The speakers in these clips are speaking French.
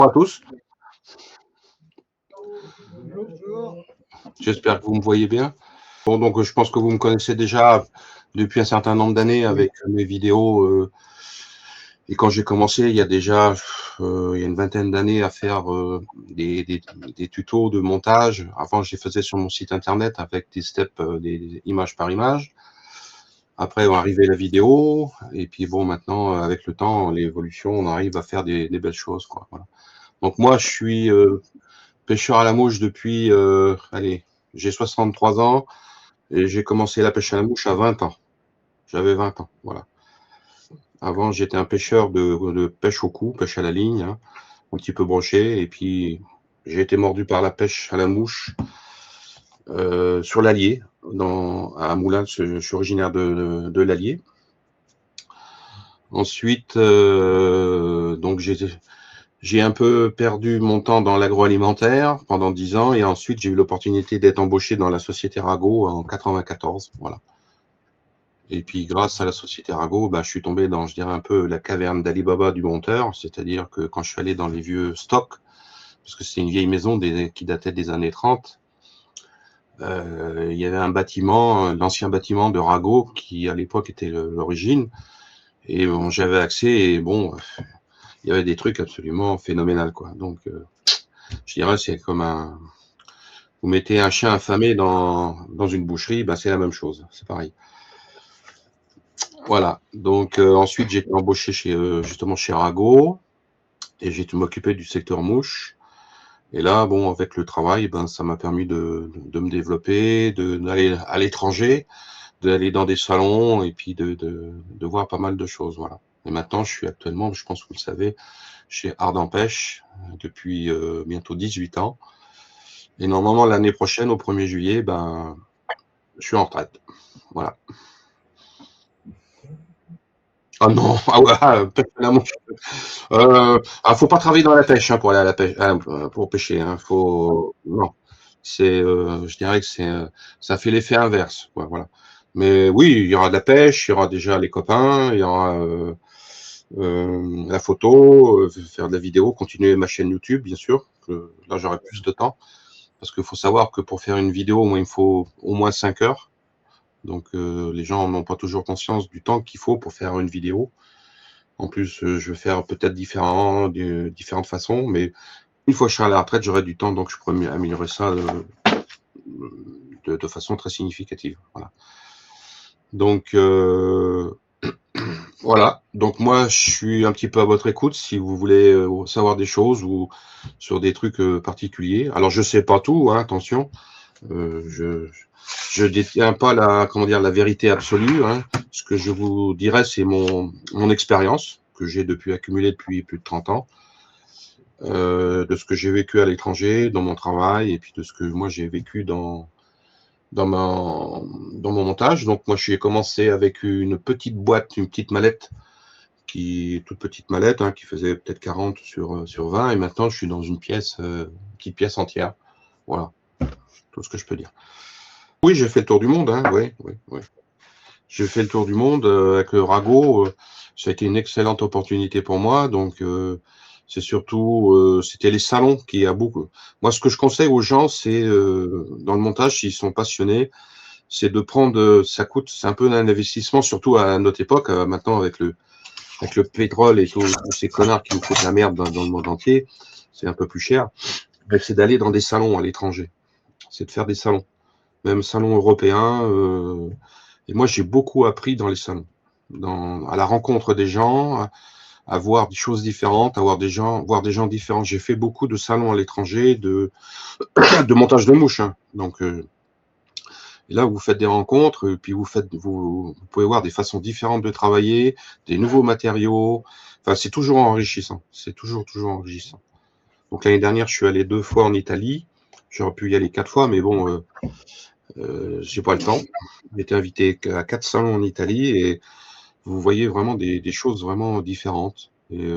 Bonjour à tous, Bonjour. j'espère que vous me voyez bien. Bon, donc je pense que vous me connaissez déjà depuis un certain nombre d'années avec mes vidéos. Et quand j'ai commencé, il y a déjà il y a une vingtaine d'années à faire des tutos de montage. Avant, je les faisais sur mon site internet avec des steps, des images par image. Après, on arrivait la vidéo. Et puis bon, maintenant, avec le temps, l'évolution, on arrive à faire des belles choses, quoi. Voilà. Donc moi, je suis pêcheur à la mouche depuis, allez, j'ai 63 ans et j'ai commencé la pêche à la mouche à 20 ans. J'avais 20 ans, voilà. Avant, j'étais un pêcheur de pêche au cou, pêche à la ligne, hein, un petit peu broché, et puis j'ai été mordu par la pêche à la mouche sur l'Allier, à Moulins. Je suis originaire de l'Allier. Ensuite, donc j'ai un peu perdu mon temps dans l'agroalimentaire pendant 10 ans, et ensuite j'ai eu l'opportunité d'être embauché dans la société Rago en 94, voilà. Et puis grâce à la société Rago, bah, je suis tombé dans, je dirais, un peu la caverne d'Ali Baba du monteur, c'est-à-dire que quand je suis allé dans les vieux stocks, parce que c'était une vieille maison qui datait des années 30, il y avait un bâtiment, l'ancien bâtiment de Rago, qui à l'époque était l'origine, et bon, j'avais accès, et bon, il y avait des trucs absolument phénoménaux, quoi. Donc, je dirais, c'est comme vous mettez un chien affamé dans une boucherie, ben c'est la même chose, c'est pareil. Voilà. Donc ensuite j'ai été embauché justement chez Rago et j'ai m'occupé du secteur mouche. Et là, bon, avec le travail, ben ça m'a permis de me développer, d'aller à l'étranger, d'aller dans des salons et puis de voir pas mal de choses, voilà. Et maintenant, je suis actuellement, je pense que vous le savez, chez Ardent Pêche depuis bientôt 18 ans. Et normalement, l'année prochaine, au 1er juillet, ben, je suis en retraite. Voilà. Ah non, ah ouais, pêche à la mouche. Faut pas travailler dans la pêche, hein, pour aller à la pêche, pour pêcher, hein. Non. Je dirais que ça fait l'effet inverse, quoi, voilà. Mais oui, il y aura de la pêche, il y aura déjà les copains, il y aura la photo, faire de la vidéo, continuer ma chaîne YouTube, bien sûr. Là, j'aurai plus de temps. Parce qu'il faut savoir que pour faire une vidéo, moi, il me faut au moins 5 heures. Donc, les gens n'ont pas toujours conscience du temps qu'il faut pour faire une vidéo. En plus, je vais faire peut-être différentes façons, mais une fois que je serai à la retraite, j'aurai du temps, donc je pourrais améliorer ça de façon très significative. Voilà. Donc, voilà. Donc moi, je suis un petit peu à votre écoute si vous voulez savoir des choses ou sur des trucs particuliers. Alors, je sais pas tout, hein, attention. Je détiens pas la vérité absolue, hein. Ce que je vous dirais, c'est mon expérience que j'ai accumulée depuis plus de 30 ans, de ce que j'ai vécu à l'étranger, dans mon travail, et puis de ce que moi j'ai vécu dans mon montage. Donc moi, j'ai commencé avec une petite boîte, une petite mallette, toute petite mallette, hein, qui faisait peut-être 40 sur 20, et maintenant je suis dans une petite pièce entière. Voilà, tout ce que je peux dire. Oui, j'ai fait le tour du monde, hein, oui, oui, oui. J'ai fait le tour du monde avec le Rago. Ça a été une excellente opportunité pour moi. Donc, c'est surtout, c'était les salons qui a beaucoup. Moi, ce que je conseille aux gens, c'est dans le montage, s'ils sont passionnés, c'est de prendre. Ça coûte, c'est un peu un investissement, surtout à notre époque. Maintenant, avec le pétrole et tous ces connards qui nous foutent la merde dans le monde entier, c'est un peu plus cher. Mais c'est d'aller dans des salons à l'étranger. C'est de faire des salons, même salons européens. Et moi, j'ai beaucoup appris dans les salons, à la rencontre des gens, à voir des choses différentes, voir des gens différents. J'ai fait beaucoup de salons à l'étranger, de montage de mouches, hein. Donc, et là, vous faites des rencontres, puis vous pouvez voir des façons différentes de travailler, des nouveaux matériaux. Enfin, c'est toujours enrichissant. C'est toujours enrichissant. Donc, l'année dernière, je suis allé 2 fois en Italie. J'aurais pu y aller 4 fois, mais bon, j'ai pas le temps. J'ai été invité à 4 salons en Italie et vous voyez vraiment des choses vraiment différentes. Et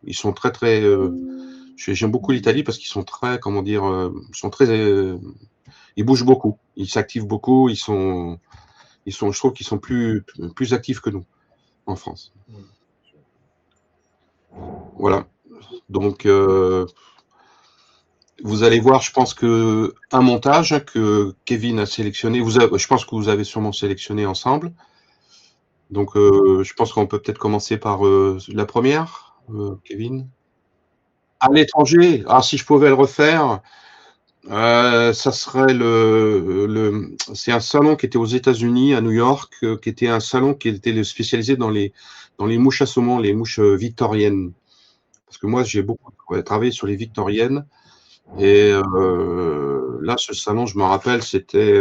ils sont très très. J'aime beaucoup l'Italie parce qu'ils sont très, comment dire, ils bougent beaucoup, ils s'activent beaucoup, je trouve qu'ils sont plus actifs que nous en France. Voilà. Donc, vous allez voir, je pense que un montage que Kevin a sélectionné, je pense que vous avez sûrement sélectionné ensemble. Donc, je pense qu'on peut peut-être commencer par la première, Kevin. À l'étranger, ah, si je pouvais le refaire, ça serait c'est un salon qui était aux États-Unis, à New York, qui était un salon qui était spécialisé dans les mouches à saumon, les mouches victoriennes. Parce que moi, j'ai beaucoup ouais, travaillé sur les victoriennes. Et là, ce salon, je me rappelle, c'était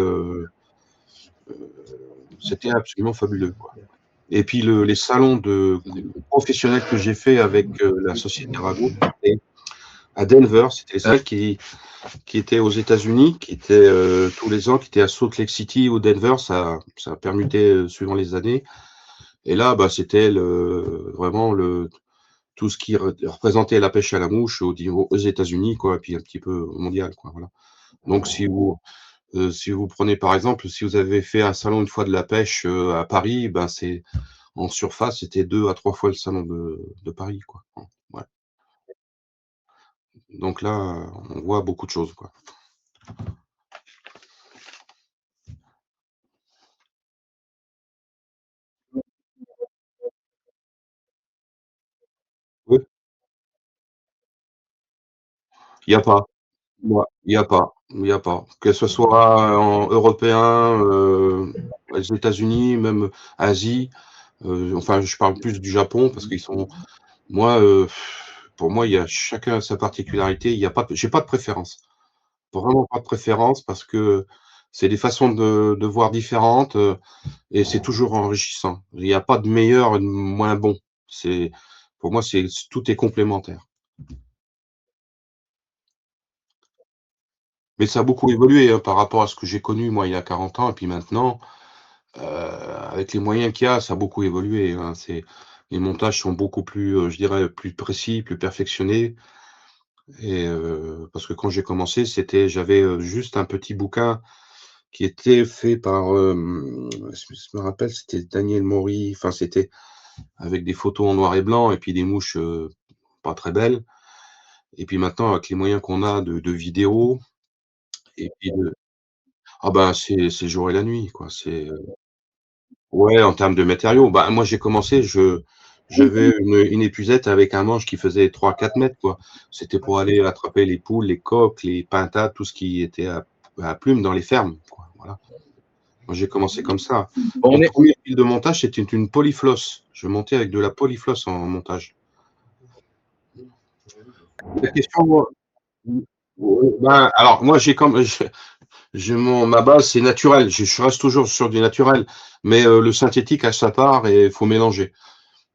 absolument fabuleux, quoi. Et puis les salons professionnels que j'ai fait avec la société Rago, c'était à Denver. C'était les salles qui étaient aux États-Unis, qui étaient tous les ans, qui étaient à Salt Lake City ou Denver. Ça permutait suivant les années. Et là, bah, c'était vraiment tout ce qui représentait la pêche à la mouche aux États-Unis, quoi, et puis un petit peu mondial, quoi. Voilà. Donc, si vous prenez par exemple, si vous avez fait un salon une fois de la pêche à Paris, ben c'est en surface, c'était 2 à 3 fois le salon de Paris, quoi. Ouais. Donc là, on voit beaucoup de choses, quoi. Oui, il y a pas. Ouais, il y a pas. Que ce soit en européen, aux États-Unis, même Asie, enfin, je parle plus du Japon parce qu'ils sont moi, pour moi, il y a chacun a sa particularité. Il y a pas j'ai pas de préférence. Vraiment pas de préférence parce que c'est des façons de voir différentes, et c'est toujours enrichissant. Il y a pas de meilleur et de moins bon. C'est pour moi, tout est complémentaire. Mais ça a beaucoup évolué, hein, par rapport à ce que j'ai connu moi il y a 40 ans et puis maintenant, avec les moyens qu'il y a, ça a beaucoup évolué, hein. Les montages sont beaucoup plus, je dirais, plus précis, plus perfectionnés et parce que quand j'ai commencé, j'avais, juste un petit bouquin qui était fait par, je me rappelle, c'était Daniel Maury, enfin c'était avec des photos en noir et blanc et puis des mouches, pas très belles et puis maintenant avec les moyens qu'on a de vidéos et puis de ah bah, c'est le jour et la nuit, quoi. Ouais, en termes de matériaux, bah, moi j'ai commencé, j'avais une épuisette avec un manche qui faisait 3 4 mètres, quoi. C'était pour aller attraper les poules, les coqs, les pintades, tout ce qui était à plumes dans les fermes, quoi, voilà. Moi j'ai commencé comme ça. Mon On est, premier fil de montage, c'était une polyfloss. Je montais avec de la polyfloss en montage. La question, ben, alors moi j'ai comme ma base, c'est naturel. Je reste toujours sur du naturel, mais le synthétique a sa part et il faut mélanger.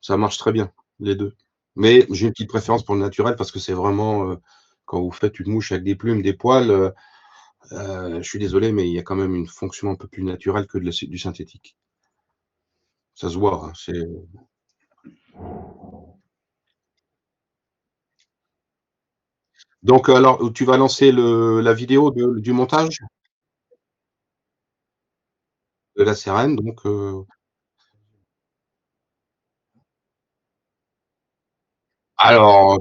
Ça marche très bien, les 2. Mais j'ai une petite préférence pour le naturel parce que c'est vraiment, quand vous faites une mouche avec des plumes, des poils, je suis désolé, mais il y a quand même une fonction un peu plus naturelle que du synthétique. Ça se voit, hein, donc alors, tu vas lancer la vidéo du montage de la sirène, donc alors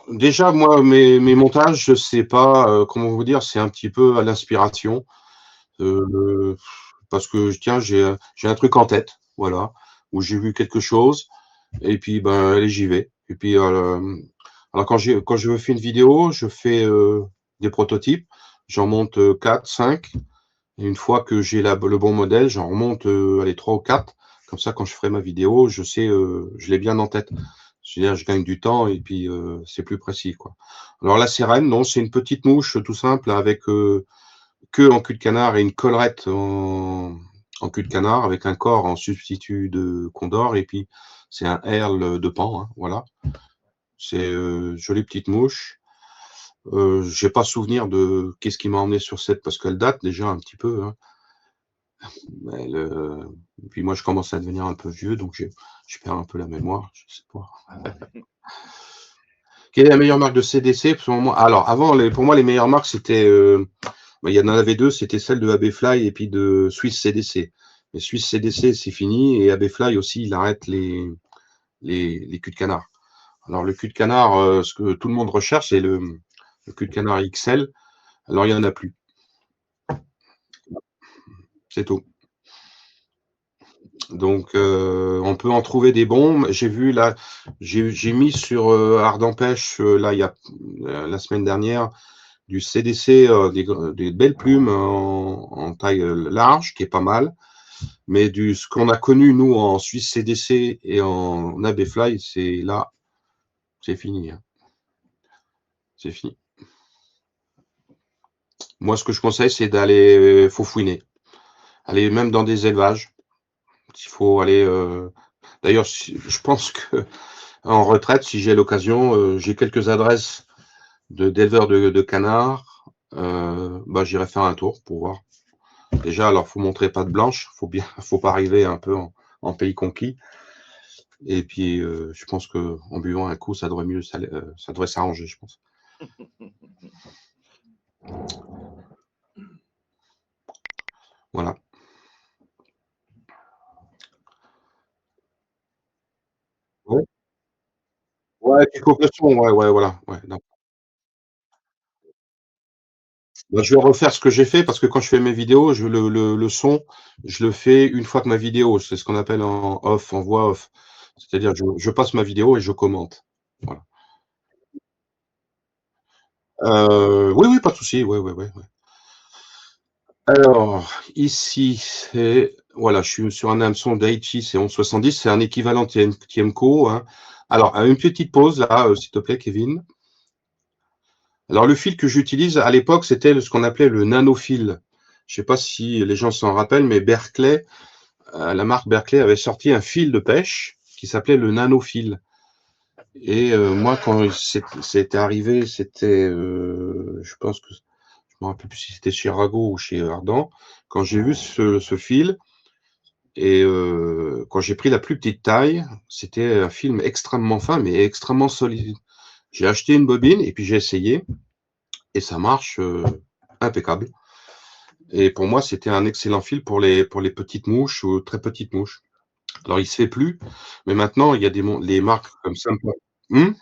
déjà moi mes montages, je sais pas, comment vous dire, c'est un petit peu à l'inspiration. Heu, Parce que tiens, j'ai un truc en tête, voilà, où j'ai vu quelque chose et puis, ben, allez, j'y vais et puis, alors quand je fais une vidéo, je fais, des prototypes, j'en monte, 4-5 et une fois que j'ai le bon modèle, j'en remonte, allez 3 ou 4. Comme ça, quand je ferai ma vidéo, je sais, je l'ai bien en tête. C'est-à-dire, je gagne du temps et puis, c'est plus précis, quoi. Alors la sirène, non, c'est une petite mouche, tout simple avec, queue en cul de canard et une collerette en cul de canard avec un corps en substitut de condor et puis c'est un herle de Pan, hein, voilà. C'est, jolie petite mouche. J'ai pas souvenir de qu'est-ce qui m'a emmené sur cette parce qu'elle date déjà un petit peu, hein. Elle, et puis moi je commence à devenir un peu vieux donc je perds un peu la mémoire, je sais pas. Quelle est la meilleure marque de CDC? Selon moi alors avant pour moi les meilleures marques c'était, bah, il y en avait 2, c'était celle de AB Fly et puis de Swiss CDC. Mais Swiss CDC, c'est fini et AB Fly aussi, il arrête les culs de canard. Alors le cul de canard, ce que tout le monde recherche, c'est le cul de canard XL. Alors il y en a plus, c'est tout. Donc on peut en trouver des bons. J'ai vu là, j'ai mis sur, Ardent Pêche, là il y a la semaine dernière, du CDC, des belles plumes en taille, large, qui est pas mal. Mais du ce qu'on a connu nous en Suisse CDC et en Abbeyfly, c'est là, c'est fini, hein, c'est fini. Moi, ce que je conseille, c'est d'aller faut fouiner, aller même dans des élevages. Il faut aller, d'ailleurs, si je pense qu'en retraite, si j'ai l'occasion, j'ai quelques adresses d'éleveurs de canards, bah, j'irai faire un tour pour voir. Déjà, alors, faut montrer patte blanche, faut pas arriver un peu en pays conquis. Et puis, je pense qu'en buvant un coup, ça devrait s'arranger, je pense. Voilà. Ouais, ouais, tu coupes le son, ouais, ouais, voilà, ouais, d'accord. Bah, je vais refaire ce que j'ai fait parce que quand je fais mes vidéos, le son, je le fais une fois que ma vidéo, c'est ce qu'on appelle en off, en voix off. C'est-à-dire je passe ma vidéo et je commente. Voilà. Oui, oui, pas de souci, ouais, ouais, ouais, ouais. Alors, ici, c'est voilà, je suis sur un hameçon Daiichi, c'est 11,70, c'est un équivalent Tiemco, hein. Alors, à une petite pause là, s'il te plaît, Kevin. Alors, le fil que j'utilise à l'époque, c'était ce qu'on appelait le nanofil. Je sais pas si les gens s'en rappellent, mais Berkeley, la marque Berkeley avait sorti un fil de pêche qui s'appelait le nanofil. Et moi, quand c'était arrivé, c'était, je pense que je me rappelle plus si c'était chez Rago ou chez Ardent. Quand j'ai vu ce fil et quand j'ai pris la plus petite taille, c'était un film extrêmement fin, mais extrêmement solide. J'ai acheté une bobine et puis j'ai essayé et ça marche impeccable. Et pour moi, c'était un excellent fil pour les petites mouches ou très petites mouches. Alors, il se fait plus, mais maintenant, il y a les marques comme Semper. Mmh?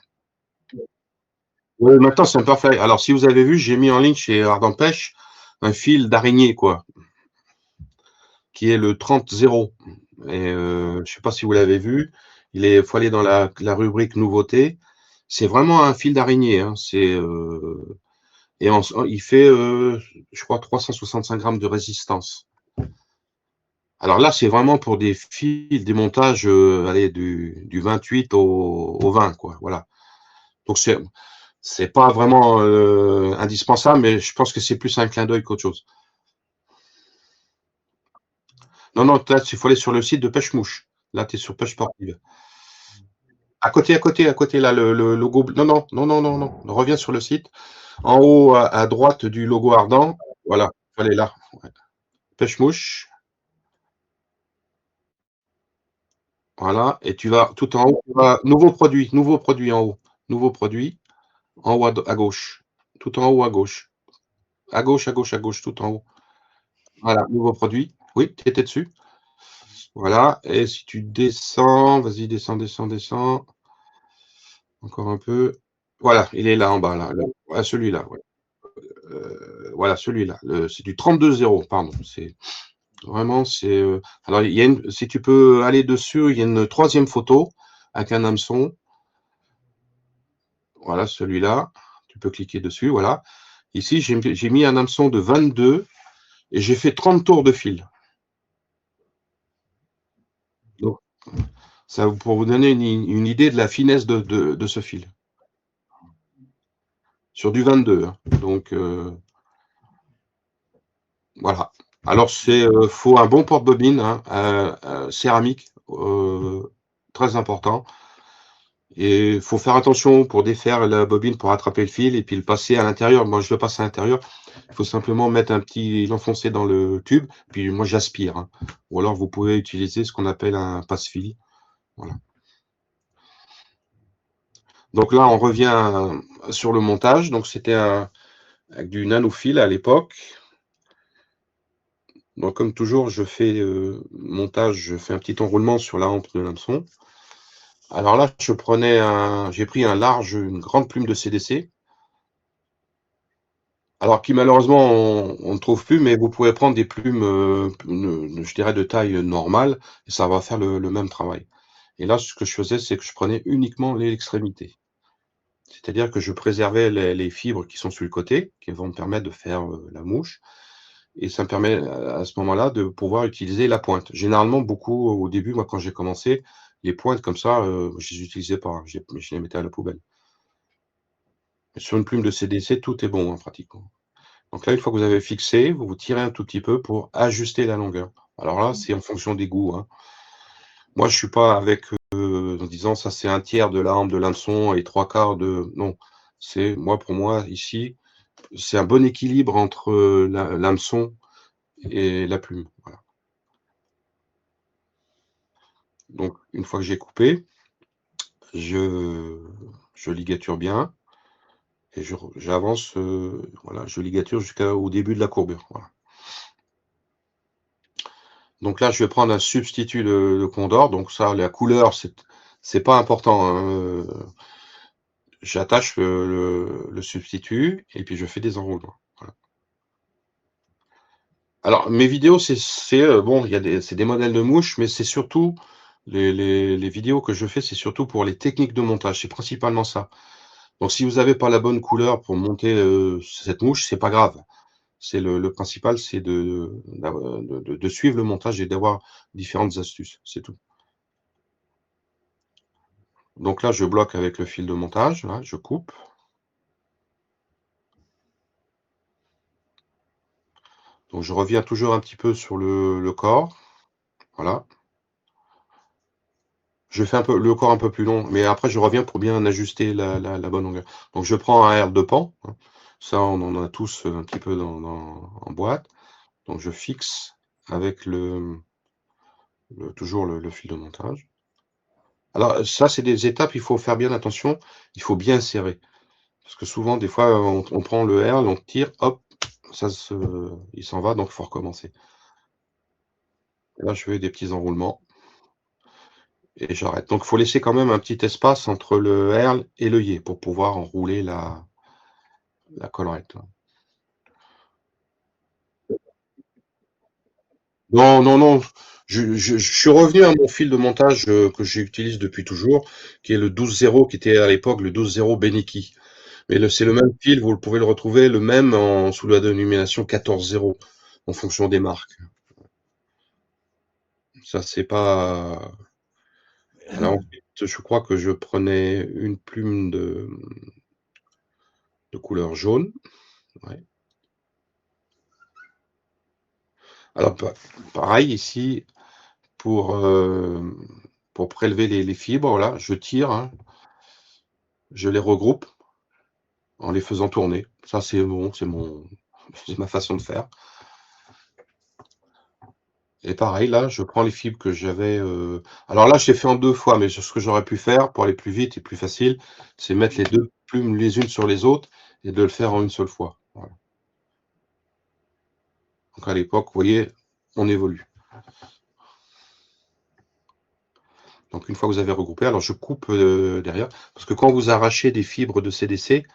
Ouais, maintenant, Semperfly. Alors, si vous avez vu, j'ai mis en ligne chez Ardent Pêche un fil d'araignée, quoi, qui est le 30-0. Et je sais pas si vous l'avez vu. Faut aller dans la rubrique nouveautés. C'est vraiment un fil d'araignée, hein. Et il fait, je crois, 365 grammes de résistance. Alors là, c'est vraiment pour des fils, des montages, allez, du 28 au 20, quoi. Voilà. Donc c'est pas vraiment indispensable, mais je pense que c'est plus un clin d'œil qu'autre chose. Non, non, là, il faut aller sur le site de Pêche-Mouche. Là, tu es sur Pêche Sportive. À côté, là, le logo. Non, non, non, non, non, non. Reviens sur le site. En haut, à droite du logo ardent. Voilà, il faut aller là. Ouais. Pêche-Mouche. Voilà. Et tu vas tout en haut. Nouveau produit en haut. Nouveau produit. En haut à gauche. Tout en haut à gauche. À gauche, à gauche, à gauche, tout en haut. Voilà, nouveau produit. Oui, tu étais dessus. Voilà. Et si tu descends, vas-y, descends, descends, descends. Encore un peu. Voilà, il est là en bas, là. Ouais, celui-là, ouais. Voilà, celui-là. C'est du 32-0, pardon. C'est vraiment, alors, si tu peux aller dessus, il y a une troisième photo avec un hameçon. Voilà, celui-là. Tu peux cliquer dessus, voilà. Ici, j'ai mis un hameçon de 22 et j'ai fait 30 tours de fil. Donc, ça, pour vous donner une idée de la finesse de ce fil. Sur du 22, hein. Donc, voilà. Alors, faut un bon porte-bobine, hein, céramique, très important. Et il faut faire attention pour défaire la bobine, pour attraper le fil et puis le passer à l'intérieur. Moi, je le passe à l'intérieur. Il faut simplement l'enfoncer dans le tube. Puis moi, j'aspire, hein. Ou alors, vous pouvez utiliser ce qu'on appelle un passe-fil. Voilà. Donc là, on revient sur le montage. Donc, c'était avec du nanofil à l'époque. Donc, comme toujours, je fais montage, je fais un petit enroulement sur la hampe de l'hameçon. Alors là, j'ai pris une grande plume de CDC. Alors qui malheureusement on ne trouve plus, mais vous pouvez prendre des plumes, je dirais de taille normale et ça va faire le même travail. Et là, ce que je faisais, c'est que je prenais uniquement l'extrémité. C'est-à-dire que je préservais les fibres qui sont sur le côté, qui vont me permettre de faire, la mouche et ça me permet à ce moment-là de pouvoir utiliser la pointe. Généralement beaucoup au début, moi quand j'ai commencé, les pointes comme ça, je les utilisais pas, hein, je les mettais à la poubelle. Sur une plume de CDC, tout est bon, hein, pratiquement. Donc là, une fois que vous avez fixé, vous vous tirez un tout petit peu pour ajuster la longueur. Alors là, c'est en fonction des goûts, hein. Moi, je suis pas avec, en disant: «Ça, c'est un tiers de l'arme de l'hameçon et 3/4 de» non. C'est moi, pour moi, ici, c'est un bon équilibre entre, l'hameçon et la plume, voilà. Donc une fois que j'ai coupé, je je ligature bien et j'avance, voilà, je ligature jusqu'au début de la courbure, voilà. Donc là, je vais prendre un substitut de Condor, donc ça, la couleur, c'est pas important, hein, j'attache le substitut et puis je fais des enroulements, voilà. Alors mes vidéos, bon, il y a c'est des modèles de mouches, mais c'est surtout les vidéos que je fais, c'est surtout pour les techniques de montage, c'est principalement ça. Donc si vous avez pas la bonne couleur pour monter, cette mouche, c'est pas grave. C'est le principal, c'est de suivre le montage et d'avoir différentes astuces, c'est tout. Donc là, je bloque avec le fil de montage, là, je coupe. Donc je reviens toujours un petit peu sur le corps, voilà. Je fais un peu le corps un peu plus long, mais après je reviens pour bien ajuster la bonne longueur. Donc je prends un R de pan, hein. Ça, on en a tous, un petit peu en boîte. Donc je fixe avec toujours le fil de montage. Alors ça, c'est des étapes, il faut faire bien attention, il faut bien serrer. Parce que souvent, des fois, on prend le R, on tire, hop, il s'en va, donc il faut recommencer. Là, je fais des petits enroulements et j'arrête. Donc il faut laisser quand même un petit espace entre le herle et l'œillet pour pouvoir enrouler la collerette, là. Non, non, non, je suis revenu à mon fil de montage, que j'utilise depuis toujours, qui est le 12-0, qui était à l'époque le 12-0 Beniki. Mais c'est le même fil, vous pouvez le retrouver le même sous la dénomination 14-0, en fonction des marques. Ça, c'est pas. Alors ensuite, je crois que je prenais une plume de couleur jaune. Ouais. Alors pareil ici pour prélever les fibres là, je tire, hein, je les regroupe en les faisant tourner. Ça c'est ma façon de faire et pareil là, je prends les fibres que j'avais, alors là, je l'ai fait en 2 fois, mais ce que j'aurais pu faire pour aller plus vite et plus facile, c'est mettre les 2 plumes les unes sur les autres et de le faire en une seule fois. Voilà. Donc à l'époque, vous voyez, on évolue. Donc une fois que vous avez regroupé, alors je coupe, derrière, parce que quand vous arrachez des fibres de CDC,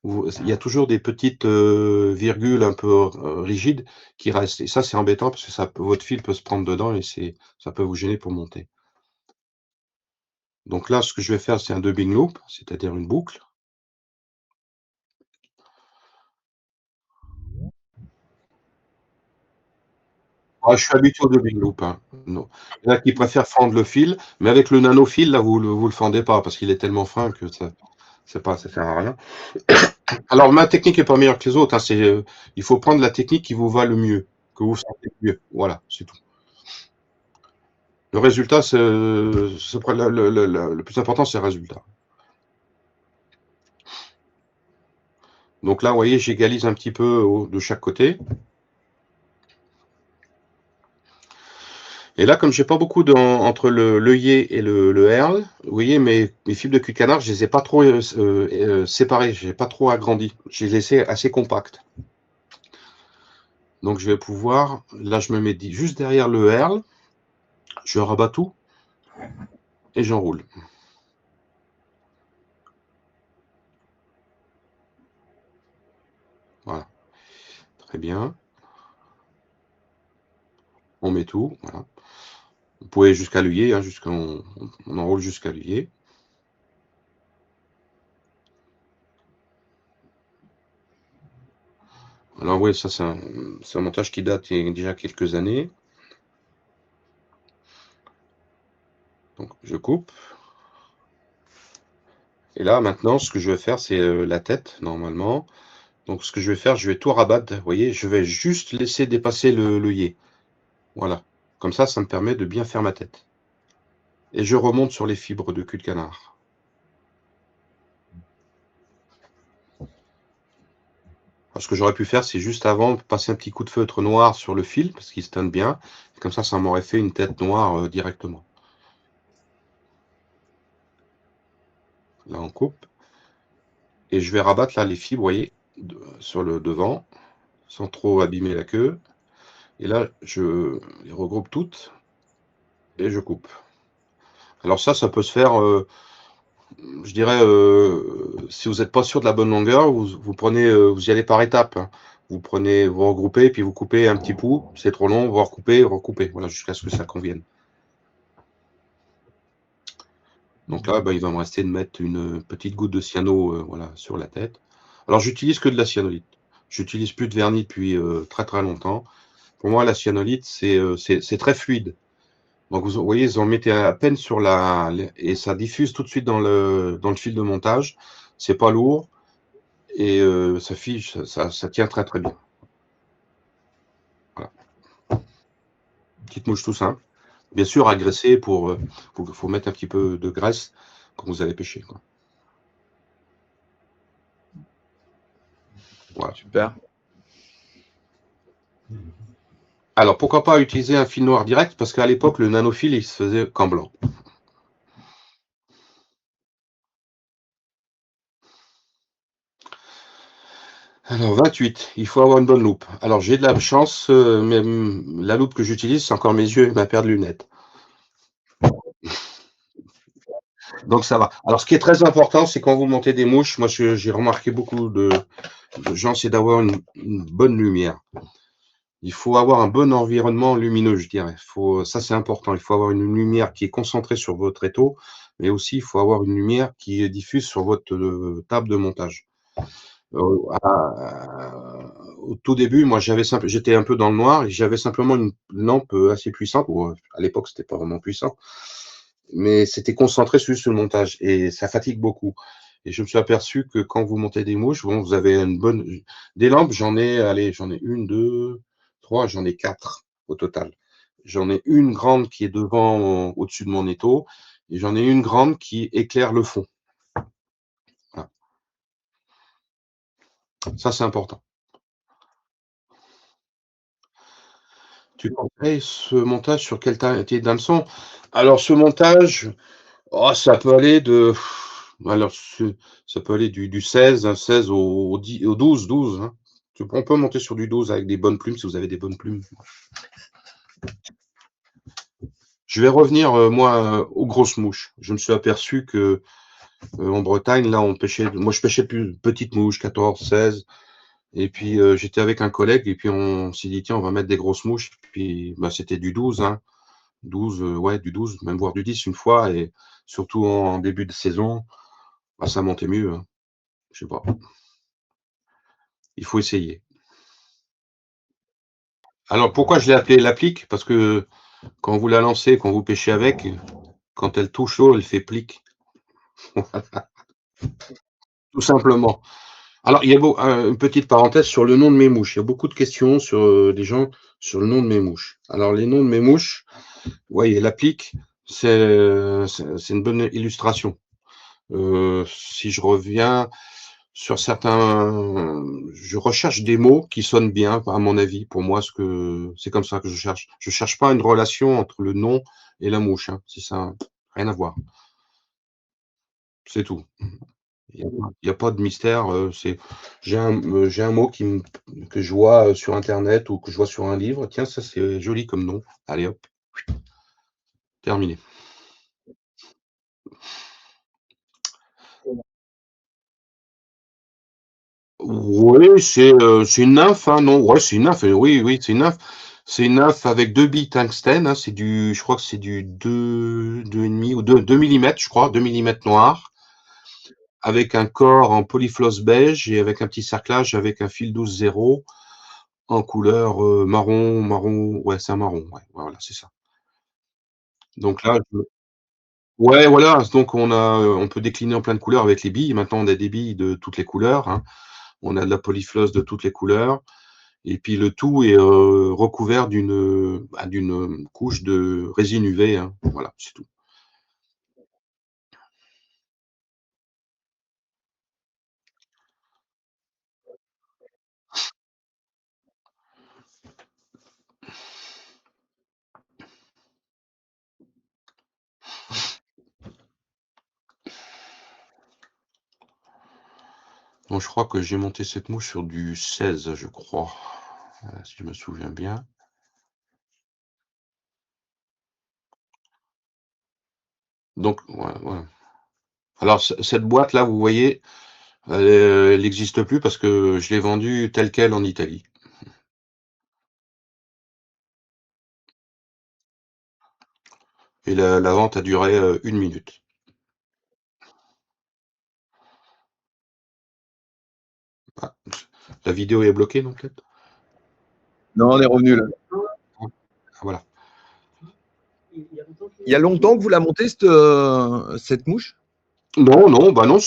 il y a toujours des petites, virgules un peu, rigides qui restent et ça, c'est embêtant parce que votre fil peut se prendre dedans et ça peut vous gêner pour monter. Donc là, ce que je vais faire, c'est un dubbing loop, c'est-à-dire une boucle. Ah, je suis habitué au dubbing loop, hein. Non. Il y en a qui préfèrent fendre le fil, mais avec le nanofil, là, vous le fendez pas parce qu'il est tellement fin que ça sert à rien. Alors ma technique est pas meilleure que les autres, hein, il faut prendre la technique qui vous va le mieux, que vous sentez le mieux. Voilà, c'est tout. Le résultat, le plus important, c'est le résultat. Donc là, vous voyez, j'égalise un petit peu de chaque côté. Et là, comme j'ai pas beaucoup entre l'œillet et le herle, vous voyez, mes fibres de cul de canard, je les ai pas trop séparées, j'ai pas trop agrandi. Je les ai laissées assez compactes. Donc je vais pouvoir, là, je me mets juste derrière le herle, je rabats tout et j'enroule. très bien. On met tout, voilà. Vous pouvez jusqu'à l'œillet, hein, on enroule jusqu'à l'œillet. Alors oui, ça c'est un montage qui date il y a déjà quelques années. Donc je coupe et là maintenant ce que je vais faire c'est, la tête normalement. Donc ce que je vais faire, je vais tout rabattre, vous voyez? Je vais juste laisser dépasser l'œillet. Voilà. Comme ça me permet de bien faire ma tête et je remonte sur les fibres de cul de canard. Alors ce que j'aurais pu faire, c'est juste avant passer un petit coup de feutre noir sur le fil parce qu'il se teinte bien. Comme ça m'aurait fait une tête noire, directement. Là on coupe et je vais rabattre là les fibres, vous voyez? Sur le devant, sans trop abîmer la queue et là je les regroupe toutes et je coupe. Alors ça peut se faire, je dirais, si vous êtes pas sûr de la bonne longueur, vous prenez, vous y allez par étapes, hein. Vous regroupez, puis vous coupez un petit bout, c'est trop long, vous recoupez, recoupez, voilà, jusqu'à ce que ça convienne. Donc là, bah, il va me rester de mettre une petite goutte de cyano, voilà, sur la tête. Alors j'utilise que de la cyanolite. J'utilise plus de vernis depuis, très, très longtemps. Pour moi, la cyanolite, c'est très fluide. Donc vous voyez, vous en mettez à peine sur la et ça diffuse tout de suite dans le fil de montage. C'est pas lourd et ça fiche, ça tient très, très bien. Voilà. Petite mouche tout simple. Bien sûr à graisser faut mettre un petit peu de graisse quand vous allez pêcher, quoi. Voilà. Super. Alors pourquoi pas utiliser un fil noir direct? Parce qu'à l'époque, le nanofil, il se faisait qu'en blanc. Alors 28, il faut avoir une bonne loupe. Alors j'ai de la chance, mais la loupe que j'utilise, c'est encore mes yeux et ma paire de lunettes. Donc ça va. Alors ce qui est très important, c'est quand vous montez des mouches, moi j'ai remarqué beaucoup de gens, c'est d'avoir une bonne lumière. Il faut avoir un bon environnement lumineux, je dirais. Ça c'est important. Il faut avoir une lumière qui est concentrée sur votre étau, mais aussi il faut avoir une lumière qui est diffuse sur votre table de montage. Au tout début, moi j'étais un peu dans le noir et j'avais simplement une lampe assez puissante. Ou, à l'époque, c'était pas vraiment puissant, mais c'était concentré juste sur le montage et ça fatigue beaucoup. Et je me suis aperçu que quand vous montez des mouches, bon, vous avez une bonne. Des lampes, j'en ai une, deux, trois, j'en ai quatre au total. J'en ai une grande qui est devant, au-dessus de mon étau, et j'en ai une grande qui éclaire le fond. Voilà. Ça, c'est important. Tu conseilles ce montage sur quel type d'hameçon? Alors ce montage, oh ça peut aller alors ça peut aller du 16, hein, 16 au 10 au 12, hein. On peut monter sur du 12 avec des bonnes plumes, si vous avez des bonnes plumes. Je vais revenir, moi, aux grosses mouches. Je me suis aperçu que, en Bretagne, là, moi je pêchais plus petites mouches, 14, 16, et puis, j'étais avec un collègue et puis on s'est dit: «Tiens, on va mettre des grosses mouches», puis, bah, c'était du 12, hein. 12, ouais, du 12, même voire du 10 une fois et surtout en début de saison, bah, ça montait mieux, hein. Je sais pas, il faut essayer. Alors pourquoi je l'ai appelée l'applique? Parce que quand vous la lancez, quand vous pêchez avec, quand elle touche l'eau, elle fait plique, tout simplement. Alors il y a une petite parenthèse sur le nom de mes mouches. Il y a beaucoup de questions sur, des gens sur le nom de mes mouches. Alors les noms de mes mouches, ouais, l'applique, c'est une bonne illustration. Si je reviens sur certains, je recherche des mots qui sonnent bien, à mon avis. Pour moi, c'est comme ça que je cherche. Je cherche pas une relation entre le nom et la mouche, hein. C'est ça, rien à voir. C'est tout. Il y a pas de mystère, j'ai un mot que je vois, sur internet ou que je vois sur un livre. Tiens, ça c'est joli comme nom. Allez hop, terminé. Ouais, c'est une nymphe, hein, non, ouais, c'est une nymphe, oui, oui, c'est une nymphe. C'est une nymphe avec 2 billes tungstène, hein, je crois que c'est du 2,5 ou 2 millimètres, je crois, 2 millimètres noir, avec un corps en polyfloss beige et avec un petit cerclage avec un fil 12-0 en couleur marron, ouais, c'est un marron, ouais, voilà, c'est ça. Donc là, ouais, voilà, donc on peut décliner en plein de couleurs avec les billes. Maintenant, on a des billes de toutes les couleurs, hein. On a de la polyfloss de toutes les couleurs. Et puis le tout est recouvert d'une couche de résine UV, hein. Voilà, c'est tout. Donc je crois que j'ai monté cette mouche sur du 16, je crois, si je me souviens bien. Donc ouais, ouais. Alors cette boîte-là, vous voyez, elle n'existe plus parce que je l'ai vendue telle quelle en Italie. Et la vente a duré 1 minute. Ah, la vidéo est bloquée, non, peut-être? Non, on est revenu là. Ah, voilà. Il y a longtemps que vous la montez, cette mouche? Non, non, bah non,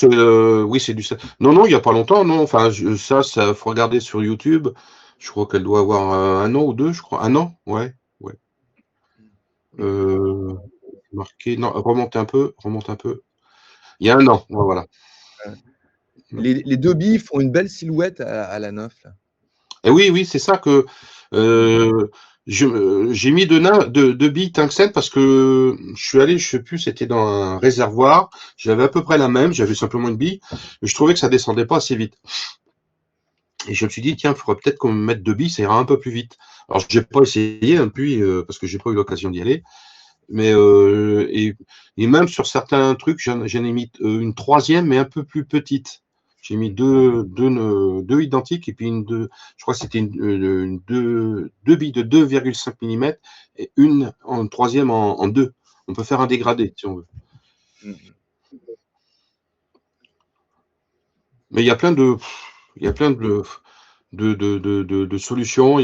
oui, c'est du non, non, il y a pas longtemps, non, enfin, ça, faut regarder sur YouTube. Je crois qu'elle doit avoir 1 an ou 2, je crois. 1 an? Ouais, ouais. Heu, marqué non, remonte un peu. Il y a 1 an, ouais, voilà. Mmh. Les deux billes font une belle silhouette à la neuf, là. Et oui, oui, c'est ça que, heu, j'ai mis 2 billes tungstène parce que je suis allé, je sais plus, c'était dans un réservoir, j'avais à peu près la même, j'avais simplement une bille, mais je trouvais que ça descendait pas assez vite. Et je me suis dit: «Tiens, il faudrait peut-être qu'on me mette 2 billes, ça ira un peu plus vite». Alors j'ai pas essayé depuis, parce que j'ai pas eu l'occasion d'y aller, mais et même sur certains trucs, j'en ai mis, une troisième mais un peu plus petite. J'ai mis 2 identiques et puis je crois que c'était une 2 billes de 2,5 millimètres et une en troisième en 2. On peut faire un dégradé si on veut. Mmh. Mais il y a plein de solutions.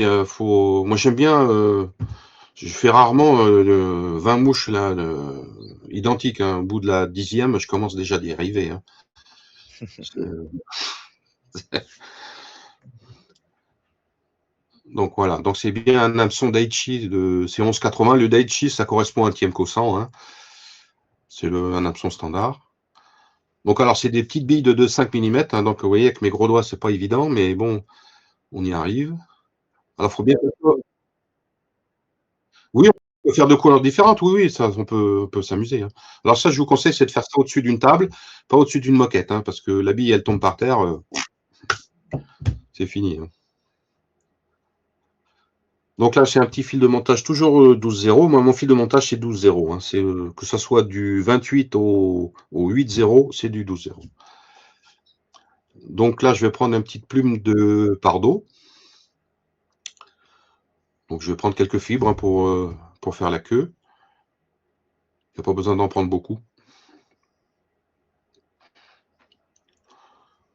Moi j'aime bien, je fais rarement, 20 mouches là, identiques, hein. Au bout de la 10e, je commence déjà à y arriver, hein. C'est donc voilà, donc c'est bien un hameçon Daichi c'est 11,80. Le Daichi, ça correspond à un Tiemco 100, hein. C'est un hameçon standard. Donc alors c'est des petites billes de 2,5 millimètres, hein, donc vous voyez avec mes gros doigts, c'est pas évident, mais bon, on y arrive. Alors faut bien Oui, on peut faire de couleurs différentes, oui, oui, ça on peut s'amuser, hein. Alors ça, je vous conseille, c'est de faire ça au-dessus d'une table, pas au-dessus d'une moquette, hein, parce que la bille, elle tombe par terre, c'est fini, hein. Donc là, c'est un petit fil de montage toujours, 12-0. Moi, mon fil de montage, c'est 12-0, hein. Que ça soit du 28 au 8-0, c'est du 12-0. Donc là, je vais prendre une petite plume de Pardo. Donc je vais prendre quelques fibres, hein, pour faire la queue. Il y a pas besoin d'en prendre beaucoup.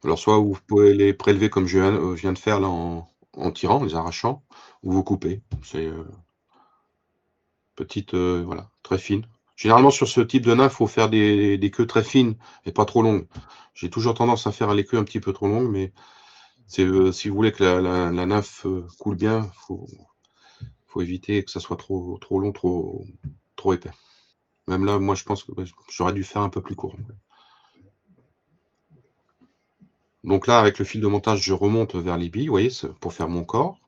Alors soit vous pouvez les prélever comme je viens de faire là en tirant, en les arrachant, ou vous coupez. C'est petite, voilà, très fine. Généralement sur ce type de nymphe, il faut faire des queues très fines et pas trop longues. J'ai toujours tendance à faire les queues un petit peu trop longues, mais si vous voulez que la nymphe coule bien, faut éviter que ça soit trop long, trop épais. Même là, moi je pense que ouais, j'aurais dû faire un peu plus court. Donc là, avec le fil de montage, je remonte vers les billes, vous voyez, pour faire mon corps.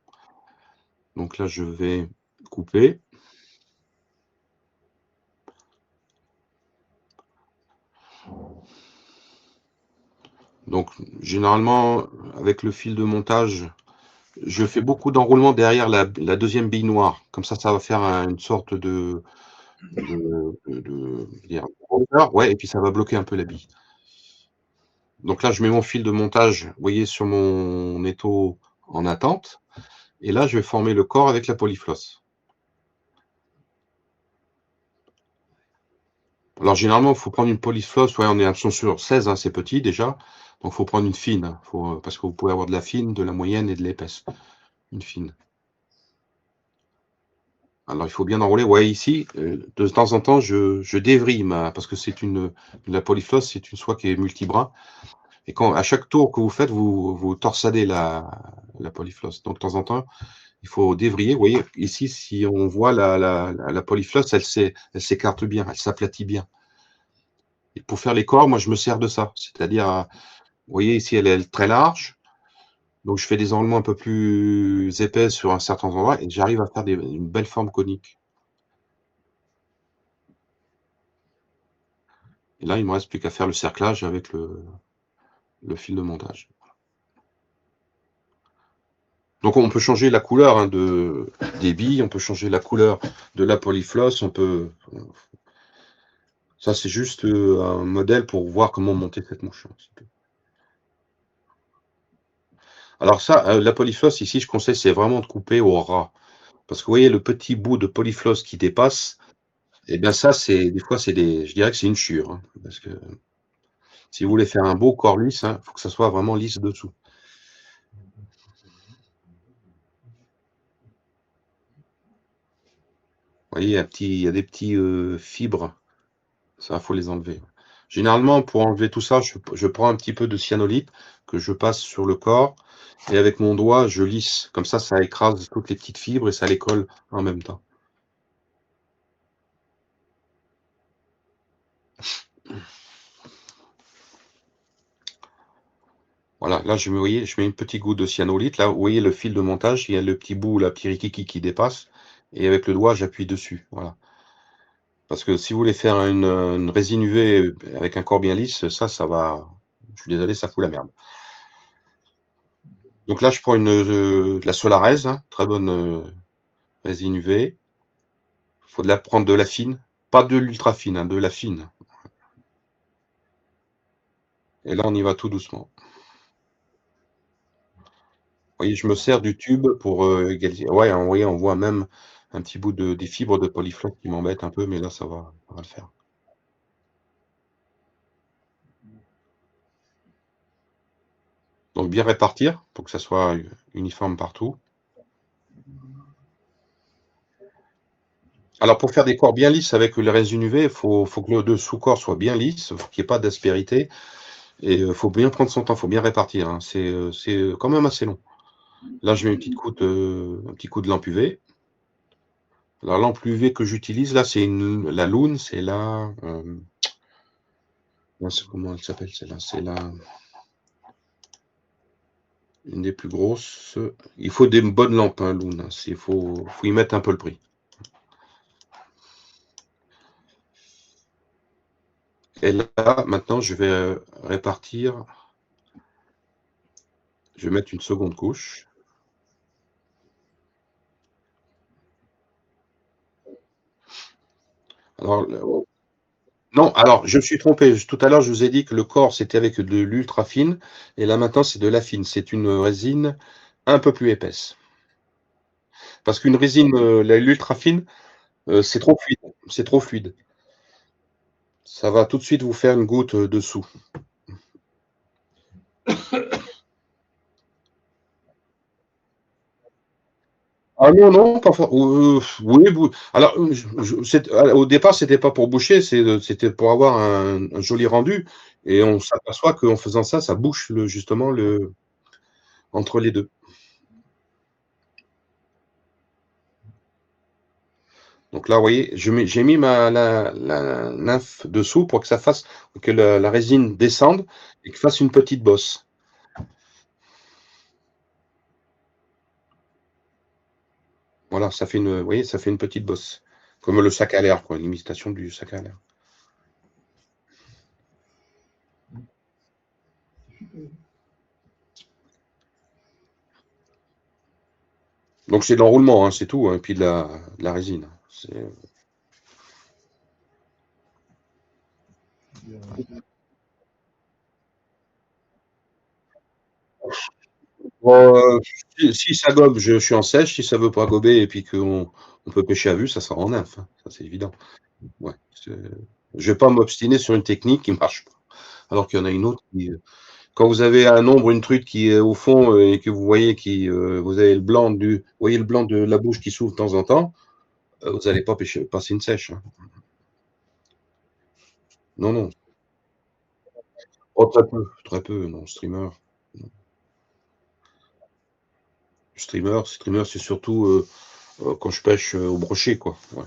Donc là, je vais couper. Donc généralement, avec le fil de montage, je fais beaucoup d'enroulements derrière la deuxième bille noire. Comme ça va faire une sorte de dire, ouais, et puis ça va bloquer un peu la bille. Donc là, je mets mon fil de montage, vous voyez, sur mon étau en attente. Et là, je vais former le corps avec la polyfloss. Alors généralement, il faut prendre une polyfloss, ouais, on est à sur 16, hein, c'est petit déjà. Donc il faut prendre une fine, hein, parce que vous pouvez avoir de la fine, de la moyenne et de l'épaisse. Une fine. Alors il faut bien enrouler. Ouais, ici, de temps en temps, je dévrille parce que la polyfloss, c'est une soie qui est multibras. Et à chaque tour que vous faites, vous torsadez la polyfloss. Donc de temps en temps, il faut dévriller. Vous voyez, ici, si on voit la polyfloss, elle s'écarte bien, elle s'aplatit bien. Et pour faire les corps, moi, je me sers de ça. C'est-à-dire, vous voyez, ici, elle est très large. Donc, je fais des enroulements un peu plus épais sur un certain endroit et j'arrive à faire une belle forme conique. Et là, il me reste plus qu'à faire le cerclage avec le fil de montage. Donc, on peut changer la couleur, hein, des billes, on peut changer la couleur de la polyfloss, ça, c'est juste un modèle pour voir comment monter cette mouche. Alors ça, la polyfloss, ici, je conseille, c'est vraiment de couper au ras. Parce que vous voyez, le petit bout de polyfloss qui dépasse, eh bien ça, des fois, je dirais que c'est une chure, hein, parce que si vous voulez faire un beau corps lisse, il faut que ça soit vraiment lisse dessous. Vous voyez, il y a des petits fibres, ça, il faut les enlever. Généralement, pour enlever tout ça, je prends un petit peu de cyanolite que je passe sur le corps et avec mon doigt, je lisse. Comme ça écrase toutes les petites fibres et ça les colle en même temps. Voilà, là, vous voyez, je mets une petite goutte de cyanolite. Là, vous voyez le fil de montage, il y a le petit bout, la petit rikiki qui dépasse. Et avec le doigt, j'appuie dessus. Voilà. Parce que si vous voulez faire une résine UV avec un corps bien lisse, ça va. Je suis désolé, ça fout la merde. Donc là, je prends de la Solarez, hein, très bonne résine UV. Il faut prendre de la fine, pas de l'ultra fine, hein, de la fine. Et là, on y va tout doucement. Vous voyez, je me sers du tube pour égaliser. Ouais, vous voyez, on voit même un petit bout des fibres de polyfloss qui m'embêtent un peu, mais là, ça va le faire. Donc bien répartir pour que ça soit uniforme partout. Alors pour faire des corps bien lisses avec le résine UV, il faut que le dessous-corps soit bien lisse, il faut qu'il n'y ait pas d'aspérité, et il faut bien prendre son temps, il faut bien répartir, hein. C'est quand même assez long. Là, je mets un petit coup de lampe UV. La lampe UV que j'utilise, là, c'est la Loon, c'est comment elle s'appelle celle-là? C'est une des plus grosses. Il faut des bonnes lampes, hein, Loon. Il faut y mettre un peu le prix. Et là, maintenant, je vais répartir. Je vais mettre une seconde couche. Alors, non, alors je me suis trompé. Tout à l'heure, je vous ai dit que le corps, c'était avec de l'ultra fine, et là maintenant, c'est de la fine. C'est une résine un peu plus épaisse. Parce qu'une résine, l'ultra fine, c'est trop fluide. C'est trop fluide. Ça va tout de suite vous faire une goutte dessous. Ah non, non, pas oui, alors, au départ, c'était pas pour boucher, c'était pour avoir un joli rendu. Et on s'aperçoit qu'en faisant ça, ça bouche justement entre les deux. Donc là, vous voyez, j'ai mis la nymphe dessous pour que ça fasse que la résine descende et que fasse une petite bosse. Voilà, vous voyez, ça fait une petite bosse. Comme le sac à l'air, quoi, l'imitation du sac à l'air. Donc c'est de l'enroulement, hein, c'est tout, hein, et puis de la résine. Bon, si ça gobe, je suis en sèche. Si ça veut pas gober et puis qu'on peut pêcher à vue, ça sera en nymphe, hein. Ça, c'est évident. Ouais, je vais pas m'obstiner sur une technique qui marche pas. Alors qu'il y en a une autre qui, quand vous avez un ombre, une truite qui est au fond et que vous voyez vous avez vous voyez le blanc de la bouche qui s'ouvre de temps en temps, vous n'allez pas passer une sèche, hein. Non, non. Oh, très peu, non, streamer. Non. Streamer, c'est surtout quand je pêche au brochet, quoi. Ouais.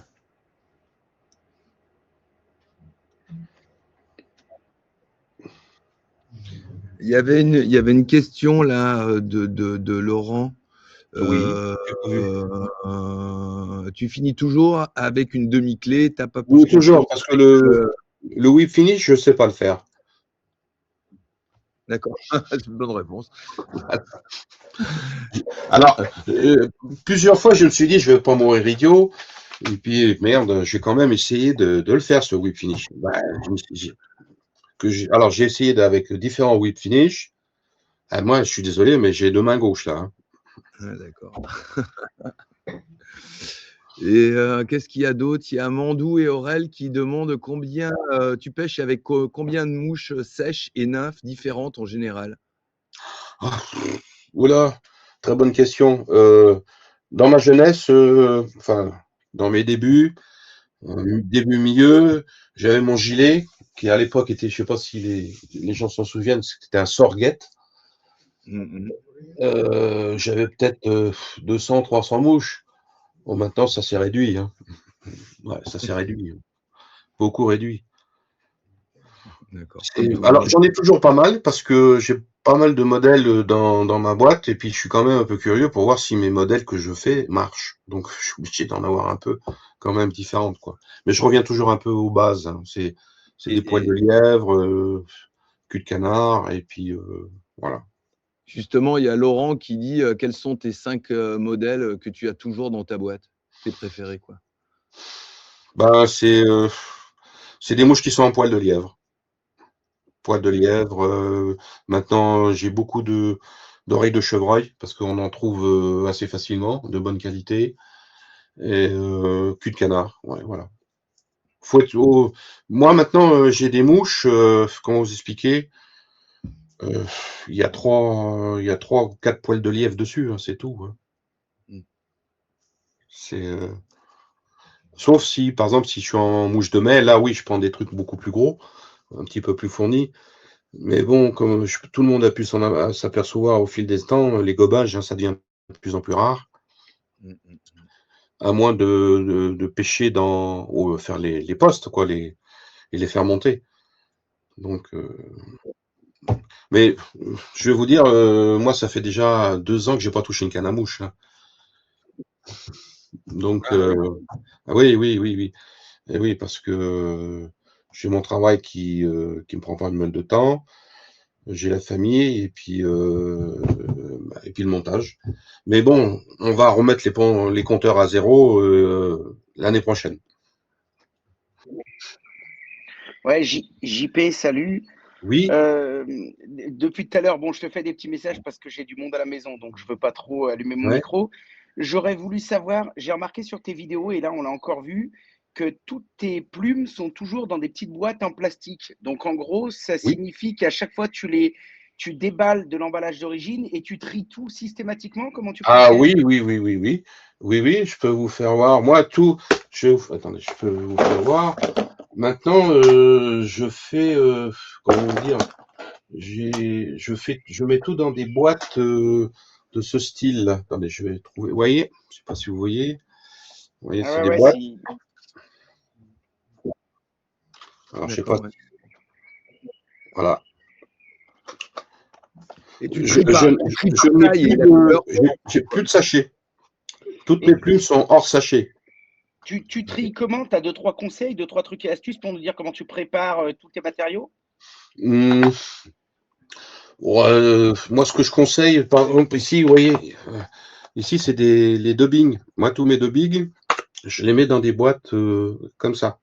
Il y avait une question là de Laurent. Oui, j'ai pas vu. Tu finis toujours avec une demi-clé, t'as pas Oui, plus toujours, confiance parce que avec, le whip finish, je sais pas le faire. d'accord, c'est une bonne réponse. Alors, plusieurs fois, je me suis dit, je vais pas mourir idiot. Et puis, merde, j'ai quand même essayé de le faire, ce whip finish. Ben, je me suis dit alors, j'ai essayé avec différents whip finish. Ah, moi, je suis désolé, mais j'ai deux mains gauches, là, hein. Ouais, d'accord. Et qu'est-ce qu'il y a d'autre? Il y a Mandou et Aurel qui demandent combien tu pêches avec combien de mouches sèches et nymphes différentes en général? Ah, oula, très bonne question. Dans ma jeunesse, enfin, dans mes débuts, début milieu, j'avais mon gilet qui à l'époque était, je sais pas si les gens s'en souviennent, c'était un sorguette. Mmh. J'avais peut-être 200, 300 mouches. Bon, maintenant, ça s'est réduit, hein. Ouais, ça s'est réduit, beaucoup réduit. D'accord, comme tout le Alors, monde. j'en ai toujours pas mal parce que j'ai pas mal de modèles dans ma boîte et puis je suis quand même un peu curieux pour voir si mes modèles que je fais marchent. Donc, je suis obligé d'en avoir un peu quand même différentes, quoi. Mais je reviens toujours un peu aux bases, hein. C'est des poils de Et lièvre, cul de canard et puis voilà. justement, il y a Laurent qui dit, quels sont tes 5 modèles, que tu as toujours dans ta boîte? Tes préférés, quoi? Ben, c'est des mouches qui sont en poils de lièvre. Poils de lièvre. Maintenant, j'ai beaucoup d'oreilles de chevreuil parce qu'on en trouve assez facilement, de bonne qualité. Et cul de canard. Ouais, voilà. Faut être moi maintenant, j'ai des mouches. Comment vous expliquer? Euh, il y a trois ou quatre poils de lièvre dessus, hein, c'est tout, hein. Mmh. C'est sauf si, par exemple, si je suis en mouche de mai, là oui, je prends des trucs beaucoup plus gros, un petit peu plus fournis. Mais bon, comme tout le monde a pu s'apercevoir au fil des temps, les gobages, hein, ça devient de plus en plus rare, Mmh mh. à moins de pêcher ou faire les postes, quoi, et les faire monter. Donc, mais je vais vous dire, moi, ça fait déjà 2 ans que j'ai pas touché une canne à mouche, hein. Donc, Ah oui? ah oui, oui, oui, oui. Et oui, parce que j'ai mon travail qui me prend pas mal de temps. J'ai la famille et puis le montage. Mais bon, on va remettre les compteurs à zéro l'année prochaine. Ouais, JP, salut. Oui, Euh, Depuis tout à l'heure, bon, je te fais des petits messages parce que j'ai du monde à la maison, donc je veux pas trop allumer mon ouais. micro. J'aurais voulu savoir, j'ai remarqué sur tes vidéos, et là on l'a encore vu, que toutes tes plumes sont toujours dans des petites boîtes en plastique. Donc en gros, ça Oui. signifie qu'à chaque fois tu déballes de l'emballage d'origine et tu tries tout systématiquement. Comment tu Ah procèdes? oui, oui, oui, oui, oui. Oui, oui, je peux vous faire voir. Moi, tout. Attendez, je peux vous faire voir. Maintenant, je fais. Comment vous dire? Je mets tout dans des boîtes de ce style-là. Attendez, je vais trouver. Vous voyez? Je sais pas si vous voyez. Vous voyez, Ah c'est ouais, des ouais, boîtes. si. Alors, je sais pas. D'accord, ouais. Voilà. Et Je, je, tu tries je par n'ai taille et plus la de, couleur pour j'ai plus de sachets. Toutes mes Et plumes sont hors sachet. tu tries comment? Tu as deux, trois conseils, deux, trois trucs et astuces pour nous dire comment tu prépares tous tes matériaux? Hmm, ouais, moi, ce que je conseille, par exemple, ici, vous voyez, ici, c'est les dubbing. Moi, tous mes dubbing, je les mets dans des boîtes comme ça.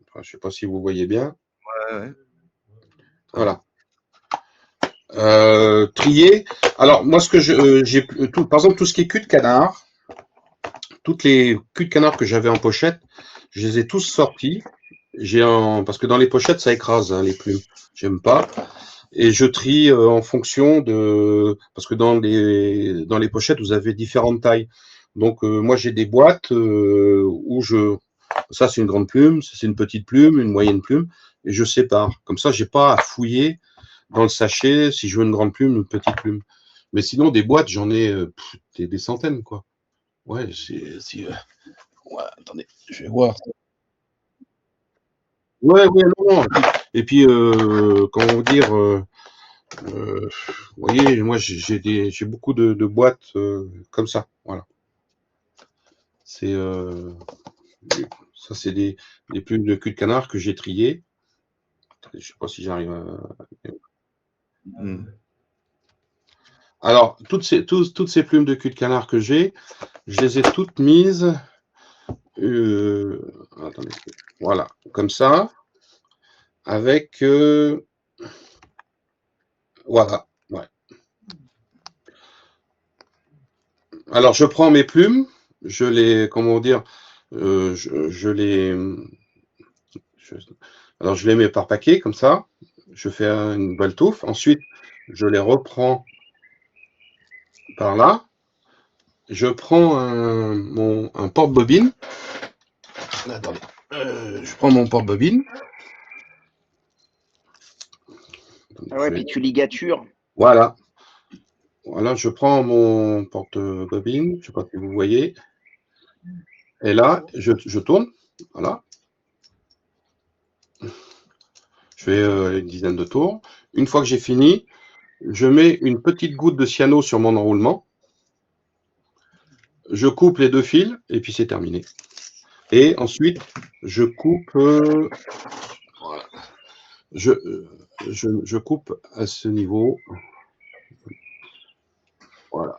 Enfin, je sais pas si vous voyez bien. ouais, ouais, très bien. Voilà. Trier. Alors, moi, ce que j'ai, par exemple, tout ce qui est cul de canard, toutes les culs de canard que j'avais en pochette, je les ai tous sortis. Parce que dans les pochettes, ça écrase, hein, les plumes. J'aime pas. Et je trie en fonction de, parce que dans les pochettes, vous avez différentes tailles. Donc, moi, j'ai des boîtes où ça, c'est une grande plume, ça, c'est une petite plume, une moyenne plume, et je sépare. Comme ça, j'ai pas à fouiller dans le sachet si je veux une grande plume, une petite plume. Mais sinon, des boîtes, j'en ai des centaines, quoi. Ouais, ouais, attendez, je vais voir. Ouais, ouais, non, non. Et puis, comment vous dire, vous voyez, moi, j'ai beaucoup de boîtes comme ça. Voilà. C'est ça, c'est des plumes de cul de canard que j'ai triées. Attendez, je sais pas si j'arrive à. Alors, toutes ces plumes de cul de canard que j'ai, je les ai toutes mises. Attendez, voilà, comme ça, avec voilà. Ouais. Alors, je prends mes plumes, je les, comment dire, je les, alors je les mets par paquet comme ça. Je fais une belle touffe. Ensuite, je les reprends par là. Je prends un porte-bobine. Attendez. Je prends mon porte-bobine. Ah ouais, puis tu ligatures. Voilà. Voilà, je prends mon porte-bobine. Je sais pas si vous voyez. Et là, je tourne. Voilà. Je fais une dizaine de tours. Une fois que j'ai fini, je mets une petite goutte de cyano sur mon enroulement. Je coupe les deux fils et puis c'est terminé. Et ensuite, je coupe, voilà. Je coupe à ce niveau. Voilà.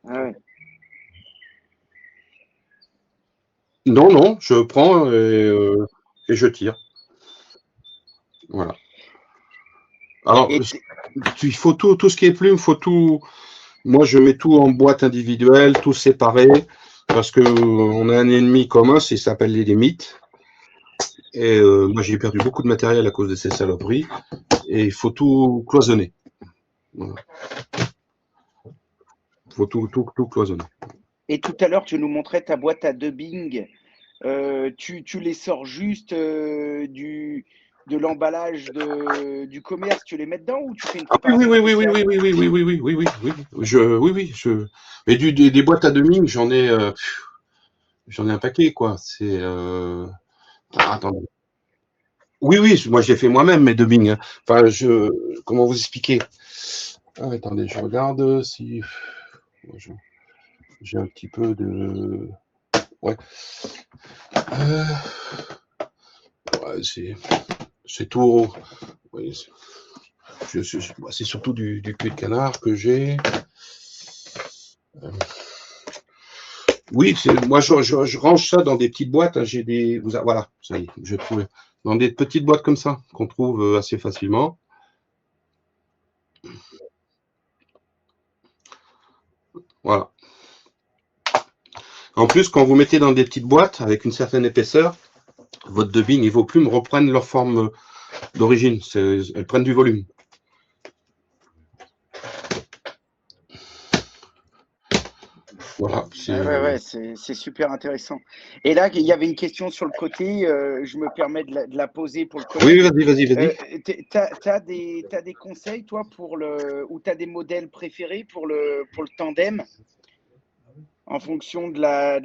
Ah ouais. Non, non, je prends et je tire. Voilà. Alors, il faut tout ce qui est plume, faut tout. Moi, je mets tout en boîte individuelle, tout séparé, parce que on a un ennemi commun, il s'appelle les limites. Et moi, j'ai perdu beaucoup de matériel à cause de ces saloperies. Et il faut tout cloisonner. Voilà. Il faut tout cloisonner. Et tout à l'heure, tu nous montrais ta boîte à dubbing. Tu les sors juste de l'emballage du commerce, tu les mets dedans ou tu fais une Ah oui, préparation oui, oui, oui, spéciale? oui, oui, oui, oui, oui, oui, oui, oui, oui, mais des boîtes à demi, j'en ai un paquet, quoi. C'est attendez. Oui, oui, moi j'ai fait moi-même mes dubbing. Hein. Enfin, comment vous expliquer? Ah, attendez, je regarde si j'ai un petit peu de. Ouais. Ouais, c'est tout. Oui, c'est surtout du cul de canard que j'ai. Oui, moi je range ça dans des petites boîtes. Hein, voilà, ça y est, je trouve dans des petites boîtes comme ça qu'on trouve assez facilement. Voilà. En plus, quand vous mettez dans des petites boîtes avec une certaine épaisseur, votre dubbing et vos plumes reprennent leur forme d'origine. Elles prennent du volume. Voilà. Ouais, c'est super intéressant. Et là, il y avait une question sur le côté, je me permets de la poser pour le Oui, collègue. vas-y. T'as des conseils, toi, ou t'as des modèles préférés pour le tandem en fonction de la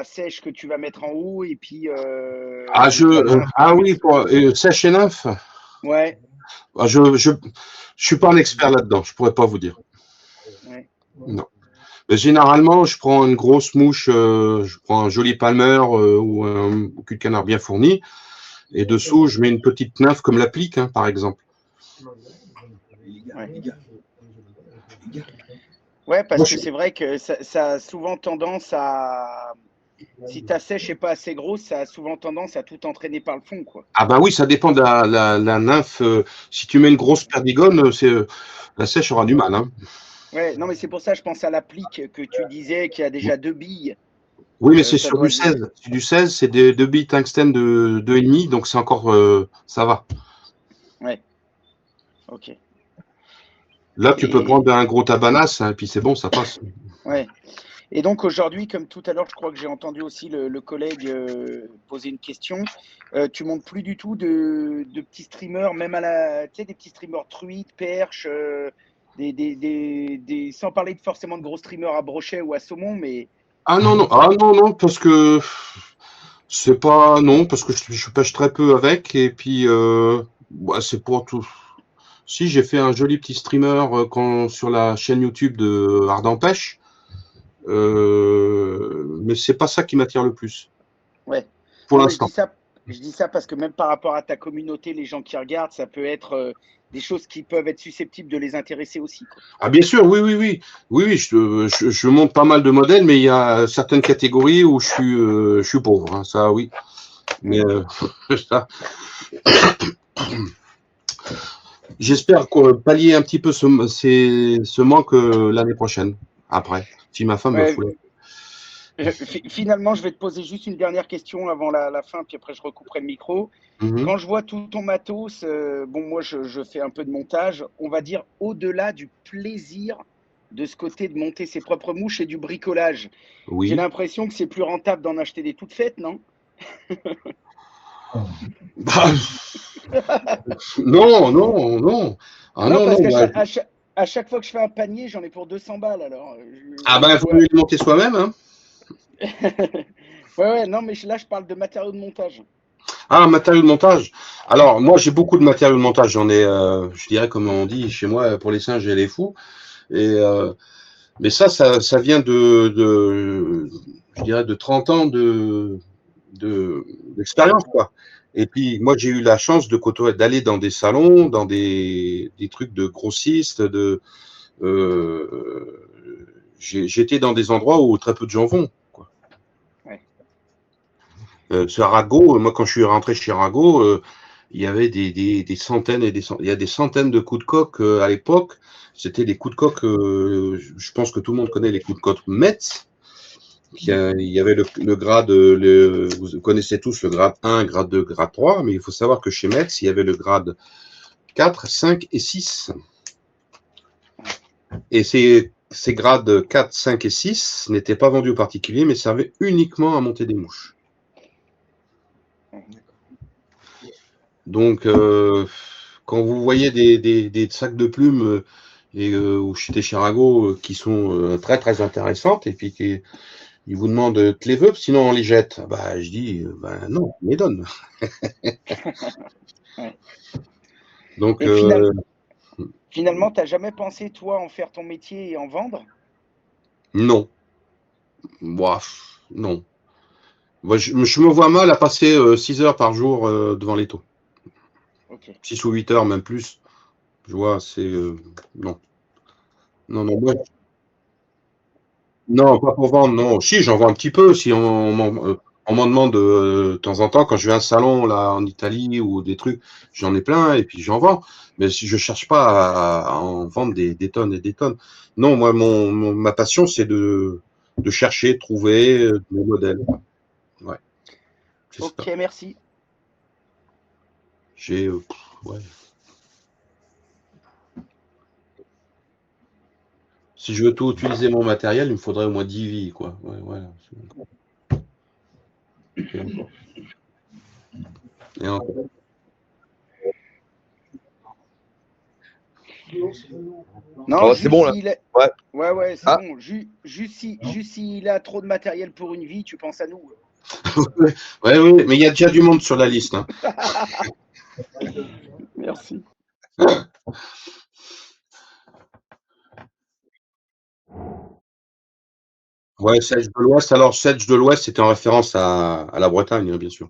sèche que tu vas mettre en haut et puis de la nymphe que tu mets Oui, dessus. pour sèche et nymphe. Ouais, Je suis pas un expert là-dedans. Je pourrais pas vous dire. ouais. Non. Mais généralement, je prends une grosse mouche, je prends un joli palmer ou un cul de canard bien fourni, et dessous, je mets une petite nymphe comme l'applique, hein, par exemple. Ouais. Ouais, parce que c'est vrai que ça a souvent tendance Si ta sèche n'est pas assez grosse, ça a souvent tendance à tout entraîner par le fond, quoi. Ah bah oui, ça dépend de la nymphe. Si tu mets une grosse perdigone, la sèche aura du mal, hein. Ouais, non, mais c'est pour ça, je pense à l'applique que tu disais qui a déjà 2 billes. Oui, mais c'est Ça sur doit du jouer. 16. C'est du 16, c'est deux billes tungstène de 2,5, donc c'est encore, ça va. Ouais, ok. Là, tu peux Et prendre un gros tabanas, hein, et puis c'est bon, ça passe. ouais. Et donc aujourd'hui, comme tout à l'heure, je crois que j'ai entendu aussi le collègue poser une question. Tu montes plus du tout de petits streamers, même à tu sais, des petits streamers truites, perches, sans parler forcément de gros streamers à brochet ou à saumon, mais Ah non, non, ah non, non, parce que c'est pas, non, parce que je pêche très peu avec, et puis, ouais, c'est pour tout. Si, j'ai fait un joli petit streamer sur la chaîne YouTube de Ardent Pêche, mais c'est pas ça qui m'attire le plus, ouais. pour Non, mais l'instant. je dis ça parce que même par rapport à ta communauté, les gens qui regardent, ça peut être des choses qui peuvent être susceptibles de les intéresser aussi, quoi. Ah bien sûr, oui, oui, oui. Oui, oui, je monte pas mal de modèles, mais il y a certaines catégories où je suis pauvre, hein, ça oui. Mais Ouais. ça, j'espère pallier un petit peu ce manque l'année prochaine, après, si ma femme me Ouais, fout. Finalement, je vais te poser juste une dernière question avant la fin, puis après je recouperai le micro. Mhm. Quand je vois tout ton matos, bon, moi je fais un peu de montage, on va dire au-delà du plaisir de ce côté de monter ses propres mouches et du bricolage. J'ai Oui. l'impression que c'est plus rentable d'en acheter des toutes faites, non? Bah, non, non, non. Ah Non, non, parce non. qu'Bah, à chaque fois que je fais un panier, j'en ai pour 200 balles. Alors, ah ben, je il faut vois. mieux les monter soi-même, hein. Ouais, ouais, non, mais là, je parle de matériaux de montage. Ah, matériaux de montage. Alors, moi, j'ai beaucoup de matériaux de montage. J'en ai, je dirais, comme on dit chez moi, pour les singes et les fous. Et mais ça vient je dirais, de 30 ans d'expérience, quoi. Et puis, moi, j'ai eu la chance d'aller dans des salons, dans des trucs de grossistes, j'étais dans des endroits où très peu de gens vont, quoi. Ouais. Ce Arago, moi, quand je suis rentré chez Arago, il y avait des centaines et il y a des centaines de coups de coq à l'époque. C'était des coups de coq, je pense que tout le monde connaît les coups de coq Metz. Il y avait le grade, vous connaissez tous le grade 1, grade 2, grade 3, mais il faut savoir que chez Metz, il y avait le grade 4, 5 et 6. Et ces grades 4, 5 et 6 n'étaient pas vendus aux particuliers, mais servaient uniquement à monter des mouches. Donc, quand vous voyez des sacs de plumes ou chez Charago qui sont très très intéressantes, et puis ils vous demandent te les veux, sinon on les jette. Bah, je dis, ben non, on les donne. Ouais. Donc, Et finalement, tu n'as jamais pensé, toi, en faire ton métier et en vendre? non. Bah, non. Moi, je me vois mal à passer 6 heures par jour devant les taux. Ok. 6 ou 8 heures, même plus. Je vois, c'est. Non. Non, non, non, pas pour vendre, non. Si, j'en vends un petit peu. Si on m'en demande de temps en temps, quand je vais à un salon là en Italie ou des trucs, j'en ai plein et puis j'en vends. Mais si je cherche pas à en vendre des tonnes et des tonnes. Non, moi, ma passion, c'est de chercher, de trouver des modèles. Ouais, c'est Ok, ça. merci. J'ai, ouais. Si je veux tout utiliser mon matériel, il me faudrait au moins 10 vies, quoi. Ouais, voilà. Et encore. Et encore. Non, Oh, c'est juste bon là. s'il est. Ouais. Ouais, ouais, c'est Ah, bon. Juste s'il a trop de matériel pour une vie, tu penses à nous. Ouais, oui, mais il y a déjà du monde sur la liste, hein. Merci. Ouais, Sedge de l'Ouest. Alors, Sedge de l'Ouest, c'était en référence à la Bretagne, hein, bien sûr.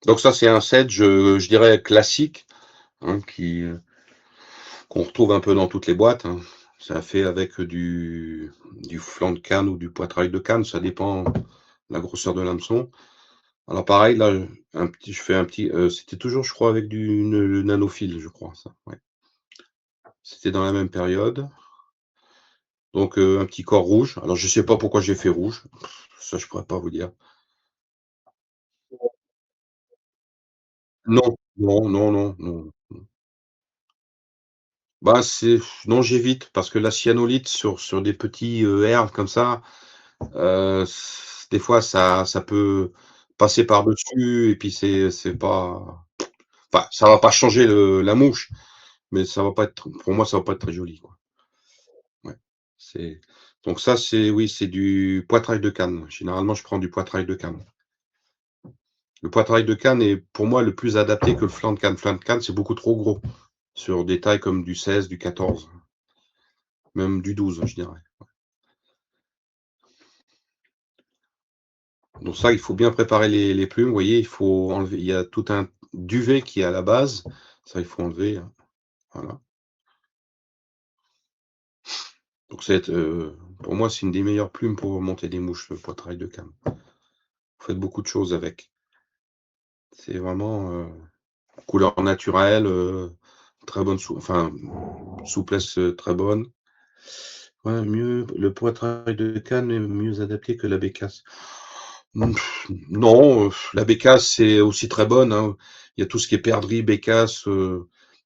Donc ça, c'est un Sedge, je dirais, classique, hein, qu'on retrouve un peu dans toutes les boîtes, hein. Ça fait avec du flanc de canne ou du poitrail de canne, ça dépend de la grosseur de l'hameçon. Alors pareil, là, je fais un petit, c'était toujours, je crois, avec le nanofil, je crois, ça, ouais. C'était dans la même période. Donc, un petit corps rouge. Alors je sais pas pourquoi j'ai fait rouge. Ça, je pourrais pas vous dire. Non, non, non, non, non. Bah, non, j'évite parce que la cyanolite sur des petits, herbes comme ça, des fois ça peut passer par-dessus et puis c'est pas, enfin, ça va pas changer la mouche, mais ça va pas être, pour moi, ça va pas être très joli, quoi. Ouais. C'est donc ça, oui, c'est du poitrail de canne. Généralement, je prends du poitrail de canne. Le poitrail de canne est pour moi le plus adapté que le flanc de canne. Flanc de canne, c'est beaucoup trop gros sur des tailles comme du 16, du 14, même du 12, je dirais. Donc ça, il faut bien préparer les plumes. Vous voyez, il faut enlever, il y a tout un duvet qui est à la base. Ça, il faut enlever, hein. Voilà. Donc pour moi, c'est une des meilleures plumes pour monter des mouches, le poitrail de canne. Vous faites beaucoup de choses avec. C'est vraiment, couleur naturelle, très bonne enfin, souplesse, très bonne. Ouais, le poitrail de canne est mieux adapté que la bécasse. Non, la bécasse, c'est aussi très bonne, hein. Il y a tout ce qui est perdrix, bécasse,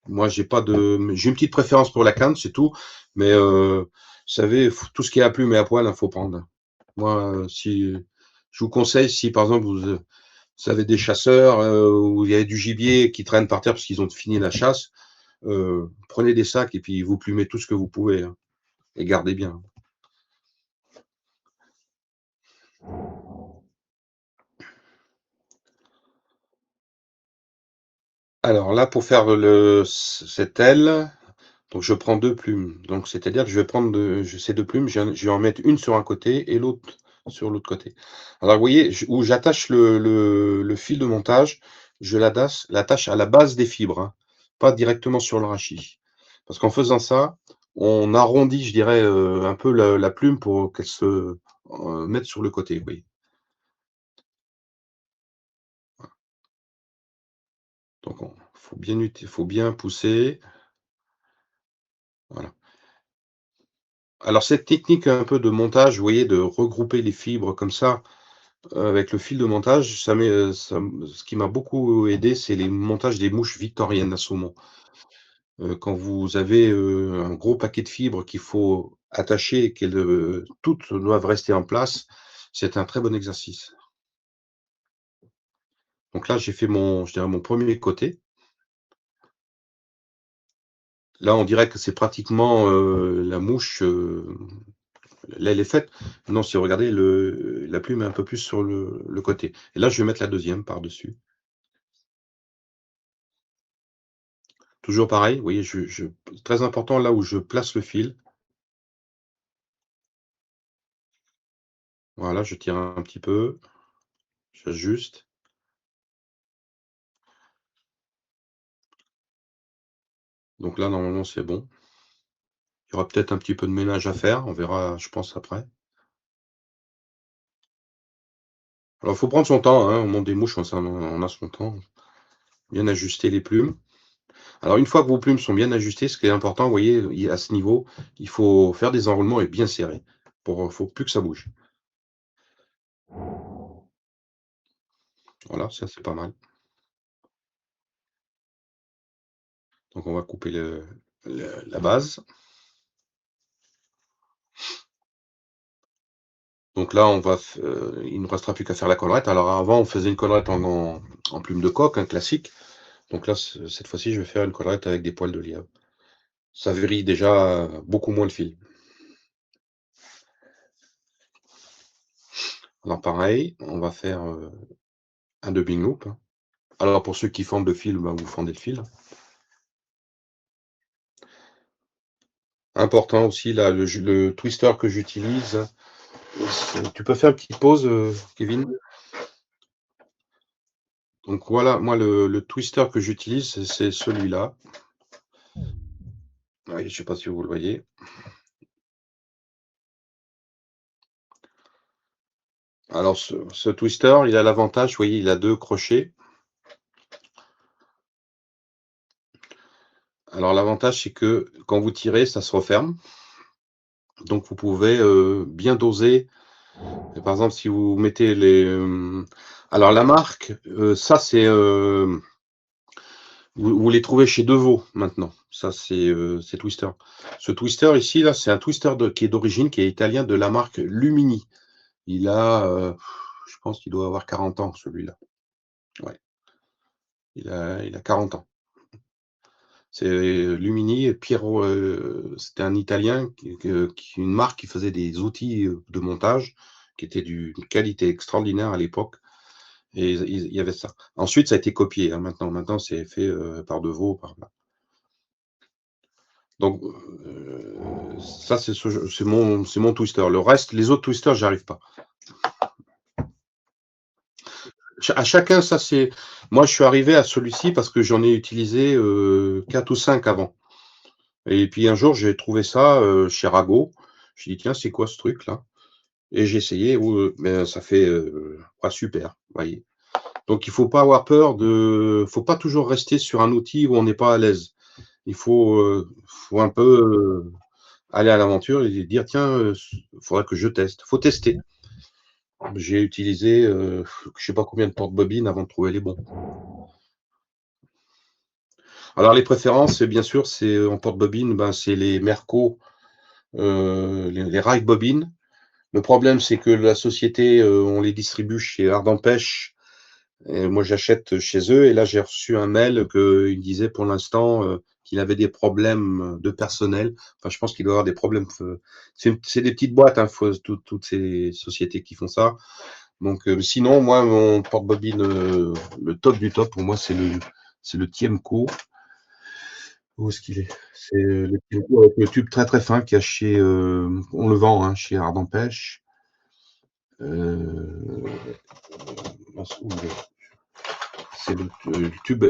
moi j'ai une petite préférence pour la canne, c'est tout. Mais, vous savez, tout ce qui est à plumes et à poil, il faut prendre. Moi, si je vous conseille, si par exemple vous avez des chasseurs, où il y a du gibier qui traîne par terre parce qu'ils ont fini la chasse, prenez des sacs et puis vous plumez tout ce que vous pouvez, hein, et gardez bien. Alors là, pour faire cette aile, donc je prends 2 plumes. Donc c'est-à-dire que je vais prendre ces 2 plumes, je vais en mettre une sur un côté et l'autre sur l'autre côté. Alors vous voyez, où j'attache le fil de montage, je l'attache à la base des fibres, hein, pas directement sur le rachis. Parce qu'en faisant ça, on arrondit, je dirais, un peu la plume pour qu'elle se, mette sur le côté, oui. Donc faut bien pousser, voilà. Alors cette technique un peu de montage, vous voyez, de regrouper les fibres comme ça, avec le fil de montage, ce qui m'a beaucoup aidé, c'est les montages des mouches victoriennes à saumon. Quand vous avez, un gros paquet de fibres qu'il faut attacher et qu'elles, toutes doivent rester en place, c'est un très bon exercice. Donc là, j'ai fait je dirais mon premier côté. Là, on dirait que c'est pratiquement, la mouche, l'aile est faite. Non, si vous regardez, la plume est un peu plus sur le côté. Et là, je vais mettre la deuxième par-dessus. Toujours pareil, vous voyez, très important là où je place le fil. Voilà, je tire un petit peu, j'ajuste. Donc là, normalement, c'est bon. Il y aura peut-être un petit peu de ménage à faire, on verra, je pense, après. Alors, il faut prendre son temps, hein, au monde des mouches, on a son temps. Bien ajuster les plumes. Alors, une fois que vos plumes sont bien ajustées, ce qui est important, vous voyez, à ce niveau, il faut faire des enroulements et bien serrer. Faut plus que ça bouge. Voilà, ça c'est pas mal. Donc, on va couper la base. Donc là, il ne restera plus qu'à faire la collerette. Alors avant, on faisait une collerette en plume de coq, un classique. Donc là, cette fois-ci, je vais faire une collerette avec des poils de lièvre. Ça vrille déjà beaucoup moins le fil. Alors pareil, on va faire un dubbing loop. Alors pour ceux qui fendent le fil, bah, vous fendez le fil. Important aussi, là, le twister que j'utilise. Tu peux faire une petite pause, Kevin? Donc voilà, moi, le twister que j'utilise, c'est celui-là. Oui, je ne sais pas si vous le voyez. Alors, ce twister, il a l'avantage, vous voyez, il a 2 crochets. Alors, l'avantage, c'est que quand vous tirez, ça se referme. Donc, vous pouvez bien doser. Et par exemple, si vous mettez alors, la marque, ça, c'est. Vous les trouvez chez Devaux maintenant. Ça, c'est Twister. Ce Twister ici, là, c'est un Twister qui est d'origine, qui est italien, de la marque Lumini. Il a, je pense qu'il doit avoir 40 ans, celui-là. Ouais, il a 40 ans. C'est Lumini, Piero, c'était un Italien, une marque qui faisait des outils de montage, qui étaient d'une qualité extraordinaire à l'époque. Et il y avait ça. Ensuite, ça a été copié, hein, maintenant. Maintenant, c'est fait par Devaux. Donc, ça, c'est mon twister. Le reste, les autres twisters, j'arrive pas. À chacun, ça c'est. Moi, je suis arrivé à celui-ci parce que j'en ai utilisé 4 ou 5 avant. Et puis un jour, j'ai trouvé ça chez Rago. Je dit, tiens, c'est quoi ce truc-là? Et j'ai essayé, mais ça fait pas super, vous voyez. Donc, il faut pas avoir peur faut pas toujours rester sur un outil où on n'est pas à l'aise. Il faut un peu aller à l'aventure et dire, tiens, il faudrait que je teste. Il faut tester. J'ai utilisé, je sais pas combien de porte-bobines avant de trouver les bons. Alors les préférences, bien sûr, c'est en porte-bobine, ben, c'est les Merco, les Ride bobines. Le problème, c'est que la société, on les distribue chez Ardent Pêche. Et moi, j'achète chez eux. Et là, j'ai reçu un mail qu'il disait pour l'instant qu'il avait des problèmes de personnel. Enfin, je pense qu'il doit avoir des problèmes. C'est des petites boîtes, hein, toutes ces sociétés qui font ça. Donc, sinon, moi, mon porte-bobine, le top du top, pour moi, c'est le Tiemco. Où est-ce qu'il est? C'est le Tiemco avec le tube très très fin qui a chez, on le vend, hein, chez Ardent Pêche. Où il est? C'est le tube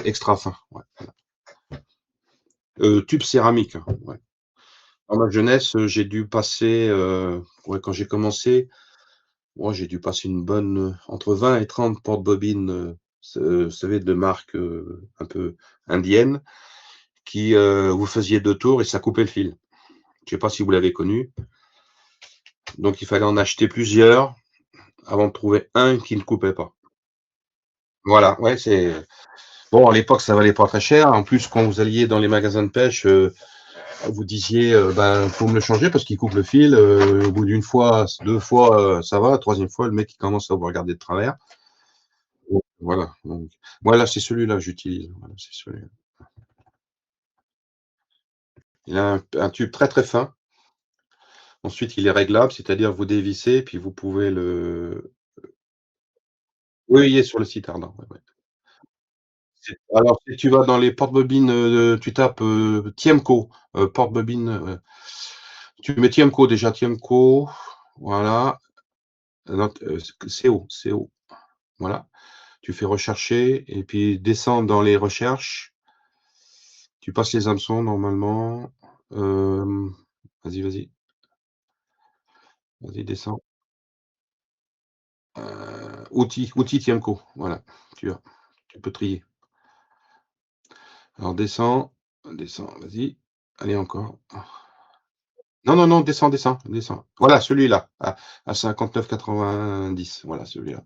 extra fin. Ouais. Tube céramique. Hein, ouais. Dans ma jeunesse, j'ai dû passer, ouais, quand j'ai commencé, moi, j'ai dû passer une bonne entre 20 et 30 porte-bobines, vous savez, de marque un peu indienne, qui vous faisiez 2 tours et ça coupait le fil. Je sais pas si vous l'avez connu. Donc il fallait en acheter plusieurs avant de trouver un qui ne coupait pas. Voilà, ouais, c'est bon, à l'époque, ça valait pas très cher. En plus, quand vous alliez dans les magasins de pêche, vous disiez, ben, faut me le changer parce qu'il coupe le fil. Au bout d'une fois, 2 fois, ça va. La troisième fois, le mec, il commence à vous regarder de travers. Voilà. Donc, moi, là, c'est celui-là que j'utilise. Voilà, c'est celui-là. Il a un tube très très fin. Ensuite, il est réglable, c'est-à-dire vous dévissez, puis vous pouvez le. Oui, il est sur le site Ardent. Ouais, ouais. Alors, si tu vas dans les porte-bobines, tu tapes Tiemco, porte-bobine. Tu mets Tiemco déjà, Tiemco. Voilà. Non, CO. Voilà. Tu fais rechercher et puis descends dans les recherches. Tu passes les hameçons normalement. Vas-y, vas-y. Vas-y, descends. Outils Tiemco. Voilà. Tu peux trier. Alors descends, vas-y. Allez encore. Non, non, non, descends. Voilà, celui-là, à 59,90. Voilà, celui-là.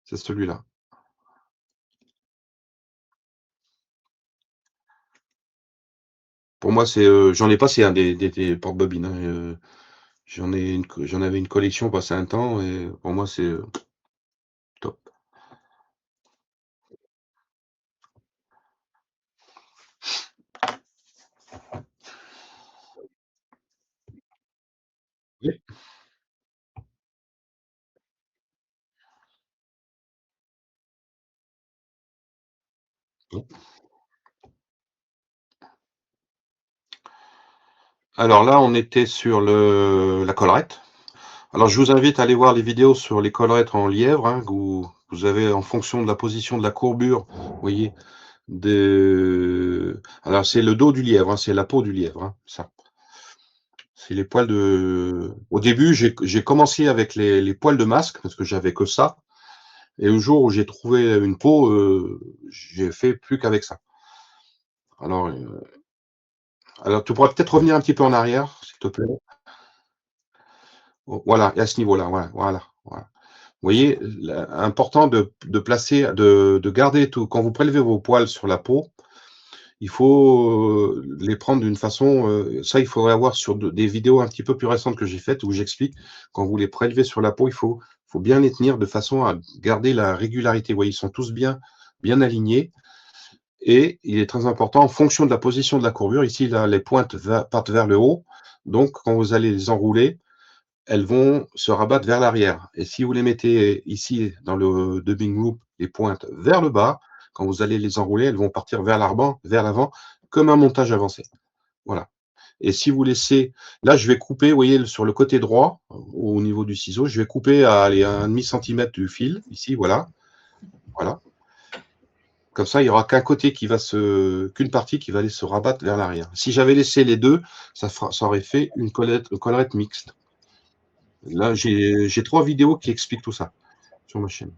C'est celui-là. Pour moi, j'en ai passé des porte-bobines. Hein, j'en avais une collection passé un temps et pour moi, c'est top. Oui. Alors là, on était sur la collerette. Alors, je vous invite à aller voir les vidéos sur les collerettes en lièvre, hein, que vous avez en fonction de la position de la courbure, vous voyez, Alors, c'est le dos du lièvre, hein, c'est la peau du lièvre, hein, ça. C'est les poils de. Au début, j'ai commencé avec les poils de masque parce que j'avais que ça. Et le jour où j'ai trouvé une peau, j'ai fait plus qu'avec ça. Alors, tu pourrais peut-être revenir un petit peu en arrière, s'il te plaît. Voilà, et à ce niveau-là, voilà. Vous voyez, important de placer, de garder tout. Quand vous prélevez vos poils sur la peau, il faut les prendre d'une façon. Ça, il faudrait avoir sur des vidéos un petit peu plus récentes que j'ai faites où j'explique. Quand vous les prélevez sur la peau, il faut bien les tenir de façon à garder la régularité. Vous voyez, ils sont tous bien alignés. Et il est très important, en fonction de la position de la courbure, ici, là, les pointes partent vers le haut. Donc, quand vous allez les enrouler, elles vont se rabattre vers l'arrière. Et si vous les mettez ici, dans le dubbing loop, les pointes vers le bas, quand vous allez les enrouler, elles vont partir vers l'avant, comme un montage avancé. Voilà. Et si vous laissez, là, je vais couper, vous voyez, sur le côté droit, au niveau du ciseau, je vais couper à 1,5 cm du fil, ici, voilà. Voilà. Comme ça, il n'y aura qu'une partie qui va aller se rabattre vers l'arrière. Si j'avais laissé les deux, ça aurait fait une collerette mixte. Là, j'ai 3 vidéos qui expliquent tout ça sur ma chaîne.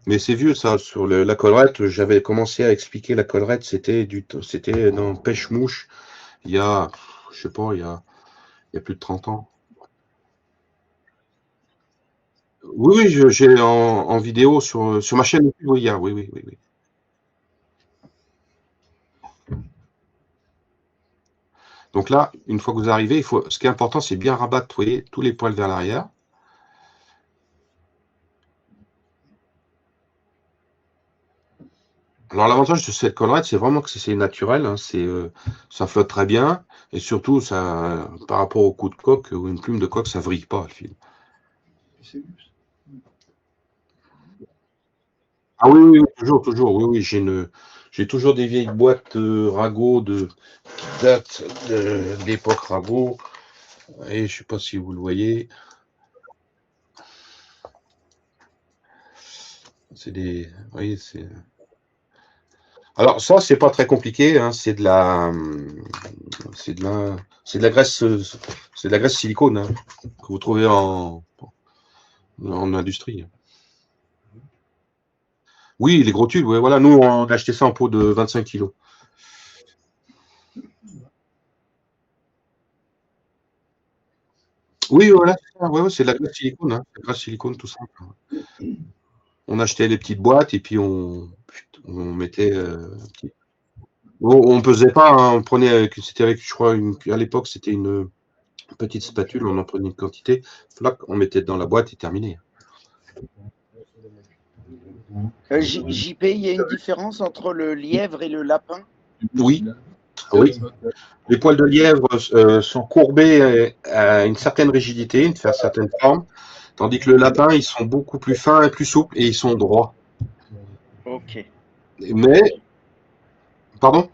Mais c'est vieux ça, sur la collerette, j'avais commencé à expliquer la collerette, c'était dans Pêche-Mouche, il y a, je sais pas, il y a plus de 30 ans. Oui, j'ai en vidéo sur ma chaîne YouTube, oui, oui. Donc là, une fois que vous arrivez, ce qui est important, c'est bien rabattre, vous voyez, tous les poils vers l'arrière. Alors l'avantage de cette collerette, c'est vraiment que c'est naturel, hein, ça flotte très bien, et surtout, ça, par rapport au coup de coque ou une plume de coque, ça vrille pas le fil. Ah oui, toujours, oui, j'ai toujours des vieilles boîtes Rago qui datent de l'époque Rago, et je sais pas si vous le voyez. Oui, c'est. Alors ça, c'est pas très compliqué, hein, c'est de la graisse, silicone, hein, que vous trouvez en industrie. Oui, les gros tubes, ouais, voilà. Nous, on a acheté ça en pot de 25 kilos. Oui, voilà, c'est de la graisse silicone, hein, la graisse silicone tout simple. On achetait les petites boîtes et puis on mettait. On pesait pas, hein, on prenait, c'était avec, je crois, à l'époque, c'était une petite spatule, on en prenait une quantité, flac, on mettait dans la boîte et terminé. JP, il y a une différence entre le lièvre et le lapin? Oui. Les poils de lièvre sont courbés à une certaine rigidité, une certaine forme, tandis que le lapin, ils sont beaucoup plus fins et plus souples et ils sont droits. Ok. Mais, pardon?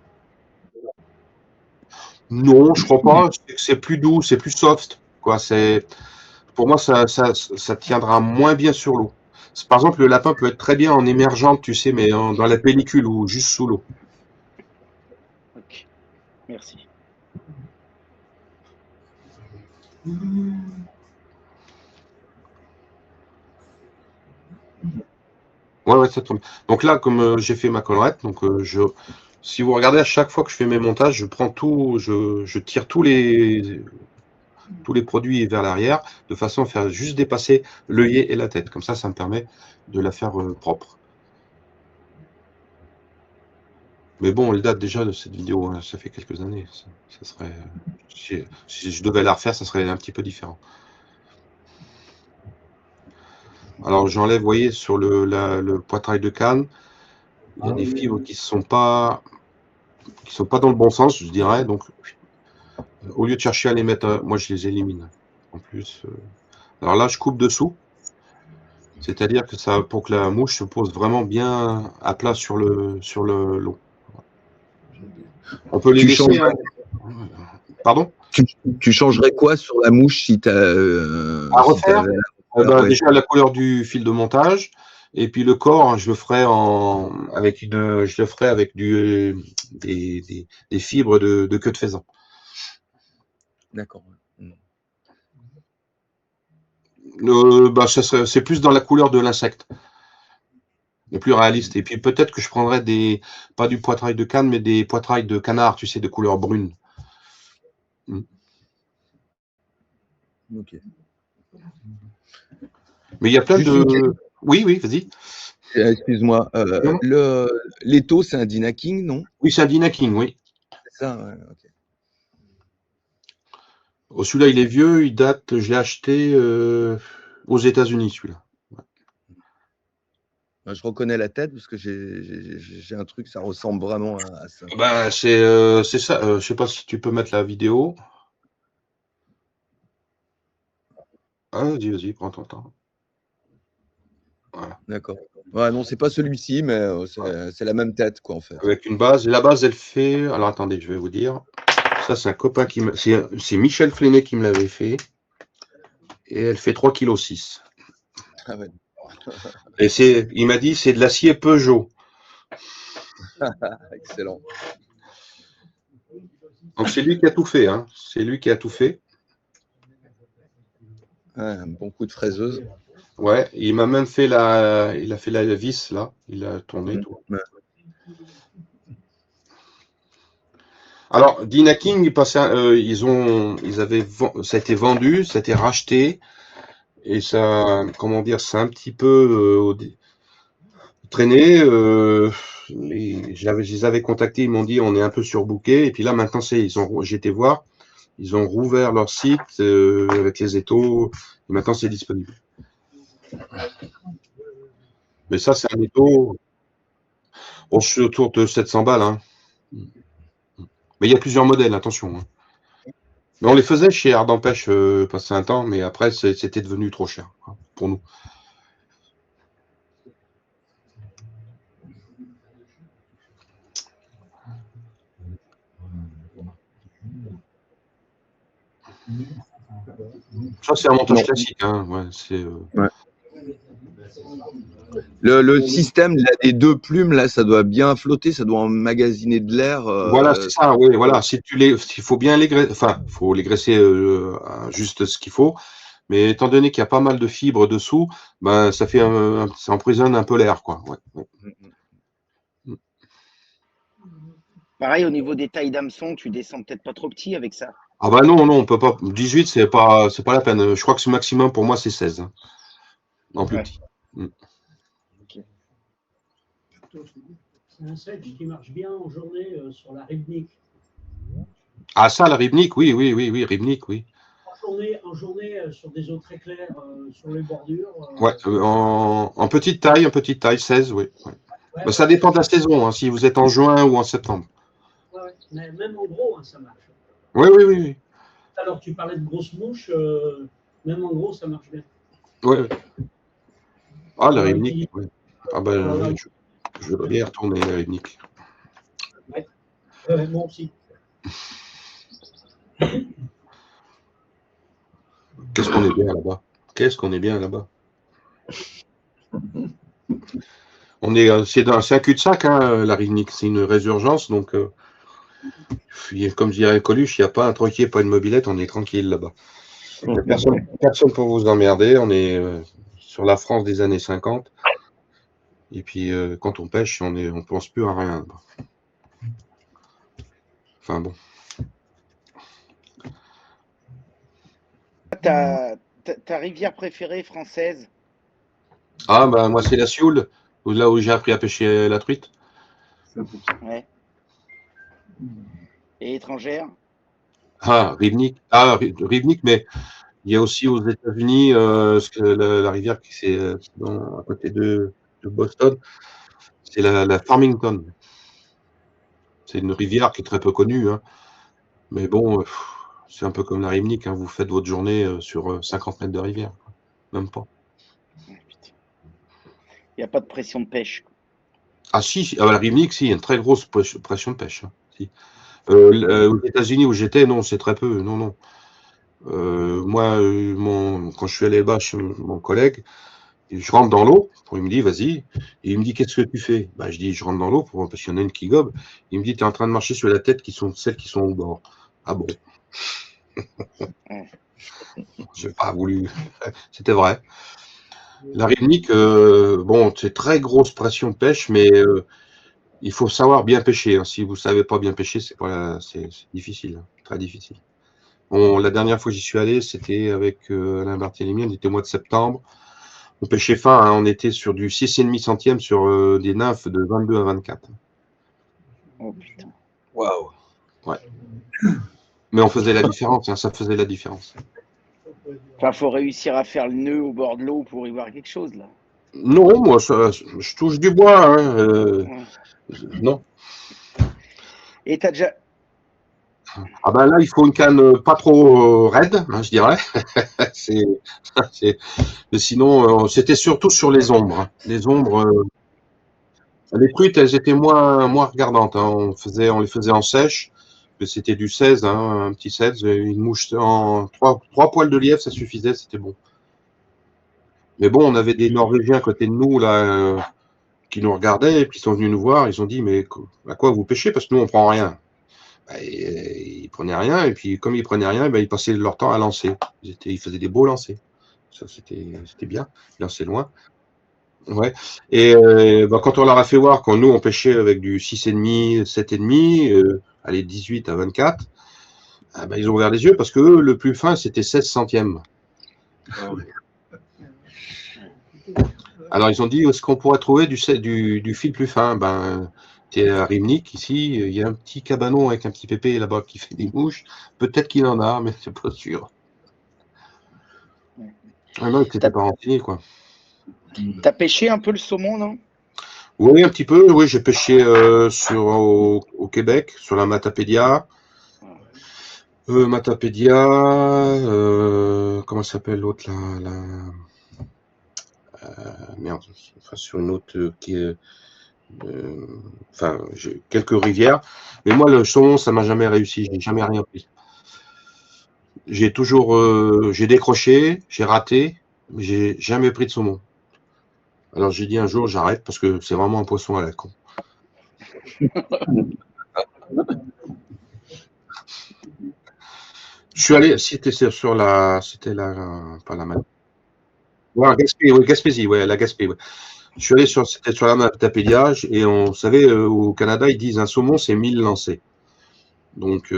Non, je crois pas. C'est plus doux, c'est plus soft. Quoi. Pour moi, ça tiendra moins bien sur l'eau. Par exemple, le lapin peut être très bien en émergente, tu sais, mais dans la pellicule ou juste sous l'eau. Ok, merci. Ouais, ça tombe. Donc là, comme j'ai fait ma collerette, donc si vous regardez à chaque fois que je fais mes montages, je prends tout, je tire tous les produits vers l'arrière, de façon à faire juste dépasser l'œillet et la tête. Comme ça me permet de la faire propre. Mais bon, elle date déjà de cette vidéo, hein, ça fait quelques années. Ça serait, si je devais la refaire, ça serait un petit peu différent. Alors j'enlève, vous voyez, sur le poitrail de canne, il y a des fibres qui sont pas dans le bon sens, je dirais. Donc, au lieu de chercher à les mettre, moi je les élimine. En plus, alors là, je coupe dessous, c'est-à-dire que ça, pour que la mouche se pose vraiment bien à plat sur le long. On peut les laisser. Pardon? Tu changerais quoi sur la mouche si tu à refaire? Déjà la couleur du fil de montage, Et puis le corps, hein, je le ferai avec des fibres de queue de faisan. D'accord. Mmh. Bah, c'est plus dans la couleur de l'insecte. Le plus réaliste. Et puis peut-être que je prendrais pas du poitrail de canne, mais des poitrails de canard, tu sais, de couleur brune. Ok. Mais il y a plein Juste une de. Oui, oui, vas-y. Excuse-moi, Non. l'étau, c'est un Dynaking, non? Oui, c'est un Dynaking, oui. C'est ça, ouais, ok. Oh, celui-là, il est vieux, il date, je l'ai acheté aux États-Unis, celui-là. Je reconnais la tête parce que j'ai un truc, ça ressemble vraiment à ça. Ben, c'est ça. Je sais pas si tu peux mettre la vidéo. Ah, vas-y, prends ton temps. Voilà. D'accord. Ouais, non, c'est pas celui-ci, mais c'est la même tête, quoi, en fait. Avec une base. Et la base, elle fait. Alors attendez, je vais vous dire. Ça, c'est un copain c'est Michel Flenet qui me l'avait fait. Et elle fait 3,6 kg. Ah ouais. Et il m'a dit, c'est de l'acier Peugeot. Excellent. Donc c'est lui qui a tout fait, hein. C'est lui qui a tout fait. Ouais, un bon coup de fraiseuse. Ouais, il m'a même fait il a fait la vis là, il a tourné tout. Ouais. Alors Dynaking, ça a été vendu, ça a été racheté et ça, comment dire, c'est un petit peu traîné. Je les avais contactés, ils m'ont dit on est un peu surbooké et puis là maintenant j'ai été voir, ils ont rouvert leur site avec les étaux et maintenant c'est disponible. Mais ça c'est un étau. Bon, je suis autour de 700 balles, hein. Mais il y a plusieurs modèles, attention, hein. Mais on les faisait chez Ardent Pêche passé un temps, mais après c'était devenu trop cher, hein, pour nous. Ça c'est un montage classique, hein. Ouais, Ouais. Le système là, des deux plumes, là, ça doit bien flotter, ça doit emmagasiner de l'air. Voilà, c'est ça, oui, voilà. Il faut bien les graisser, enfin, faut les graisser juste ce qu'il faut. Mais étant donné qu'il y a pas mal de fibres dessous, ben ça emprisonne un peu l'air, quoi. Ouais. Pareil, au niveau des tailles d'hameçon, tu descends peut-être pas trop petit avec ça. Ah bah non, on peut pas. 18, c'est pas la peine. Je crois que ce maximum pour moi c'est 16, hein, en plus petit. Okay. C'est un sedge qui marche bien en journée sur la Rybnik. Ah ça, la Rybnik, oui, Rybnik, oui. En journée sur des eaux très claires, sur les bordures. Ouais, en petite taille, 16, oui. Ouais. Ouais, bah, ça dépend de la saison, hein, si vous êtes en juin ou en septembre. Ouais, mais même en gros, hein, ça marche. Oui. Alors, tu parlais de grosses mouches, même en gros, ça marche bien. Oui. Ah, la Rybnik, oui. Ah ben, je veux bien retourner, la Rybnik. Ouais, moi aussi. Qu'est-ce qu'on est bien là-bas. Qu'est-ce qu'on est bien là-bas. C'est un cul-de-sac, hein, la Rybnik. C'est une résurgence, donc comme dirait Coluche, il n'y a pas un troquet, pas une mobilette, on est tranquille là-bas. Il n'y a personne pour vous emmerder, on est sur la France des années 50. Et puis quand on pêche, on pense plus à rien. Enfin bon. Ta rivière préférée française? Ah bah moi c'est la Sioule, là où j'ai appris à pêcher la truite. Ouais. Et étrangère? Ah, Rybnik. Ah, Rybnik, mais il y a aussi aux États-Unis la rivière qui c'est à côté de Boston, c'est la Farmington. C'est une rivière qui est très peu connue, hein. Mais bon, c'est un peu comme la Rybnik, hein. Vous faites votre journée sur 50 mètres de rivière, quoi. Même pas. Il n'y a pas de pression de pêche. Ah si, la Rybnik, si, il y a une très grosse pression de pêche, hein, si. Aux États-Unis où j'étais, non, c'est très peu, non. Moi, quand je suis allé là-bas chez mon collègue, Et je rentre dans l'eau, il me dit, vas-y. Et il me dit, qu'est-ce que tu fais? Je dis, je rentre dans l'eau parce qu'il y en a une qui gobe. Il me dit, tu es en train de marcher sur la tête celles qui sont au bord. Ah bon? Je n'ai pas voulu. C'était vrai. La Rivnik, bon, c'est très grosse pression de pêche, mais il faut savoir bien pêcher. Hein. Si vous ne savez pas bien pêcher, c'est difficile, hein, très difficile. Bon, la dernière fois que j'y suis allé, c'était avec Alain Barthélémy, on était au mois de septembre. On pêchait fin, hein, on était sur du 6,5 centièmes sur des nymphes de 22 à 24. Oh putain. Waouh. Ouais. Mais on faisait la différence, hein, ça faisait la différence. Enfin, faut réussir à faire le nœud au bord de l'eau pour y voir quelque chose, là. Non, moi, je touche du bois. Hein, Ouais. non. Et t'as déjà. Ah ben là, il faut une canne pas trop raide, hein, je dirais. Mais sinon, c'était surtout sur les ombres. Hein. Les ombres, les truites, elles étaient moins regardantes. Hein. On les faisait en sèche. C'était du 16, hein, un petit 16, une mouche en 3 poils de lièvre, ça suffisait, c'était bon. Mais bon, on avait des Norvégiens à côté de nous, là, qui nous regardaient, et puis ils sont venus nous voir, ils ont dit, mais à quoi vous pêchez? Parce que nous, on prend rien. Ils prenaient rien, et puis comme ils prenaient rien, ils passaient leur temps à lancer. Ils faisaient des beaux lancers. Ça, c'était bien, ils lançaient loin. Ouais. Et quand on leur a fait voir, quand nous, on pêchait avec du 6,5, 7,5, allez, 18 à 24, ils ont ouvert les yeux parce que eux, le plus fin, c'était 16 centièmes. Alors, ils ont dit, est-ce qu'on pourrait trouver du fil plus fin? C'est à Rivnik, ici, il y a un petit cabanon avec un petit pépé là-bas qui fait des mouches. Peut-être qu'il en a, mais c'est pas sûr. Ah non, il ne s'était pas renseigné, quoi. T'as pêché un peu le saumon, non? Oui, un petit peu. Oui, j'ai pêché au Québec, sur la Matapédia. Matapédia, comment s'appelle l'autre là, merde, enfin, sur une autre qui est, enfin, j'ai quelques rivières, mais moi le saumon ça m'a jamais réussi, j'ai jamais rien pris. J'ai toujours, j'ai décroché, j'ai raté, mais j'ai jamais pris de saumon. Alors j'ai dit un jour j'arrête parce que c'est vraiment un poisson à la con. Je suis allé, c'était sur c'était pas la ouais, Gaspésie, ouais, la Gaspé. Ouais. Je suis allé c'était sur la Matapédia et on savait, au Canada, ils disent un saumon, c'est 1000 lancers. Donc,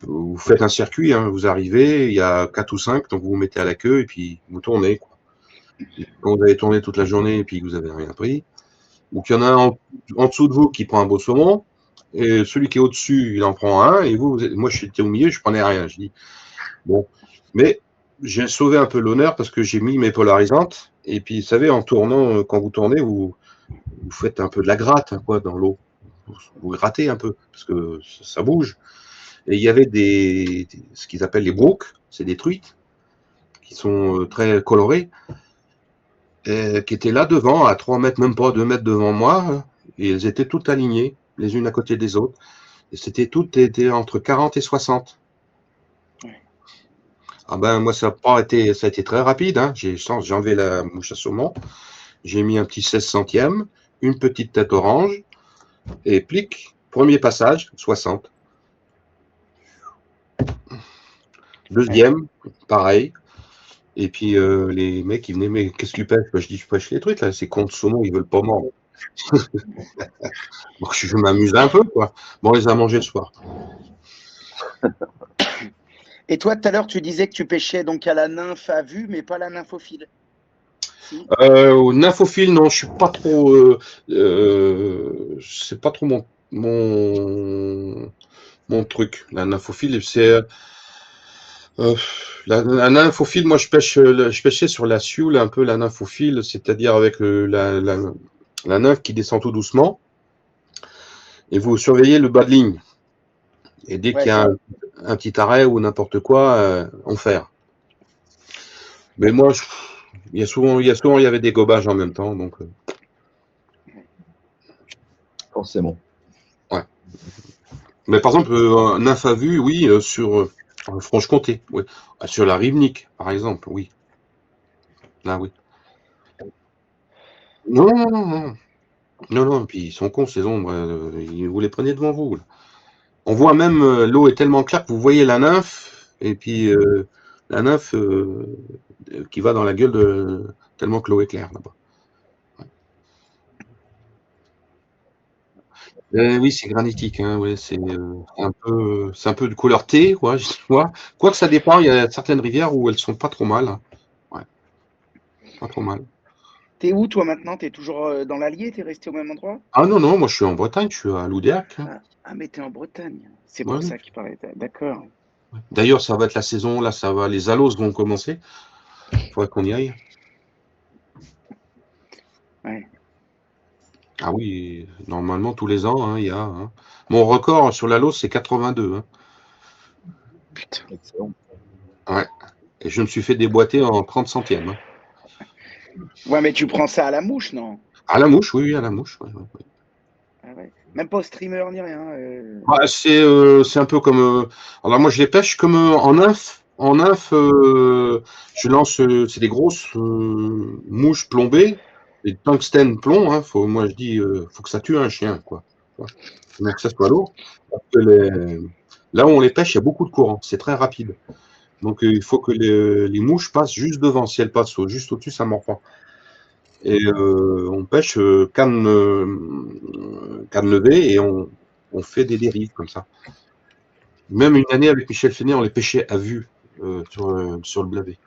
vous faites un circuit, hein, vous arrivez, il y a 4 ou 5, donc vous vous mettez à la queue et puis vous tournez. Quoi. Quand vous avez tourné toute la journée et puis que vous n'avez rien pris, donc il y en a un en dessous de vous qui prend un beau saumon, et celui qui est au-dessus, il en prend un, et moi j'étais au milieu, je prenais rien. Je dis, bon, mais j'ai sauvé un peu l'honneur parce que j'ai mis mes polarisantes, et puis vous savez, en tournant, quand vous tournez, vous faites un peu de la gratte hein, quoi, dans l'eau. Vous grattez un peu, parce que ça bouge. Et il y avait ce qu'ils appellent les brooks, c'est des truites, qui sont très colorées, qui étaient là devant, à 3 mètres, même pas 2 mètres devant moi, et elles étaient toutes alignées, les unes à côté des autres. Et toutes étaient entre 40 et 60. Ah ben, moi, ça a été très rapide. Hein. J'ai enlevé la mouche à saumon, j'ai mis un petit 16 centièmes, une petite tête orange, et plic, premier passage, 60. Deuxième, pareil. Et puis les mecs, ils venaient, mais qu'est-ce que tu pêches? Je dis, je pêche les trucs, là, ces cons de saumon, ils veulent pas mordre. Bon, je m'amuse un peu, quoi. Bon, on les a mangés le soir. Et toi, tout à l'heure, tu disais que tu pêchais donc à la nymphe à vue, mais pas à la nymphophile. Si. Au nymphophile, non, je suis pas trop. C'est pas trop mon truc. La nymphophile, c'est. La nymphophile, moi, je pêchais sur la sioule, un peu la nymphophile, c'est-à-dire avec la nymphe qui descend tout doucement. Et vous surveillez le bas de ligne. Et dès qu'il y a un petit arrêt ou n'importe quoi, on fait. Mais moi, il y avait des gobages en même temps, donc. Forcément. Ouais. Mais par exemple, un nymphe à vue, oui, sur Franche-Comté, oui. Sur la Rivnik, par exemple, oui. Là, oui. Non, non, non, non. Non, non, puis ils sont cons, ces ombres. Vous les prenez devant vous, là. On voit même, l'eau est tellement claire que vous voyez la nymphe, et puis la nymphe qui va dans la gueule tellement que l'eau est claire là-bas. Oui, c'est granitique, hein, ouais, c'est un peu de couleur thé, quoi, je vois. Quoique ça dépend, il y a certaines rivières où elles sont pas trop mal, hein. Ouais, pas trop mal. T'es où, toi, maintenant? T'es toujours dans l'Allier? T'es resté au même endroit? Ah non, non, moi je suis en Bretagne, je suis à Loudéac, hein. Mais t'es en Bretagne. C'est Ouais, pour ouais. ça qu'il paraît. D'accord. D'ailleurs, ça va être la saison, là, ça va, les alos vont commencer. Il faudrait qu'on y aille. Ouais. Ah oui, normalement, tous les ans, hein, il y a. Hein. Mon record sur l'Alos, c'est 82. Hein. Putain. Excellent. Ouais. Et je me suis fait déboîter en 30 centièmes. Hein. Ouais, mais tu prends ça à la mouche, non? À la mouche, oui, oui, à la mouche. Ouais, ouais, ouais. Ah ouais. Même pas au streamer ni rien. Bah, c'est un peu comme. Alors moi, je les pêche comme en nymphe. En nymphe, je lance. C'est des grosses mouches plombées, des tungstène plomb. Hein, moi, je dis, faut que ça tue un chien, quoi. Donc que ça soit lourd. Parce que là où on les pêche, il y a beaucoup de courant. C'est très rapide. Donc il faut que les mouches passent juste devant. Si elles passent juste au-dessus, ça mord pas. Et on pêche canne levée et on fait des dérives comme ça. Même une année avec Michel Fenet, on les pêchait à vue sur le Blavet.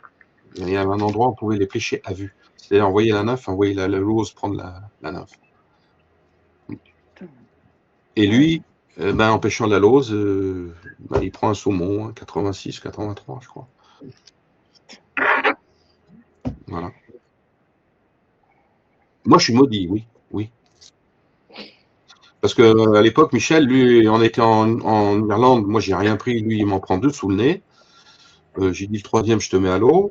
Il y avait un endroit où on pouvait les pêcher à vue. C'est-à-dire envoyer la nymphe, envoyer la lose prendre la nymphe. Putain. Et Ouais. lui, en pêchant la lose, il prend un saumon, hein, 86, 83, je crois. Voilà. Moi, je suis maudit, oui, oui. Parce que à l'époque, Michel, lui, on était en Irlande. Moi, j'ai rien pris. Lui, il m'en prend deux sous le nez. J'ai dit le troisième, je te mets à l'eau.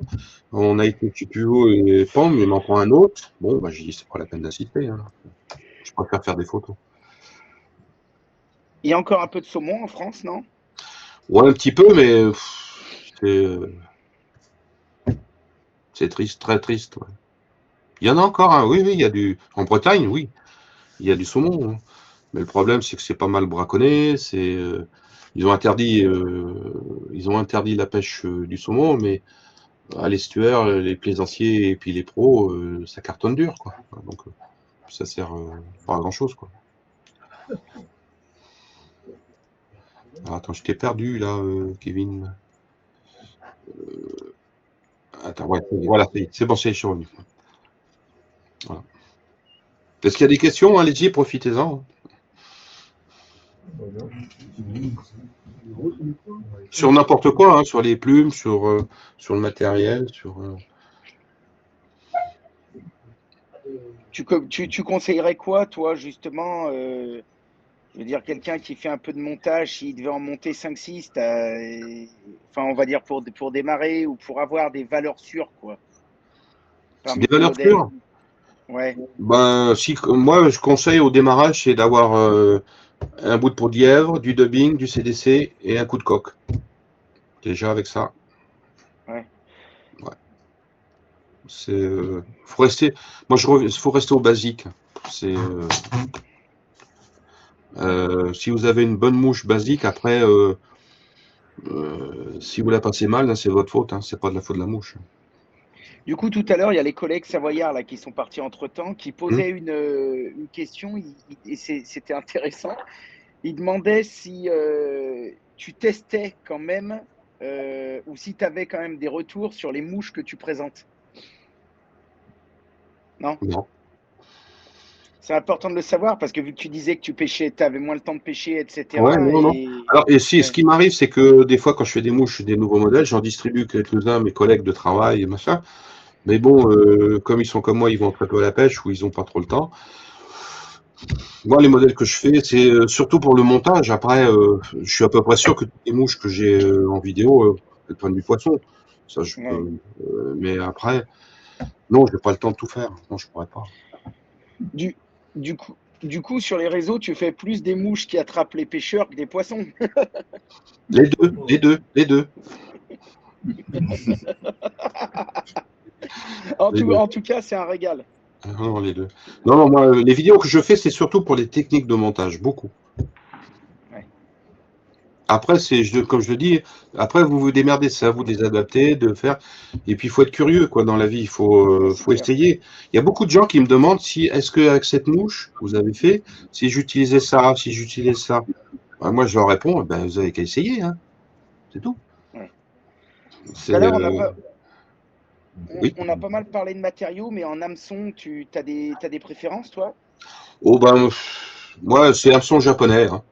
On a été plus haut et pomme, il m'en prend un autre. Bon, j'ai dit, c'est pas la peine d'assister. Hein. Je préfère faire des photos. Il y a encore un peu de saumon en France, non? Ouais, un petit peu, mais c'est triste, très triste. Ouais. Il y en a encore, hein. Oui, oui, il y a en Bretagne, oui, il y a du saumon. Hein. Mais le problème, c'est que c'est pas mal braconné. Ils ont interdit la pêche du saumon, mais à l'estuaire, les plaisanciers et puis les pros, ça cartonne dur, quoi. Donc, ça sert pas à grand chose, quoi. Alors, attends, je t'ai perdu là, Kevin. Attends, ouais, voilà, c'est bon, c'est revenu. Voilà. Est-ce qu'il y a des questions? Allez-y, profitez-en. Sur n'importe quoi, hein, sur les plumes, sur le matériel, sur. Tu conseillerais quoi, toi, justement je veux dire, quelqu'un qui fait un peu de montage, s'il devait en monter 5-6, enfin, on va dire pour démarrer ou pour avoir des valeurs sûres, quoi, C'est des parmi tes valeurs modèles. sûres. Ouais, Ben, si, moi, je conseille au démarrage, c'est d'avoir un bout de peau de lièvre, du dubbing, du CDC et un coup de coque. Déjà avec ça. ouais. Ouais. Faut rester. Moi, faut rester au basique. C'est si vous avez une bonne mouche basique, après, si vous la passez mal, hein, c'est votre faute. Hein, c'est pas de la faute de la mouche. Du coup, tout à l'heure, il y a les collègues savoyards là, qui sont partis entre-temps, qui Hum. posaient une question, et c'était intéressant. Ils demandaient si tu testais quand même, ou si tu avais quand même des retours sur les mouches que tu présentes. Non? Non. C'est important de le savoir parce que vu que tu disais que tu pêchais, tu avais moins le temps de pêcher, Ouais, etc. non, non. Alors, et si, ce Ouais, qui m'arrive, c'est que des fois, quand je fais des mouches, des nouveaux modèles, j'en distribue quelques-uns à mes collègues de travail et machin. Mais bon, comme ils sont comme moi, ils vont très peu à la pêche ou ils n'ont pas trop le temps. Moi, les modèles que je fais, c'est surtout pour le montage. Après, je suis à peu près sûr que toutes les mouches que j'ai en vidéo, elles prennent du poisson. Ça, je ouais. peux. Mais après, non, je n'ai pas le temps de tout faire. Non, je pourrais pas. Du, du coup, sur les réseaux, tu fais plus des mouches qui attrapent les pêcheurs que des poissons. Les deux, les deux, les deux, les deux. En tout cas, c'est un régal. Non, les deux. Non, non, moi, les vidéos que je fais, c'est surtout pour les techniques de montage, beaucoup. Ouais. Après, comme je le dis, après, vous vous démerdez, c'est à vous de les adapter, de faire. Et puis, il faut être curieux, quoi, dans la vie, il faut C'est clair. essayer. Il y a beaucoup de gens qui me demandent si, est-ce qu'avec cette mouche, vous avez fait, si j'utilisais ça, si j'utilisais ça. Ben, moi, je leur réponds, ben, vous avez qu'à essayer, hein. C'est tout. Ouais. Tout C'est, à l'heure, oui. on a pas mal parlé de matériaux, mais en hameçon, t'as des préférences, toi? Oh, ben, moi, c'est hameçon japonais, hein.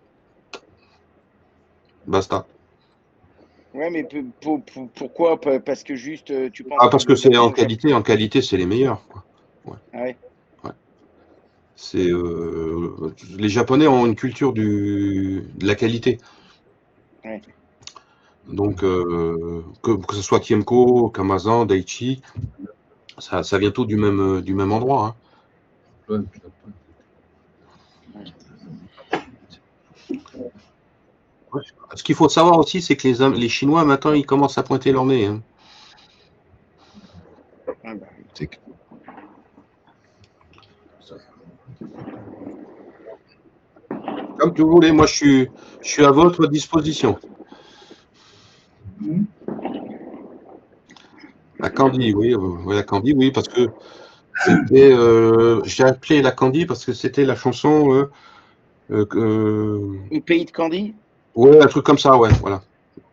Basta. Ouais, mais pourquoi? Parce que juste, tu penses Ah, que parce que le c'est hameçon en qualité, c'est les meilleurs, quoi. Ouais. Ah ouais. Ouais. C'est les Japonais ont une culture de la qualité. Ouais. Donc que ce soit Kiemco, Kamazan, Daiichi, ça vient tout du même endroit, hein. Ouais. Ce qu'il faut savoir aussi, c'est que les Chinois maintenant ils commencent à pointer leur nez, hein. Ah bah, C'est que- Comme vous voulez, moi je suis à votre disposition. La Candy, oui, la Candy, oui, parce que c'était, j'ai appelé la Candy parce que c'était la chanson, au pays de Candy? ouais, un truc comme ça, ouais, voilà.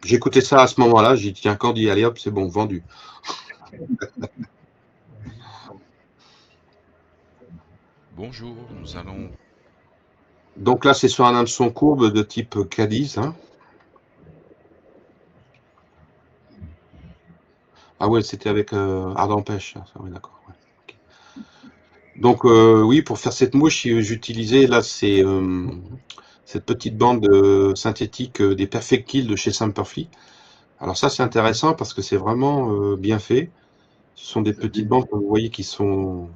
J'écoutais ça à ce moment-là, j'ai dit tiens Candy, allez hop, c'est bon, vendu. Bonjour, nous allons... Donc là, c'est sur un hameçon courbe de type Cadiz, hein. Ah ouais, c'était avec Ardent Pêche, ça, oui, d'accord. Ouais. Ok. Donc oui, pour faire cette mouche, j'utilisais là cette petite bande synthétique des Perfect Kill de chez Semperfli. Alors ça, c'est intéressant parce que c'est vraiment bien fait. Ce sont des petites bandes, comme vous voyez, qui sont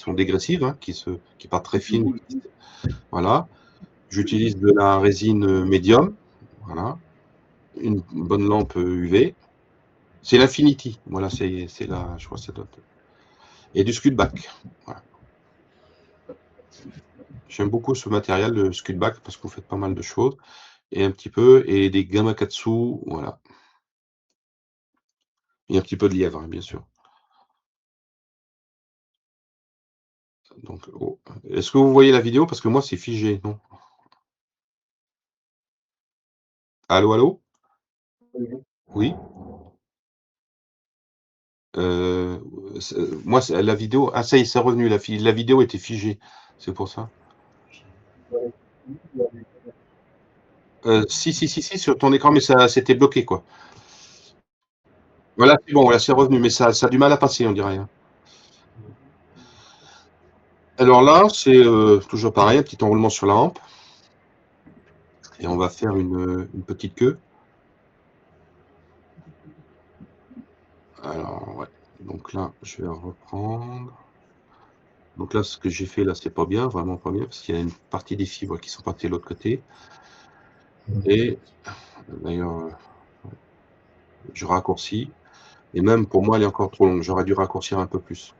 dégressives, hein, qui partent très fines. Voilà. J'utilise de la résine médium. Voilà. Une bonne lampe UV. C'est l'Infinity. Voilà, c'est la, je crois que ça doit être. Et du Scudback. Voilà. J'aime beaucoup ce matériel, le Scudback, parce que vous faites pas mal de choses. Et un petit peu, et des Gamakatsu, voilà. Et un petit peu de lièvre, hein, bien sûr. Donc, oh. Est-ce que vous voyez la vidéo? Parce que moi, c'est figé, non? Allô, allô? Oui? Euh, moi, la vidéo. Ah, ça y est, c'est revenu. La vidéo était figée. C'est pour ça. Si, sur ton écran, mais ça c'était bloqué, quoi. Voilà, c'est bon, voilà, c'est revenu, mais ça a du mal à passer, on dirait, hein. Alors là, c'est toujours pareil, un petit enroulement sur la hampe. Et on va faire une petite queue. Alors, ouais. Donc là, je vais reprendre. Donc là, ce que j'ai fait là, c'est pas bien, vraiment pas bien, parce qu'il y a une partie des fibres qui sont partées de l'autre côté. Et d'ailleurs, je raccourcis. Et même pour moi, elle est encore trop longue. J'aurais dû raccourcir un peu plus.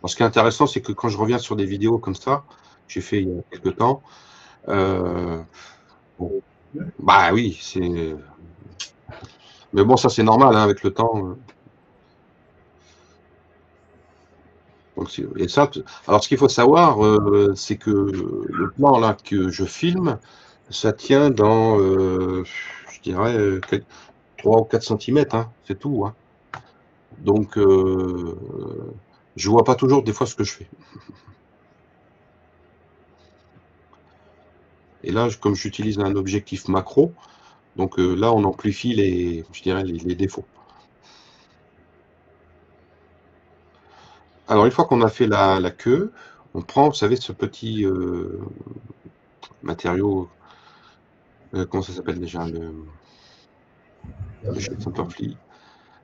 Alors, ce qui est intéressant, c'est que quand je reviens sur des vidéos comme ça, j'ai fait il y a quelques temps, bon, bah oui, mais bon, ça c'est normal, hein, avec le temps. Donc, et ça, alors ce qu'il faut savoir, c'est que le plan là que je filme, ça tient dans, je dirais, 3 ou 4 cm, hein, c'est tout, hein. Donc, je vois pas toujours des fois ce que je fais. Et là, comme j'utilise un objectif macro, donc là, on amplifie je dirais, les défauts. Alors, une fois qu'on a fait la queue, on prend, vous savez, ce petit matériau, comment ça s'appelle déjà, le chez Semperfli.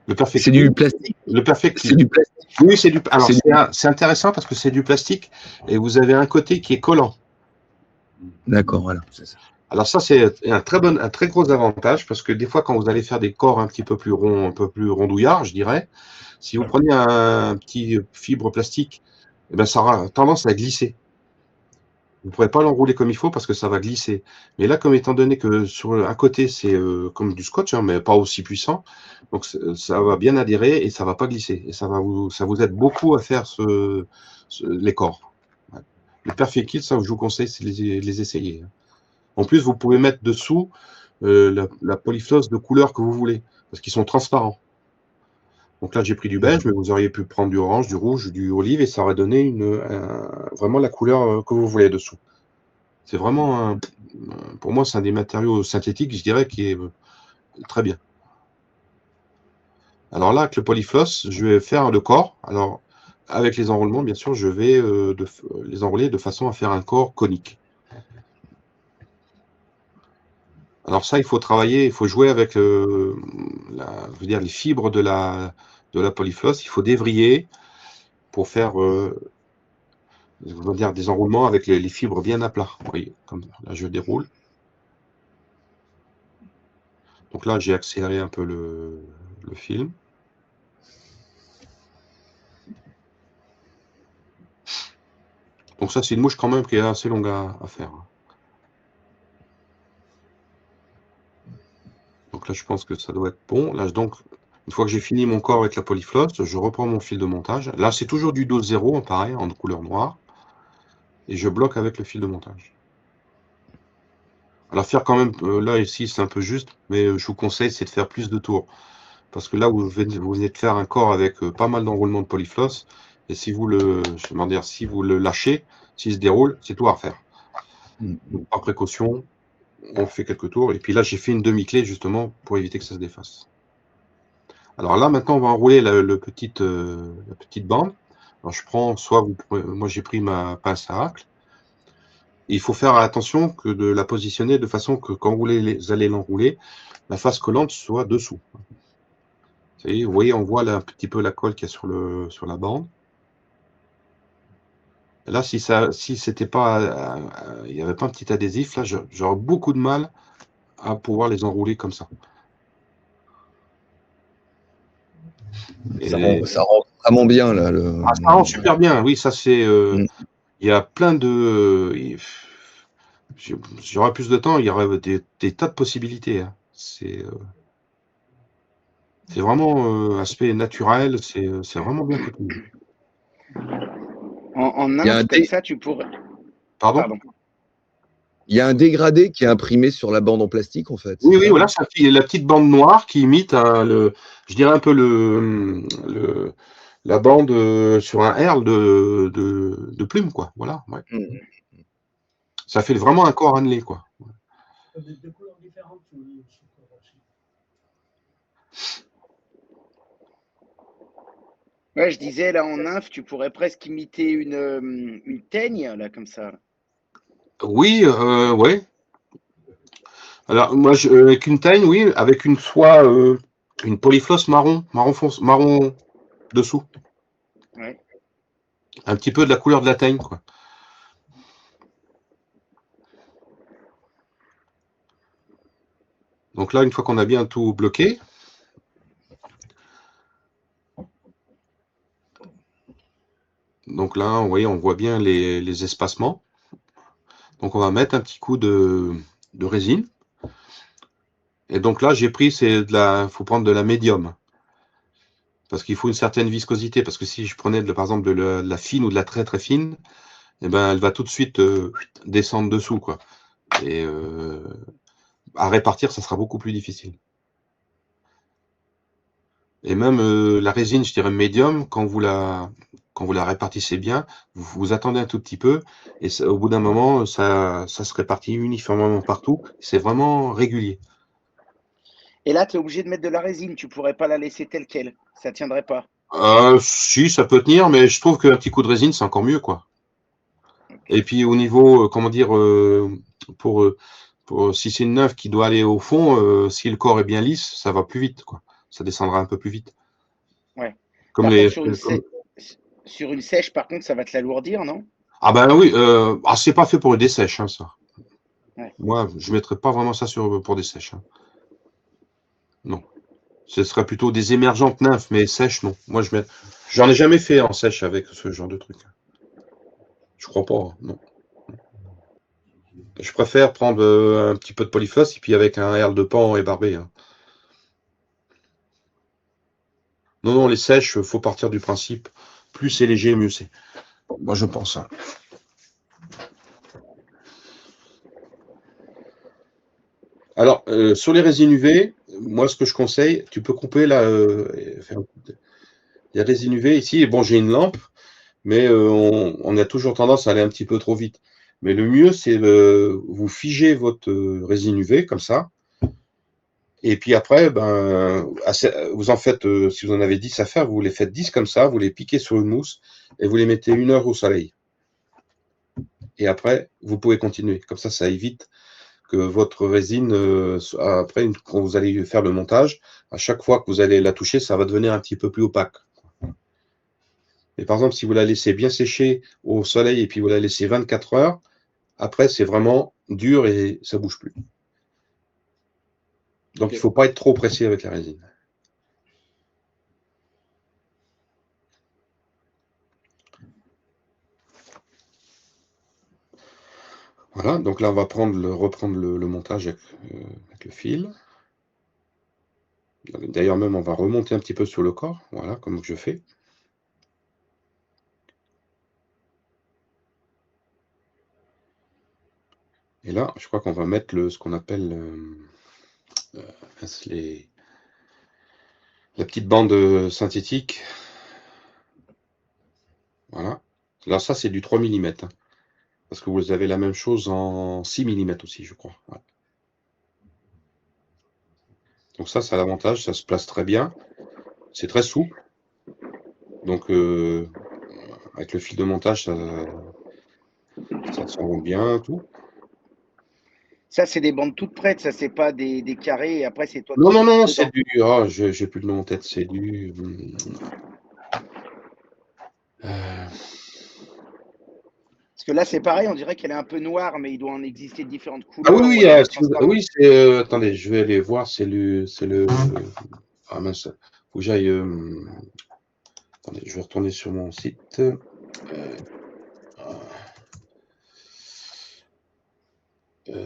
Le C'est Perfect du Kill. plastique. Le Perfect C'est Kill. du plastique. Oui, c'est du. Alors, C'est du- c'est intéressant parce que c'est du plastique et vous avez un côté qui est collant. D'accord, voilà. C'est ça. Alors ça, c'est un très gros avantage parce que des fois, quand vous allez faire des corps un petit peu plus ronds, un peu plus rondouillards, je dirais, si vous prenez un petit fibre plastique eh ben, ça aura tendance à glisser. Vous ne pourrez pas l'enrouler comme il faut parce que ça va glisser. Mais là, comme étant donné que à côté, c'est comme du scotch, hein, mais pas aussi puissant, donc ça va bien adhérer et ça ne va pas glisser. Et ça vous aide beaucoup à faire les corps. Ouais. Les Perfect Kit, ça, je vous conseille, c'est de les essayer. En plus, vous pouvez mettre dessous la polyfloss de couleur que vous voulez, parce qu'ils sont transparents. Donc là, j'ai pris du beige, mais vous auriez pu prendre du orange, du rouge, du olive, et ça aurait donné vraiment la couleur que vous voulez dessous. C'est vraiment, pour moi, c'est un des matériaux synthétiques, je dirais, qui est très bien. Alors là, avec le polyfloss, je vais faire le corps. Alors, avec les enroulements, bien sûr, je vais les enrouler de façon à faire un corps conique. Alors ça, il faut travailler, il faut jouer avec je veux dire, les fibres de la polyfloss. Il faut dévriller pour faire je veux dire, des enroulements avec les fibres bien à plat. Vous voyez, comme là, je déroule. Donc là, j'ai accéléré un peu le film. Donc ça, c'est une mouche quand même qui est assez longue à faire. Donc là, je pense que ça doit être bon. Là, donc, une fois que j'ai fini mon corps avec la polyfloss, je reprends mon fil de montage. Là, c'est toujours du dose 0, pareil, en couleur noire. Et je bloque avec le fil de montage. Alors faire quand même, là ici c'est un peu juste, mais je vous conseille c'est de faire plus de tours. Parce que là vous venez de faire un corps avec pas mal d'enroulements de polyfloss, et si vous si vous le lâchez, s'il se déroule, c'est tout à refaire. Donc par précaution, on fait quelques tours, et puis là j'ai fait une demi-clé justement pour éviter que ça se défasse. Alors là maintenant on va enrouler la petite bande. Alors je prends, moi j'ai pris ma pince à racles. Il faut faire attention que de la positionner de façon que quand vous allez l'enrouler, la face collante soit dessous. Vous voyez, on voit là un petit peu la colle qu'il y a sur la bande. Et là, si c'était pas, il n'y avait pas un petit adhésif, là, j'aurais beaucoup de mal à pouvoir les enrouler comme ça. Ça rend vraiment bien là. Ça rend super bien, oui, ça c'est. Il y a plein de. J'aurais plus de temps, il y aurait des tas de possibilités. Hein. C'est vraiment aspect naturel, c'est vraiment bien foutu. En nymphe, comme ça, tu pourrais. Pardon. Il y a un dégradé qui est imprimé sur la bande en plastique, en fait. Oui, voilà, ça fait la petite bande noire qui imite, je dirais un peu la bande sur un herle de plume, quoi. Voilà. Ouais. Ça fait vraiment un corps annelé, quoi. De couleurs différentes. Ouais, je disais, là, en nymphe, tu pourrais presque imiter une teigne, là, comme ça. Oui, ouais. Alors, moi, avec une teigne, oui, avec une soie, une polyfloss marron dessous. Ouais. Un petit peu de la couleur de la teigne, quoi. Donc là, une fois qu'on a bien tout bloqué, donc là, vous voyez, on voit bien les espacements. Donc on va mettre un petit coup de résine. Et donc là, j'ai pris, faut prendre de la médium. Parce qu'il faut une certaine viscosité. Parce que si je prenais, par exemple, de la fine ou de la très très fine, eh ben, elle va tout de suite descendre dessous, quoi. Et à répartir, ça sera beaucoup plus difficile. Et même la résine, je dirais médium, quand vous la répartissez bien, vous attendez un tout petit peu, et au bout d'un moment, ça se répartit uniformément partout. C'est vraiment régulier. Et là, tu es obligé de mettre de la résine. Tu pourrais pas la laisser telle quelle. Ça tiendrait pas. Si, ça peut tenir, mais je trouve qu'un petit coup de résine, c'est encore mieux, quoi. Okay. Et puis au niveau, comment dire, si c'est une nymphe qui doit aller au fond, si le corps est bien lisse, ça va plus vite, quoi. Ça descendra un peu plus vite. Ouais. Comme sur une sèche, par contre, ça va te l'alourdir, non? Ah ben oui, c'est pas fait pour des sèches, hein, ça. Ouais. Moi, je ne mettrais pas vraiment ça pour des sèches. Hein. Non. Ce serait plutôt des émergentes nymphes, mais sèches, non. Moi, j'en ai jamais fait en sèche avec ce genre de truc. Je crois pas, hein, non. Je préfère prendre un petit peu de polyphos et puis avec un herle de pan et barbé. Hein. Non, non, les sèches, faut partir du principe, plus c'est léger, mieux c'est. Moi, je pense. Hein. Alors, sur les résines UV, moi, ce que je conseille, tu peux couper là. Les résines UV ici, bon, j'ai une lampe, mais on a toujours tendance à aller un petit peu trop vite. Mais le mieux, c'est vous figez votre résine UV comme ça. Et puis après, ben, vous en faites, si vous en avez 10 à faire, vous les faites 10 comme ça, vous les piquez sur une mousse et vous les mettez 1 heure au soleil. Et après, vous pouvez continuer. Comme ça évite que votre résine, après, quand vous allez faire le montage, à chaque fois que vous allez la toucher, ça va devenir un petit peu plus opaque. Et par exemple, si vous la laissez bien sécher au soleil et puis vous la laissez 24 heures, après, c'est vraiment dur et ça ne bouge plus. Donc, il ne faut pas être trop pressé avec la résine. Voilà, donc là, on va reprendre le montage avec le fil. D'ailleurs, même, on va remonter un petit peu sur le corps, voilà, comme je fais. Et là, je crois qu'on va mettre ce qu'on appelle la petite bande synthétique. Voilà. Là, ça, c'est du 3 mm. Hein, parce que vous avez la même chose en 6 mm aussi, je crois. Voilà. Donc ça, c'est l'avantage, ça se place très bien. C'est très souple. Donc, avec le fil de montage, ça s'enroule bien, tout. Ça, c'est des bandes toutes prêtes, ça, c'est pas des carrés, et après, c'est toi Non, qui non, mixes non, dedans. c'est du... Oh, j'ai plus le nom en tête, c'est du... Parce que là, c'est pareil, on dirait qu'elle est un peu noire, mais il doit en exister de différentes Ah couleurs oui, ou alors transparente. oui, c'est... attendez, je vais aller voir, c'est le... Ah mince, faut que j'aille... attendez, je vais retourner sur mon site.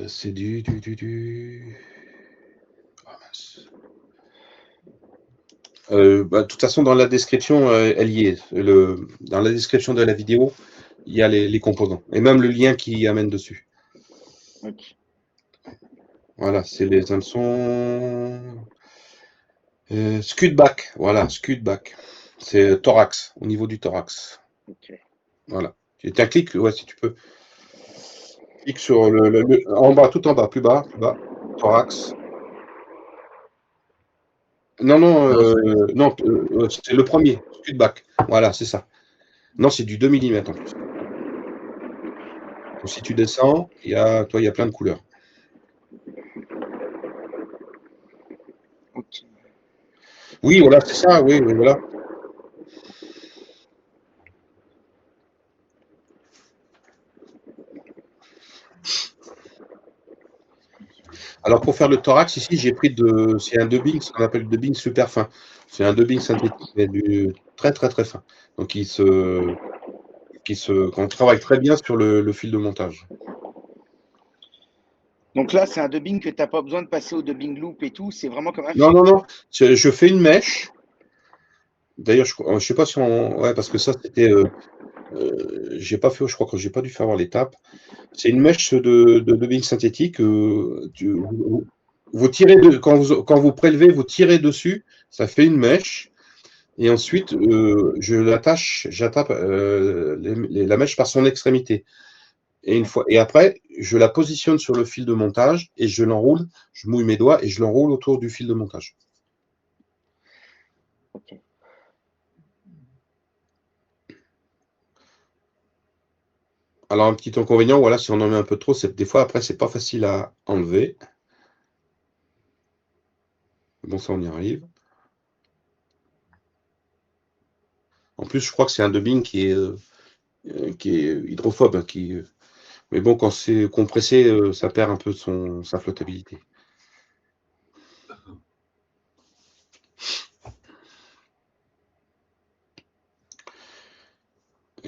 C'est du... Ah mince. De toute façon, dans la description, elle y est. Dans la description de la vidéo, il y a les composants. Et même le lien qui amène dessus. Ok. Voilà, c'est les hameçons... Scudback, voilà, Scudback. C'est thorax, au niveau du thorax. Ok. Voilà. Tu un clic, ouais, si tu peux. Clique sur en bas, tout en bas, plus bas, thorax. Non, non, c'est le premier, Scudback. Voilà, c'est ça. Non, c'est du 2 mm en plus. Donc, si tu descends, il y a plein de couleurs. Ok. Oui, voilà, c'est ça, oui, voilà. Alors, pour faire le thorax, ici, j'ai pris c'est un dubbing, ce qu'on appelle le dubbing super fin. C'est un dubbing synthétique, mais du très, très, très fin. Donc, qu'on travaille très bien sur le fil de montage. Donc là, c'est un dubbing que tu n'as pas besoin de passer au dubbing loop et tout, c'est vraiment comme un Non, film. non, non, je fais une mèche. D'ailleurs, je ne sais pas si on... Ouais, parce que ça, c'était... j'ai pas fait, je crois que j'ai pas dû faire l'étape. C'est une mèche de dubbing synthétique. Vous tirez quand vous prélevez, vous tirez dessus, ça fait une mèche. Et ensuite, j'attape la mèche par son extrémité. Et après, je la positionne sur le fil de montage et je l'enroule. Je mouille mes doigts et je l'enroule autour du fil de montage. Ok. Alors, un petit inconvénient, voilà, si on en met un peu trop, c'est que des fois, après, c'est pas facile à enlever. Bon, ça, on y arrive. En plus, je crois que c'est un dubbing qui est hydrophobe. Mais bon, quand c'est compressé, ça perd un peu sa flottabilité.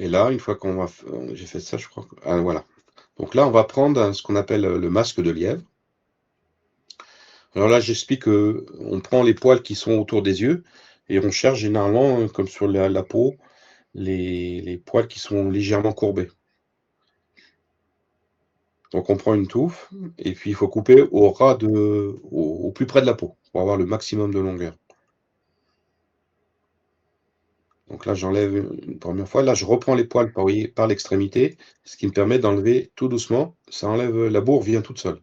Et là, une fois qu'on va, j'ai fait ça, je crois. Voilà. Donc là, on va prendre ce qu'on appelle le masque de lièvre. Alors là, j'explique qu'on prend les poils qui sont autour des yeux et on cherche généralement, comme sur la peau, les poils qui sont légèrement courbés. Donc on prend une touffe et puis il faut couper au plus près de la peau pour avoir le maximum de longueur. Donc là, j'enlève une première fois. Là, je reprends les poils par l'extrémité, ce qui me permet d'enlever tout doucement. Ça enlève, la bourre vient toute seule.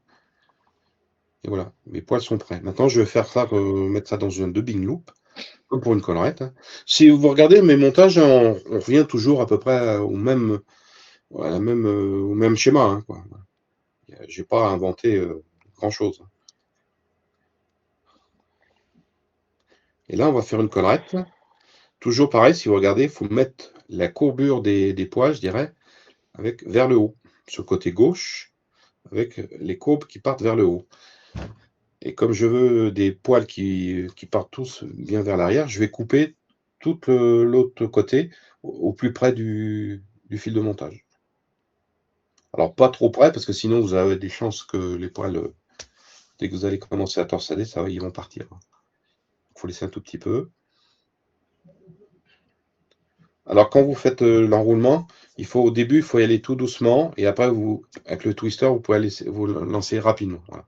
Et voilà, mes poils sont prêts. Maintenant, je vais faire ça, mettre ça dans un dubbing loop, comme pour une collerette, hein. Si vous regardez mes montages, on revient toujours à peu près au même schéma, hein, quoi. J'ai pas inventé grand-chose. Et là, on va faire une collerette. Toujours pareil, si vous regardez, il faut mettre la courbure des poils, je dirais, vers le haut, sur le côté gauche, avec les courbes qui partent vers le haut. Et comme je veux des poils qui partent tous bien vers l'arrière, je vais couper tout l'autre côté au plus près du fil de montage. Alors pas trop près, parce que sinon vous avez des chances que les poils, dès que vous allez commencer à torsader, ils vont partir. Il faut laisser un tout petit peu. Alors quand vous faites l'enroulement, au début, il faut y aller tout doucement, et après, avec le twister, vous pouvez vous lancer rapidement. Voilà.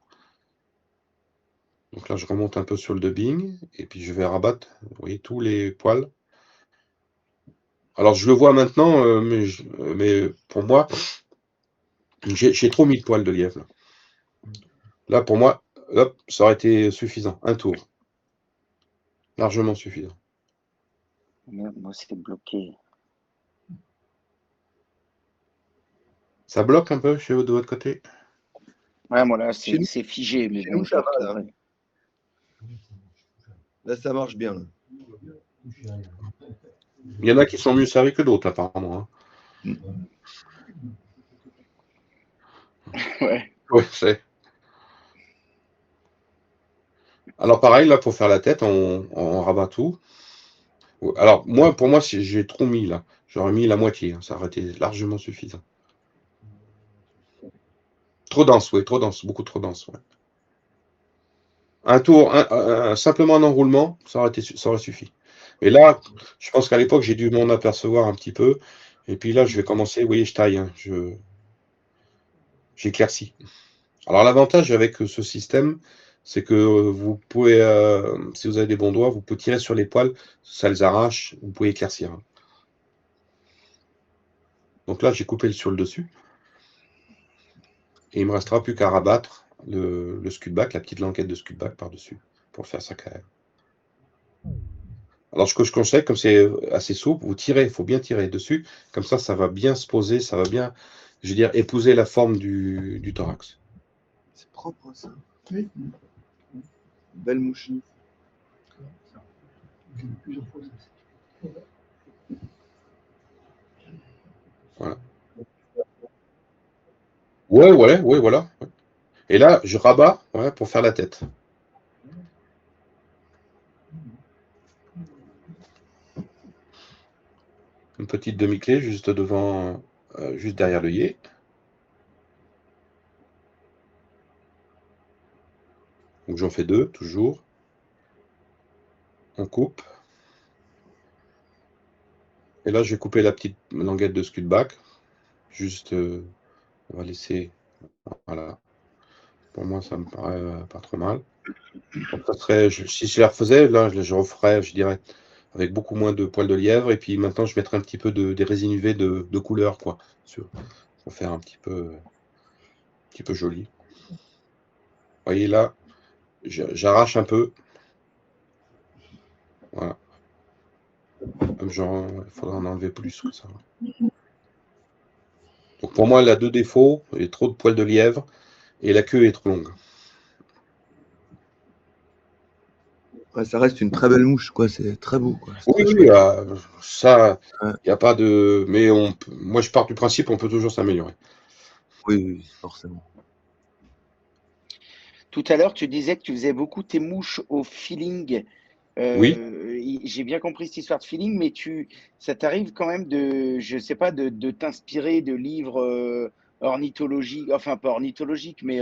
Donc là, je remonte un peu sur le dubbing, et puis je vais rabattre, vous voyez, tous les poils. Alors je le vois maintenant, mais pour moi, j'ai trop mis de poils de lièvre. Là, pour moi, hop, ça aurait été suffisant. Un tour. Largement suffisant. Moi, c'est bloqué. Ça bloque un peu de votre côté? Ouais, moi là, Chez nous- c'est figé, mais chez bon, nous, je ça le va, là. retrouverai. Là, ça marche bien. Là. Il y en a qui sont mieux servis que d'autres, apparemment, hein. Ouais. Oui, c'est. Alors pareil, là, pour faire la tête, on rabat tout. Alors, pour moi, j'ai trop mis, là. J'aurais mis la moitié, hein, ça aurait été largement suffisant. Trop dense, oui, trop dense, beaucoup trop dense, ouais. Un tour, simplement un enroulement, ça aurait suffi. Et là, je pense qu'à l'époque, j'ai dû m'en apercevoir un petit peu. Et puis là, je vais commencer, vous voyez, je taille, hein, j'éclaircis. Alors l'avantage avec ce système, c'est que vous pouvez, si vous avez des bons doigts, vous pouvez tirer sur les poils, ça les arrache, vous pouvez éclaircir, hein. Donc là, j'ai coupé sur le dessus. Et il ne me restera plus qu'à rabattre le scud-back, la petite languette de scud-back par-dessus, pour faire sa carrière. Alors, ce que je conseille, comme c'est assez souple, vous tirez, il faut bien tirer dessus, comme ça va bien se poser, ça va bien, je veux dire, épouser la forme du thorax. C'est propre, ça. Oui. Belle mouche. Voilà. Ouais, voilà. Ouais. Et là, je rabats, ouais, pour faire la tête. Une petite demi-clé juste devant, juste derrière l'œillet. Donc j'en fais deux, toujours. On coupe. Et là, je vais couper la petite languette de scud-back. Juste, on va laisser, voilà. Pour moi, ça me paraît pas trop mal. Donc, ça serait, si je la refaisais, là, je referais, je dirais, avec beaucoup moins de poils de lièvre. Et puis maintenant, je mettrai un petit peu des résines UV de couleur, quoi, pour faire un petit peu joli. Vous voyez là, j'arrache un peu. Voilà. Comme genre, il faudra en enlever plus que ça. Donc pour moi, elle a deux défauts. Il y a trop de poils de lièvre et la queue est trop longue. Ouais, ça reste une très belle mouche, quoi. C'est très beau, quoi. C'est Oui, très oui, chouette. ça, Ouais. il n'y a pas de. Mais moi, je pars du principe qu'on peut toujours s'améliorer. Oui, forcément. Tout à l'heure, tu disais que tu faisais beaucoup tes mouches au feeling. Oui. j'ai bien compris cette histoire de feeling, mais ça t'arrive quand même je sais pas, de t'inspirer de livres ornithologiques, enfin pas ornithologiques, mais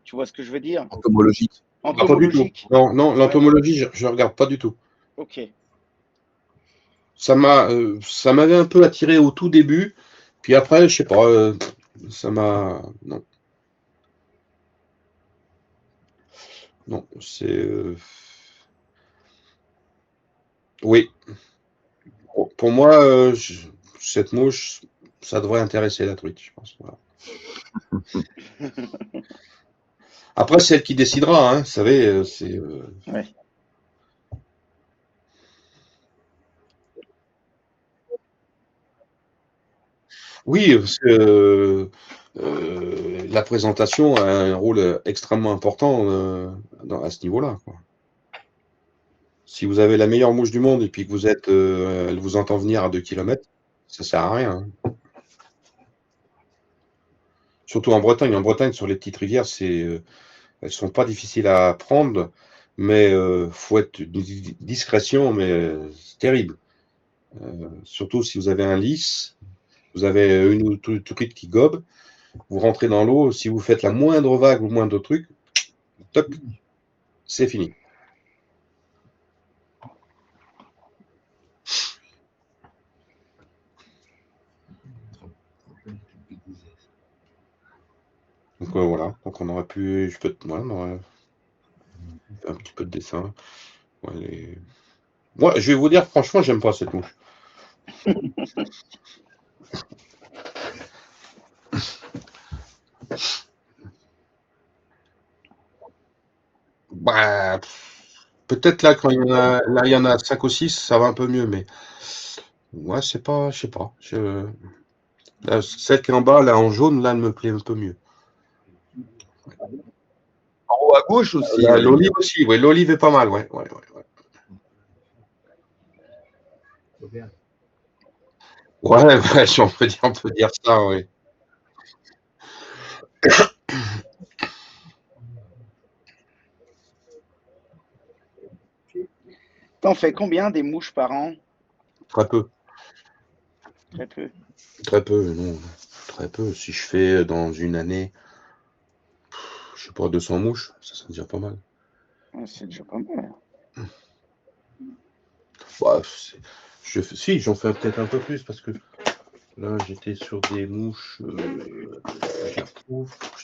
tu vois ce que je veux dire? Entomologique. Ah, pas du tout. Entomologiques. Non, non, Ouais, l'entomologie, je regarde pas du tout. ok. Ça m'avait un peu attiré au tout début, puis après, je sais pas, ça m'a. Non, non, c'est. Oui, pour moi, cette mouche, ça devrait intéresser la truite, je pense. Voilà. Après, c'est elle qui décidera, hein, vous savez, c'est. Ouais. Oui, parce que la présentation a un rôle extrêmement important à ce niveau-là, quoi. Si vous avez la meilleure mouche du monde et puis que elle vous entend venir à 2 kilomètres, ça sert à rien, hein. Surtout en Bretagne. En Bretagne, sur les petites rivières, elles sont pas difficiles à prendre, mais faut être d'une discrétion, mais c'est terrible. Surtout si vous avez un lys, vous avez une ou deux truites qui gobent, vous rentrez dans l'eau, si vous faites la moindre vague ou le moindre truc, toc, c'est fini. Donc voilà, donc on aurait pu, ouais, on aurait fait un petit peu de dessin. Ouais, moi, je vais vous dire, franchement, j'aime pas cette mouche. Bah, peut-être là, quand il y en a 5 ou 6, ça va un peu mieux, mais ouais, c'est pas, je sais pas. Là, celle qui est en bas, là, en jaune, là, elle me plaît un peu mieux. En haut à gauche aussi, elle est bien. L'olive aussi, oui, l'olive est pas mal, ouais, ouais, ouais, ouais. Ouais, ouais, si on peut dire ça, oui. T'en fais combien des mouches par an? Très peu, Très peu. très peu, non, très peu. Si je fais dans une année, je sais pas, 200 mouches, ça me dire pas mal. Ouais, c'est déjà pas mal. Bah, si, j'en fais peut-être un peu plus parce que là, j'étais sur des mouches. Je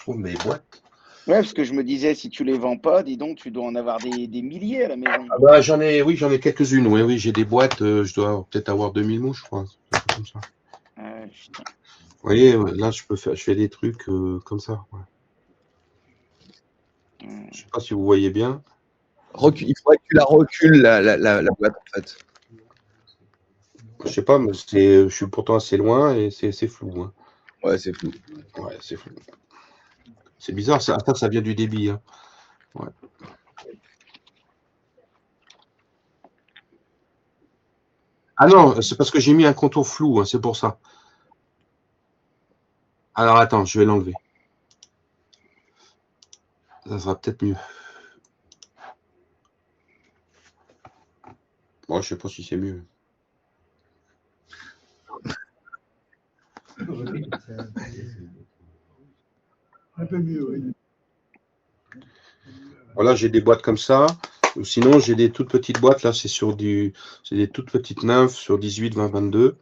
trouve mes boîtes. Ouais, parce que je me disais, si tu les vends pas, dis donc, tu dois en avoir des milliers à la maison. Ah bah, j'en ai quelques-unes. Oui, oui, j'ai des boîtes. Je dois peut-être avoir 2000 mouches, je crois. Quelque chose comme ça. Ah, putain. Vous voyez, là, je fais des trucs comme ça. Ouais. Je sais pas si vous voyez bien. Il faudrait que tu la recules, la boîte, en fait. Je sais pas, mais je suis pourtant assez loin et c'est flou, hein. Ouais, c'est flou. Ouais, c'est flou. C'est bizarre, ça vient du débit, hein. Ouais. Ah non, c'est parce que j'ai mis un contour flou, hein, c'est pour ça. Alors attends, je vais l'enlever. Ça sera peut-être mieux. Bon, je sais pas si c'est mieux. Un peu mieux, oui. Voilà, j'ai des boîtes comme ça. Ou sinon, j'ai des toutes petites boîtes. Là, c'est des toutes petites nymphes sur 18, 20, 22.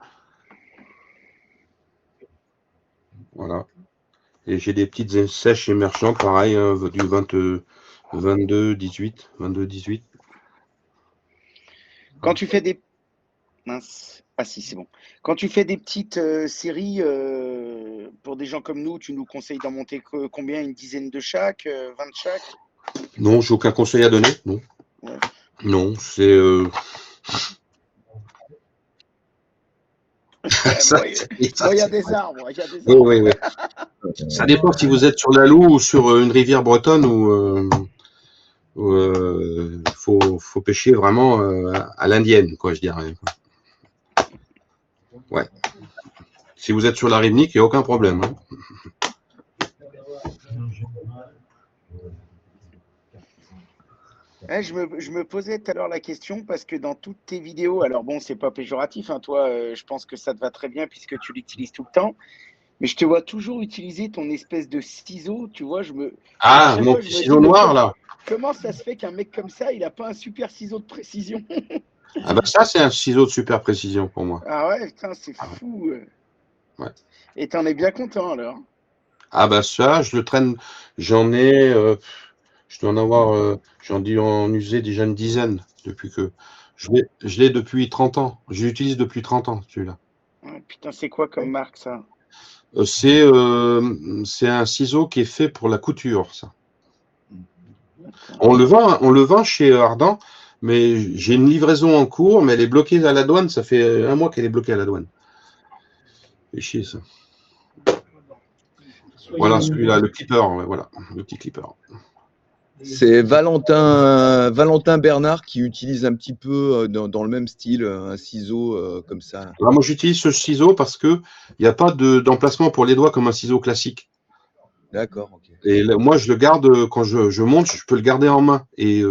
Voilà. Et j'ai des petites sèches émergentes, pareil, hein, du 22, 18, 22, 18. Quand tu fais des... Mince. Ah si, c'est bon. Quand tu fais des petites séries, pour des gens comme nous, tu nous conseilles d'en monter combien? Une dizaine de chaque? 20 de chaque? Non, j'ai aucun conseil à donner. Non. Ouais. Non, c'est. ça, Moi, il y a des arbres. Il y a des oui, arbres. oui, oui. Ça dépend si vous êtes sur la Loue ou sur une rivière bretonne où faut pêcher vraiment à l'indienne, quoi, je dirais. Ouais. Si vous êtes sur la Rivenique, il n'y a aucun problème, hein. Ouais, je me posais tout à l'heure la question parce que dans toutes tes vidéos, alors bon, c'est pas péjoratif, hein, toi, je pense que ça te va très bien puisque tu l'utilises tout le temps, mais je te vois toujours utiliser ton espèce de ciseau, tu vois, à Ah, chaque mon fois, je petit me dis, ciseau mais noir, là. comment ça se fait qu'un mec comme ça, il a pas un super ciseau de précision? Ah bah ça, c'est un ciseau de super précision pour moi. Ah ouais, putain, c'est Ah ouais. fou. Ouais. Et t'en es bien content alors? Ah bah ça, je le traîne, j'en ai, je dois en avoir, j'en ai en usé déjà une dizaine depuis que je l'ai depuis 30 ans. Je l'utilise depuis 30 ans, celui-là. Ouais, putain, c'est quoi comme marque ça? C'est un ciseau qui est fait pour la couture, ça. D'accord. On le vend chez Ardent, mais j'ai une livraison en cours, mais elle est bloquée à la douane. Ça fait un mois qu'elle est bloquée à la douane. C'est chier, ça. Voilà, celui-là, le clipper, ouais, voilà, le petit clipper. C'est Valentin Bernard qui utilise un petit peu dans le même style un ciseau comme ça. Alors, moi, j'utilise ce ciseau parce que il n'y a pas d'emplacement pour les doigts comme un ciseau classique. D'accord, ok. Et là, moi, je le garde quand je monte, je peux le garder en main. Et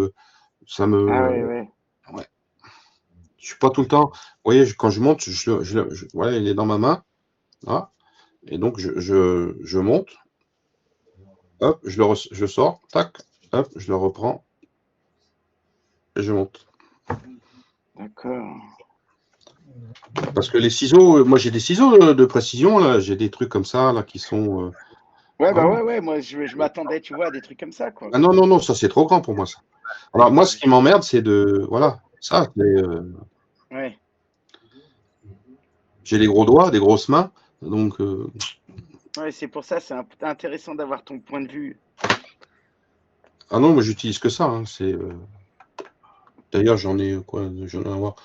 ça me. Ah ouais, ouais. Ouais. Je suis pas tout le temps. Vous voyez, quand je monte, voilà, il est dans ma main. Là, et donc, je monte. Hop, je sors. Tac. Hop, je le reprends. Et je monte. D'accord. Parce que les ciseaux, moi, j'ai des ciseaux de précision, là. J'ai des trucs comme ça, là, qui sont. Ouais, bah Voilà. ouais, moi je m'attendais, tu vois, à des trucs comme ça, quoi. Ah non, non, non, ça, c'est trop grand pour moi, ça. Alors, moi, ce qui m'emmerde, c'est de. Voilà, ça. Ouais. J'ai des gros doigts, des grosses mains. Donc. Ouais, c'est pour ça, c'est intéressant d'avoir ton point de vue. Ah non, moi, j'utilise que ça. Hein, D'ailleurs, j'en ai quoi? J'en ai avoir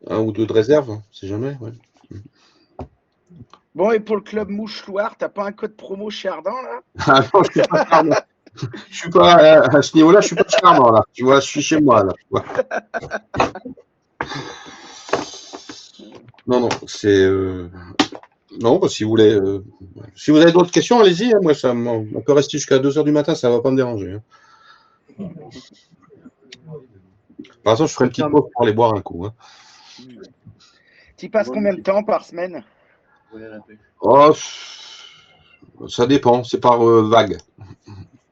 un ou deux de réserve, hein, c'est jamais. Ouais. Bon, et pour le club Mouche Loire, t'as pas un code promo chez Ardent, là? Ah non, je suis pas charmant. Je suis pas à ce niveau-là, je suis pas charmant là. Tu vois, je suis chez moi là. Tu vois. Non, non, c'est non. Bah, si vous voulez, si vous avez d'autres questions, allez-y. Hein, moi, on peut rester jusqu'à 2 h du matin, ça va pas me déranger. Hein. Par exemple, je ferai une petite pause pour aller boire un coup. Hein. Tu passes combien de temps par semaine? Oh, ça dépend, c'est par vague.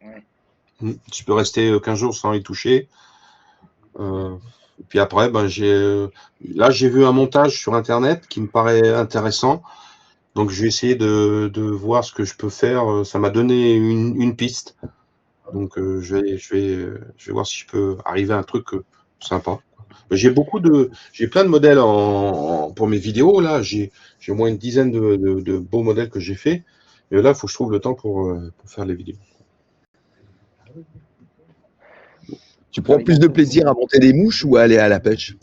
Ouais. Tu peux rester 15 jours sans y toucher. Puis après, ben, là, j'ai vu un montage sur Internet qui me paraît intéressant. Donc, je vais essayer de voir ce que je peux faire. Ça m'a donné une piste. Donc, je vais voir si je peux arriver à un truc sympa. J'ai plein de modèles pour mes vidéos. Là, j'ai au moins une dizaine de beaux modèles que j'ai fait. Et là, il faut que je trouve le temps pour faire les vidéos. Tu prends plus de plaisir à monter des mouches ou à aller à la pêche?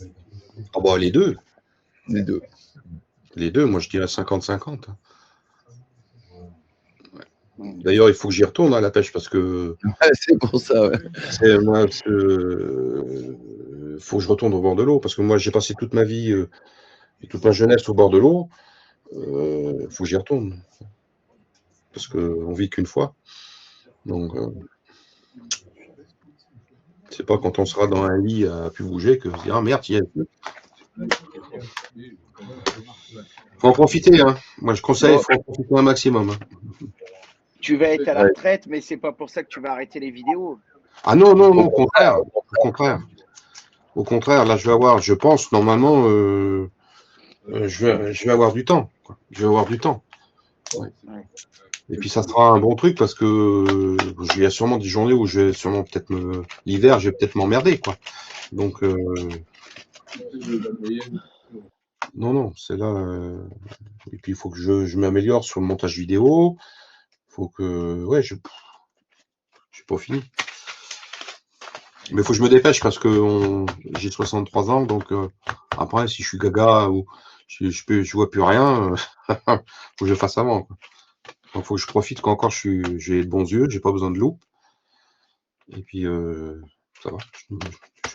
Ah bah, les deux. Les deux. Les deux, moi je dirais 50-50. Ouais. D'ailleurs, il faut que j'y retourne à la pêche parce que. C'est pour ça, ouais. Faut que je retourne au bord de l'eau parce que moi j'ai passé toute ma vie et toute ma jeunesse au bord de l'eau. Faut que j'y retourne parce qu'on vit qu'une fois. Donc, c'est pas quand on sera dans un lit à plus bouger que se dire ah merde, il y a. Faut en profiter, hein. Moi je conseille, il faut en profiter un maximum. Hein. Tu vas être à la retraite, mais c'est pas pour ça que tu vas arrêter les vidéos. Ah non, non, non, au contraire. Au contraire. Au contraire, là, je pense, normalement, je vais avoir du temps. Quoi. Je vais avoir du temps. Ouais. Ouais. Et puis, ça sera un bon truc parce que il y a sûrement des journées où je vais sûrement peut-être l'hiver, je vais peut-être m'emmerder, quoi. Donc, non, non, c'est là. Et puis, il faut que je m'améliore sur le montage vidéo. Il faut que, ouais, je suis pas fini. Mais il faut que je me dépêche parce que j'ai 63 ans, donc après, si je suis gaga ou je vois plus rien, faut que je le fasse avant. Quoi. Donc, faut que je profite qu'encore j'ai de bons yeux, j'ai pas besoin de loupe. Et puis, ça va.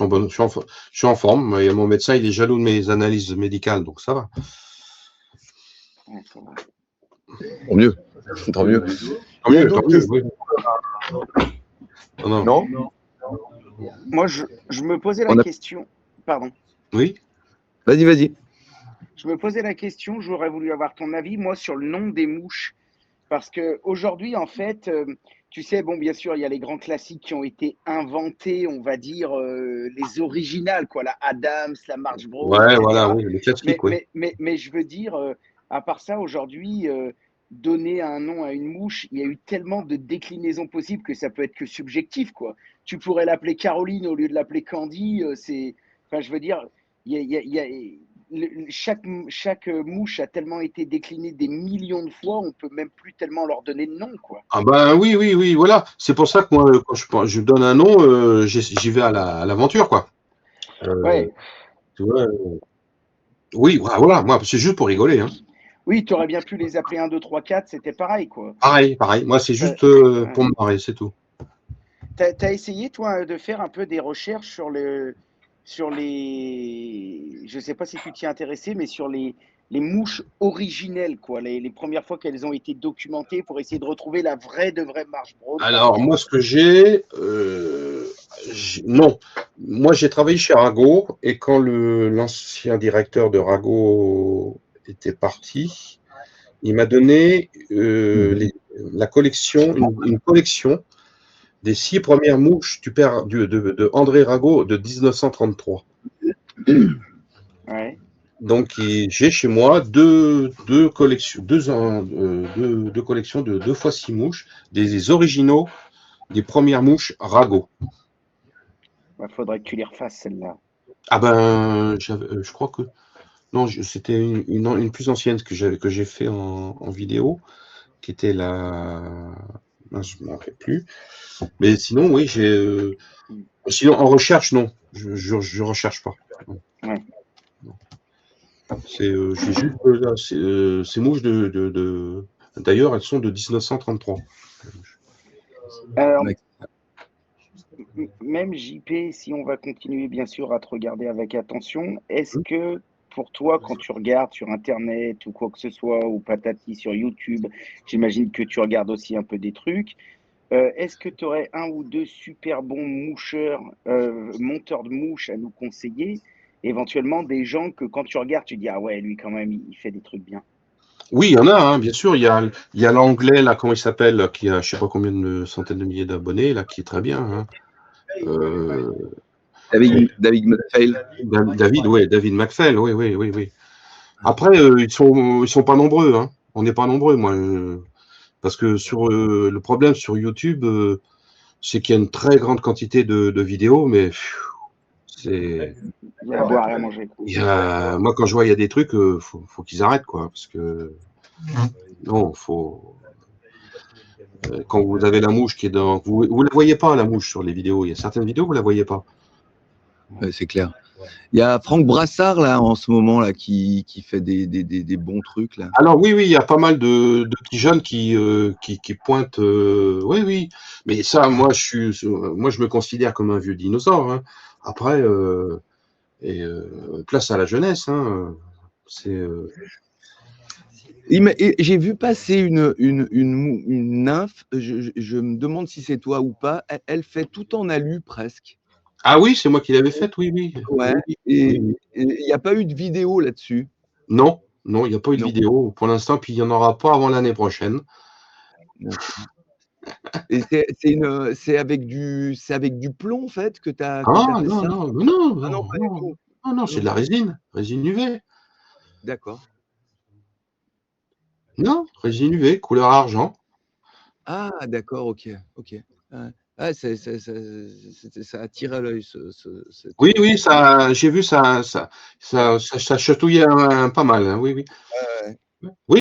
Je suis en forme. Et mon médecin, il est jaloux de mes analyses médicales, donc ça va. Ouais, ça va. Tant mieux. Tant mieux. Tant mieux, tant mieux. Oui. Non, non. Moi, je me posais la On a... question. Pardon. Oui. Vas-y. Je me posais la question, j'aurais voulu avoir ton avis, moi, sur le nom des mouches. Parce qu'aujourd'hui, en fait, tu sais, bon, bien sûr, il y a les grands classiques qui ont été inventés, on va dire, les originales, quoi, la Adams, la March Bros, Ouais, voilà, etc. oui, le classique, oui. Mais je veux dire, à part ça, aujourd'hui, donner un nom à une mouche, il y a eu tellement de déclinaisons possibles que ça peut être que subjectif, quoi. Tu pourrais l'appeler Caroline au lieu de l'appeler Candy, enfin, je veux dire, il y a chaque mouche a tellement été déclinée des millions de fois, on peut même plus tellement leur donner de nom, quoi. Ah ben oui, voilà. C'est pour ça que moi, quand je donne un nom, j'y vais à l'aventure, quoi. Ouais. Tu vois, oui, voilà, moi, c'est juste pour rigoler, hein. Oui, tu aurais bien pu les appeler 1, 2, 3, 4, c'était pareil, quoi. Pareil. Moi, c'est juste pour me marrer, c'est tout. T'as essayé, toi, de faire un peu des recherches sur je sais pas si tu t'y es intéressé, mais sur les mouches originelles, quoi, les premières fois qu'elles ont été documentées pour essayer de retrouver la vraie de vraie marche brown, par Alors, moi, exemple. ce que non. Moi, j'ai travaillé chez Rago, et quand l'ancien directeur de Rago était parti, il m'a donné la collection, une collection des 6 premières mouches du père de André Rago de 1933. Ouais. Donc, j'ai chez moi deux collections, deux collections de 2 fois 6 mouches, des originaux des premières mouches Rago. Faudrait que tu les refasses, celle-là. Ah ben, je crois que non, c'était une plus ancienne que j'ai fait en vidéo, qui était je ne m'en rappelle plus. Mais sinon, oui, sinon, en recherche, non. Je recherche pas. Non. Ouais. J'ai juste là, ces mouches d'ailleurs, elles sont de 1933. Alors, même JP, si on va continuer bien sûr à te regarder avec attention, est-ce que pour toi, quand tu regardes sur Internet ou quoi que ce soit, ou patati sur YouTube, j'imagine que tu regardes aussi un peu des trucs, est-ce que tu aurais un ou deux super bons monteurs de mouches à nous conseiller? Éventuellement des gens que quand tu regardes, tu dis, ah ouais, lui quand même, il fait des trucs bien. Oui, il y en a, hein, bien sûr. Il y a l'anglais, là, comment il s'appelle, là, qui a je sais pas combien de centaines de milliers d'abonnés, là, qui est très bien, hein. David McPhail. David McPhail, oui. Après, ils sont pas nombreux, hein. On n'est pas nombreux, moi. Parce que le problème sur YouTube, c'est qu'il y a une très grande quantité de vidéos, mais c'est. Il y a à boire et à manger. Moi, quand je vois il y a des trucs, faut qu'ils arrêtent, quoi. Parce que non, quand vous avez la mouche qui est dans, vous la voyez pas, la mouche, sur les vidéos. Il y a certaines vidéos vous la voyez pas. Ouais, c'est clair. Il y a Franck Brassard là en ce moment là qui fait des bons trucs là. Alors oui, il y a pas mal de petits jeunes qui pointent. Oui, mais ça, moi, je me considère comme un vieux dinosaure, hein. Après, place à la jeunesse, hein. J'ai vu passer une nymphe. Je me demande si c'est toi ou pas. Elle fait tout en alu presque. Ah oui, c'est moi qui l'avais faite, oui. Ouais. Oui. Et il n'y a pas eu de vidéo là-dessus. Non, il n'y a pas eu de Non. vidéo pour l'instant, puis il n'y en aura pas avant l'année prochaine. Et c'est avec du plomb en fait que tu as fait ça? Non, c'est de la résine UV. D'accord. Non, résine UV, couleur argent. Ah d'accord, ok. Ouais, ça attire à l'œil cette Oui, ça, j'ai vu ça chatouillait pas mal, hein, oui. ouais. Oui.